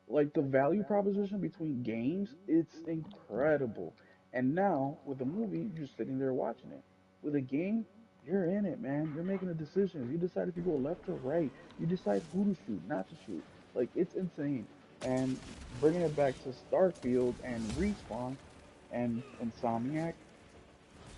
S2: Like the value proposition between games, it's incredible. And now with a movie, you're sitting there watching it. With a game, you're in it, man. You're making the decisions. You decide if you go left or right. You decide who to shoot, not to shoot. Like it's insane. And bringing it back to Starfield and Respawn and Insomniac,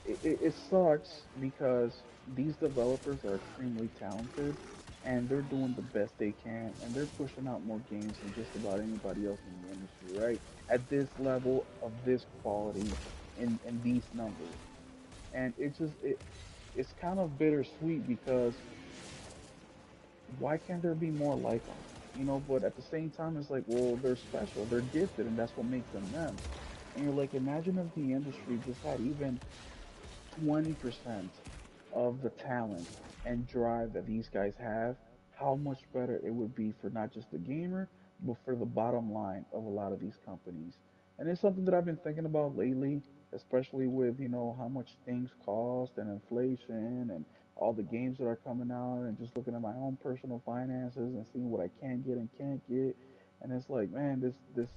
S2: it sucks because these developers are extremely talented and they're doing the best they can and they're pushing out more games than just about anybody else in the industry, right? At this level of this quality in these numbers. And it's kind of bittersweet because why can't there be more like them? But at the same time, it's like, well, they're special, they're gifted, and that's what makes them them. And you're like, imagine if the industry just had even 20% of the talent and drive that these guys have, how much better it would be for not just the gamer, but for the bottom line of a lot of these companies. And it's something that I've been thinking about lately, especially with, how much things cost and inflation and all the games that are coming out and just looking at my own personal finances and seeing what I can get and can't get. And it's like, man, this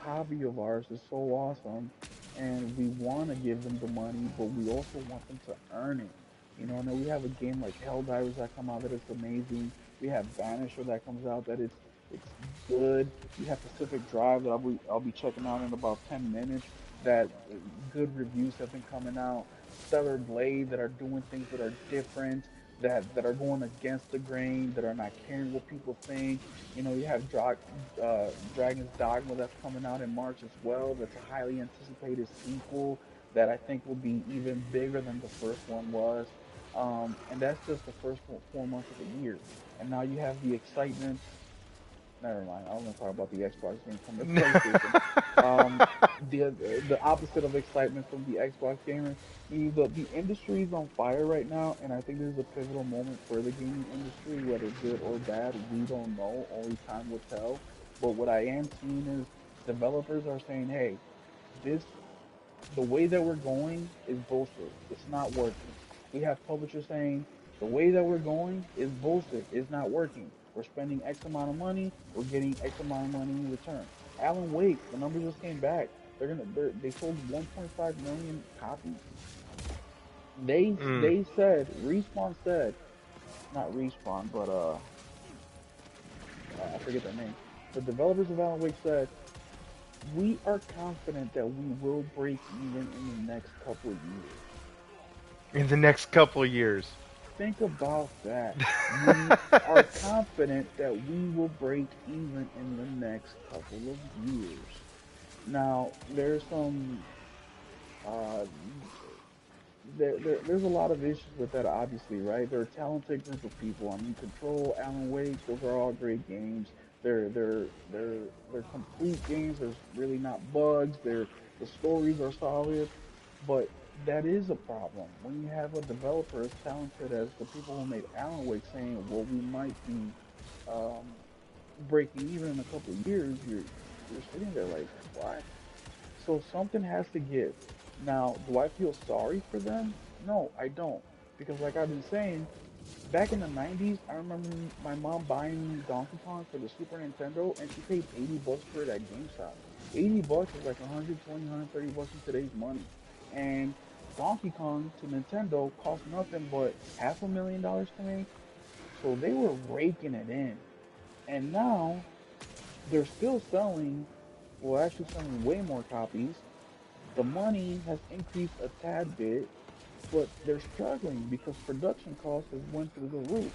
S2: hobby of ours is so awesome and we want to give them the money, but we also want them to earn it. And then we have a game like Helldivers that come out that it's amazing. We have Vanisher that comes out that it's good. We have Pacific Drive that I'll be checking out in about 10 minutes. That good reviews have been coming out. Stellar Blade that are doing things that are different, that are going against the grain, that are not caring what people think. You have Dragon's Dogma that's coming out in March as well. That's a highly anticipated sequel that I think will be even bigger than the first one was. And that's just the first 4 months of the year. And now you have the excitement. Never mind. I don't want to talk about the Xbox games from the PlayStation. Um, the opposite of excitement from the Xbox gamers. The industry is on fire right now, and I think this is a pivotal moment for the gaming industry, whether good or bad. We don't know. Only time will tell. But what I am seeing is developers are saying, "Hey, this the way that we're going is bullshit. It's not working." We have publishers saying the way that we're going is bullshit. It's not working. We're spending X amount of money. We're getting X amount of money in return. Alan Wake, the numbers just came back. They sold 1.5 million copies. They
S1: Mm.
S2: they said Respawn said, not Respawn, but I forget their name. The developers of Alan Wake said, we are confident that we will break even in the next couple of years.
S1: In the next couple of years.
S2: Think about that. We are confident that we will break even in the next couple of years. Now, uh, there's a lot of issues with that, obviously, right? They're a talented group of people. I mean, Control, Alan Wake, those are all great games. They're complete games. There's really not bugs. The stories are solid, but that is a problem when you have a developer as talented as the people who made Alan Wake saying, "Well, we might be um, breaking even in a couple of years." You're sitting there like, what? So something has to give. Now, do I feel sorry for them? No, I don't. Because like I've been saying, back in the 90s, I remember my mom buying me Donkey Kong for the Super Nintendo and she paid 80 bucks for it at GameStop. 80 bucks is like 120, 130 bucks in today's money. And Donkey Kong to Nintendo cost nothing but $500,000 to make. So they were raking it in. And now they're still selling, well, actually selling way more copies. The money has increased a tad bit, but they're struggling because production costs has went through the roof.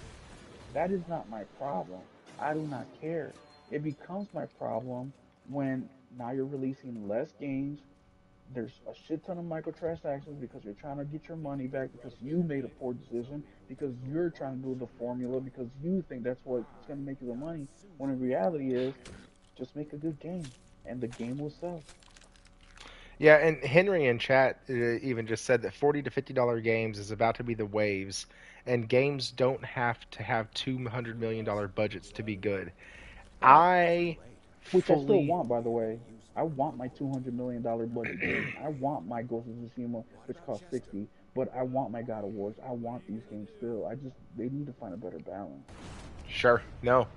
S2: That is not my problem. I do not care. It becomes my problem when now you're releasing less games. There's a shit ton of microtransactions because you're trying to get your money back because you made a poor decision, because you're trying to do the formula, because you think that's what's going to make you the money, when in reality is just make a good game and the game will sell.
S1: Yeah, and Henry in chat even just said that $40 to $50 games is about to be the waves, and games don't have to have $200 million budgets to be good.
S2: Facts.
S1: I
S2: Which I still
S1: fully,
S2: want, by the way. I want my $200 million budget game. I want my Ghost of Tsushima, which costs 60, but I want my God of Wars. I want these games still. They need to find a better balance.
S1: sure, no,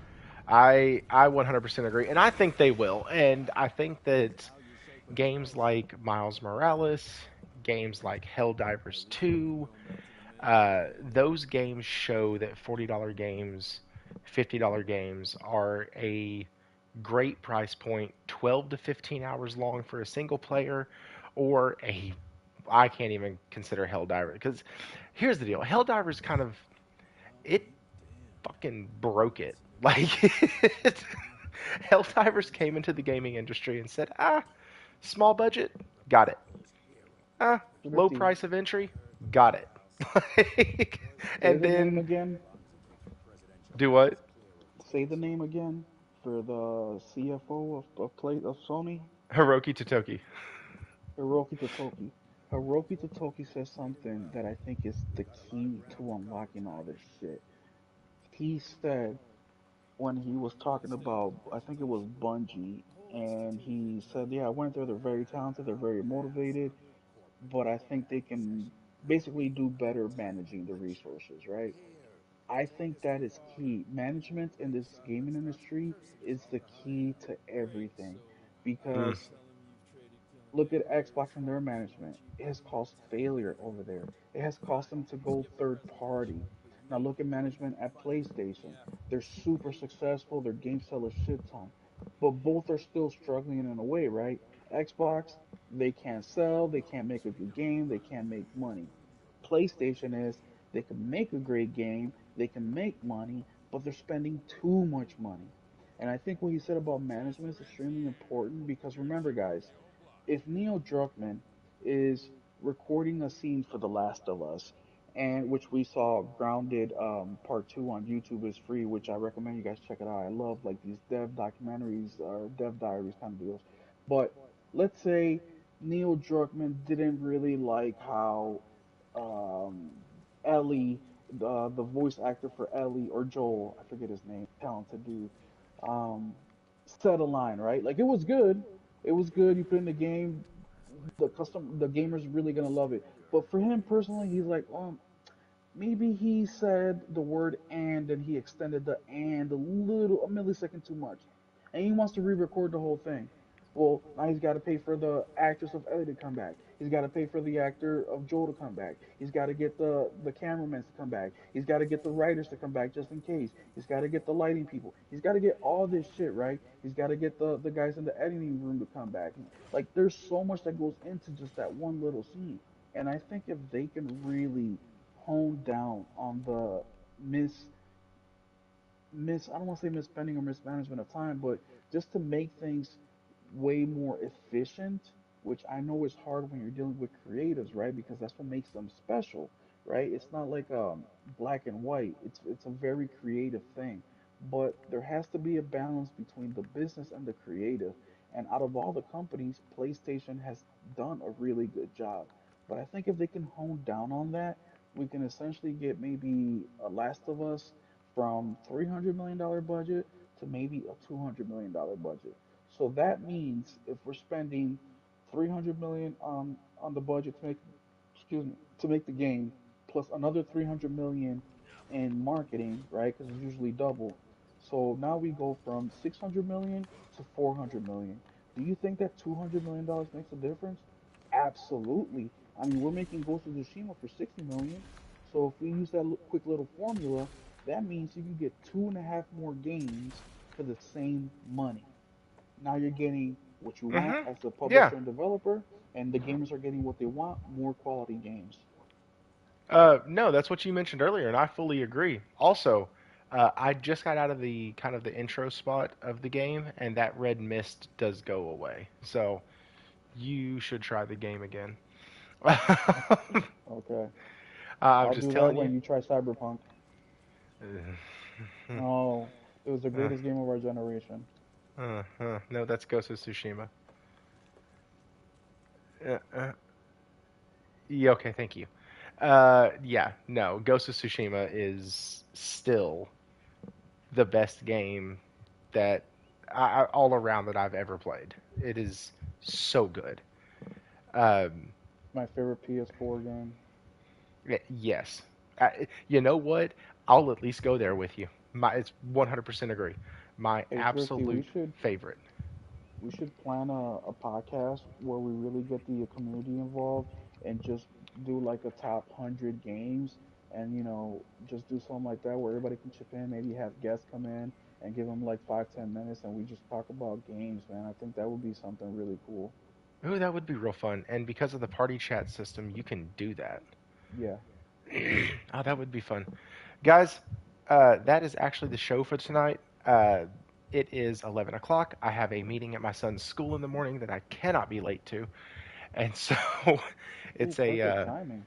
S1: I 100% agree, and I think they will, and I think that games like Miles Morales, games like Helldivers 2, those games show that $40 games, $50 games are a great price point, 12 to 15 hours long for a single player, or a I can't even consider Helldivers because here's the deal: Helldivers kind of it fucking broke it. Like Helldivers came into the gaming industry and said, small budget, got it. Low
S2: Thrifty,
S1: price of entry, got it. Like,
S2: say
S1: and
S2: the name
S1: then
S2: again.
S1: do what?
S2: Say the name again for the CFO of Sony.
S1: Hiroki Totoki.
S2: Hiroki Totoki. Hiroki Totoki says something that I think is the key to unlocking all this shit. He said when he was talking about, I think it was Bungie, and he said, "Yeah, I went there. They're very talented. They're very motivated, but I think they can basically do better managing the resources, right?" I think that is key. Management in this gaming industry is the key to everything
S1: Mm.
S2: because look at Xbox and their management. It has caused failure over there. It has caused them to go third party. Now look at management at PlayStation. They're super successful. Their games sell a shit ton. But both are still struggling in a way, right? Xbox, they can't sell, they can't make a good game, they can't make money. PlayStation is they can make a great game, they can make money, but they're spending too much money. And I think what you said about management is extremely important because remember, guys, if Neil Druckmann is recording a scene for The Last of Us, and which we saw Grounded Part Two on YouTube is free, which I recommend you guys check it out. I love like these dev documentaries or dev diaries kind of deals. But let's say Neil Druckmann didn't really like how um, Ellie, the voice actor for Ellie or Joel, I forget his name, talented dude, um, said a line, right? Like it was good, it was good. You put in the game, the gamer's really gonna love it. But for him personally, he's like, maybe he said the word and he extended the and a millisecond too much. And he wants to re-record the whole thing. Well, now he's got to pay for the actress of Ellie to come back. He's got to pay for the actor of Joel to come back. He's got to get the cameramen to come back. He's got to get the writers to come back just in case. He's got to get the lighting people. He's got to get all this shit right. He's got to get the guys in the editing room to come back. Like there's so much that goes into just that one little scene. And I think if they can really hone down on the mis I don't want to say misspending or mismanagement of time, but just to make things way more efficient, which I know is hard when you're dealing with creatives, right? Because that's what makes them special, right? It's not like black and white. It's a very creative thing. But there has to be a balance between the business and the creative. And out of all the companies, PlayStation has done a really good job. But I think if they can hone down on that, we can essentially get maybe a Last of Us from $300 million budget to maybe a $200 million budget. So that means if we're spending 300 million on the budget to make, excuse me, to make the game, plus another 300 million in marketing, right? Because it's usually double. So now we go from 600 million to 400 million. Do you think that $200 million makes a difference? Absolutely. I mean, we're making Ghost of Tsushima for 60 million. So if we use that quick little formula, that means you can get two and a half more games for the same money. Now you're getting what you want
S1: Mhm.
S2: as the
S1: Yeah.
S2: publisher and developer, and the gamers are getting what they want, more quality games.
S1: No, that's what you mentioned earlier, and I fully agree. Also, I just got out of the kind of the intro spot of the game, and that red mist does go away. So you should try the game again.
S2: Okay.
S1: I'm
S2: I'll
S1: just
S2: do that
S1: telling you.
S2: when you try Cyberpunk. No, it was the
S1: Uh,
S2: greatest game of our generation.
S1: no, that's Ghost of Tsushima. Uh, uh, yeah, okay, thank you. Yeah, no, Ghost of Tsushima is still the best game that all around that I've ever played. It is so good. Um,
S2: My favorite PS4 game.
S1: yes, you know what? I'll at least go there with you. It's 100% agree. My
S2: Hey, Thrifty,
S1: absolute favorite.
S2: we should plan a podcast where we really get the community involved and just do like a top 100 games and just do something like that where everybody can chip in, maybe have guests come in and give them like 5-10 minutes and we just talk about games, man. I think that would be something really cool.
S1: Ooh, that would be real fun. And because of the party chat system, you can do that.
S2: Yeah.
S1: Oh, that would be fun. Guys, that is actually the show for tonight. It is 11 o'clock. I have a meeting at my son's school in the morning that I cannot be late to. And so
S2: Ooh,
S1: it's a,
S2: perfect timing.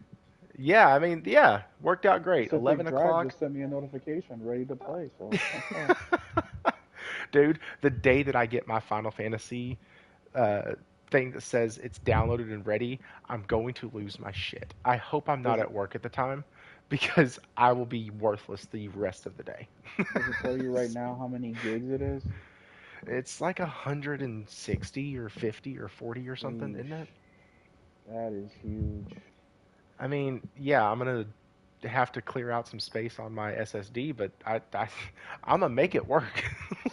S1: yeah, I mean, yeah, worked out great.
S2: Pacific
S1: 11
S2: Drive
S1: o'clock.
S2: just sent me a notification ready to play, so okay.
S1: Dude, the day that I get my Final Fantasy thing that says it's downloaded and ready, I'm going to lose my shit. I hope I'm not
S2: Does
S1: at work at the time because I will be worthless the rest of the day.
S2: does it tell you right now how many gigs it is?
S1: It's like 160 or 50 or 40 or something, isn't
S2: Sheesh,
S1: it?
S2: that is huge.
S1: I mean, yeah, I'm gonna have to clear out some space on my SSD, but I'm gonna make it work.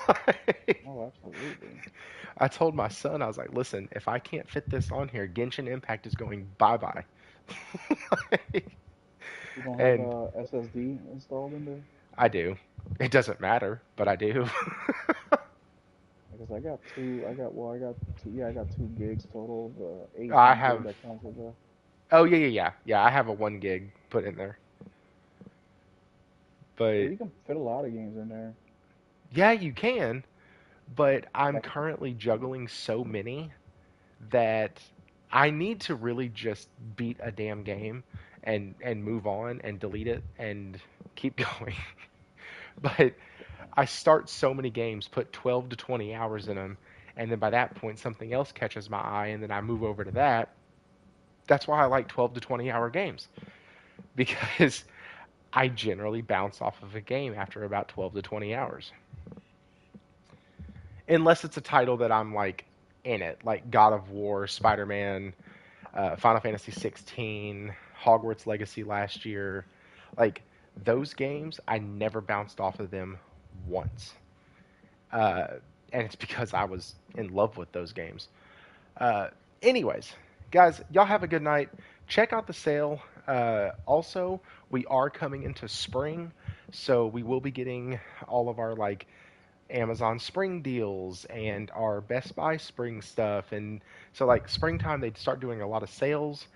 S1: Like,
S2: Oh, absolutely.
S1: I told my son, I was like, listen, if I can't fit this on here, Genshin Impact is going bye bye.
S2: You don't have
S1: And
S2: a SSD installed in there?
S1: I do. It doesn't matter, but I do.
S2: Because I got two. I got two. Yeah, I got 2 gigs total. The
S1: I
S2: 800
S1: have.
S2: that comes with the.
S1: Oh yeah, yeah, yeah, yeah. I have a 1 gig put in there,
S2: Yeah,
S1: but
S2: you can fit a lot of games in there.
S1: yeah, you can. But I'm
S2: Like,
S1: currently juggling so many that I need to really just beat a damn game and move on and delete it and keep going. But I start so many games, put 12 to 20 hours in them, and then by that point something else catches my eye and then I move over to that. That's why I like 12 to 20 hour games because I generally bounce off of a game after about 12 to 20 hours. Unless it's a title that I'm like in it, like God of War, Spider-Man, Final Fantasy 16, Hogwarts Legacy last year. Like those games, I never bounced off of them once. Uh, and it's because I was in love with those games. Uh, anyways, guys, y'all have a good night. Check out the sale. Also, we are coming into spring, so we will be getting all of our like Amazon spring deals and our Best Buy spring stuff. And so, like, springtime, they start doing a lot of sales.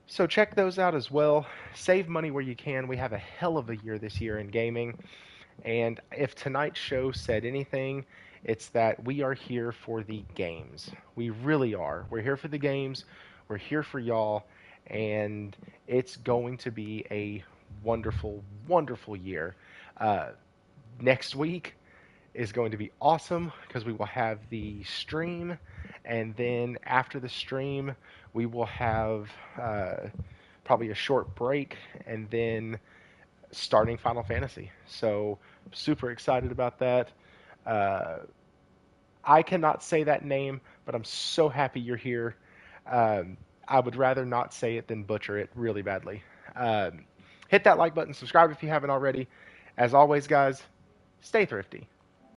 S1: So, check those out as well. Save money where you can. We have a hell of a year this year in gaming. And if tonight's show said anything, it's that we are here for the games. We really are. We're here for the games. We're here for y'all. And it's going to be a wonderful, wonderful year. Uh, Next week, is going to be awesome because we will have the stream, and then after the stream, we will have probably a short break, and then starting Final Fantasy. So, super excited about that. Uh, I cannot say that name, but I'm so happy you're here. I would rather not say it than butcher it really badly. Hit that like button, subscribe if you haven't already. As always, guys, stay thrifty.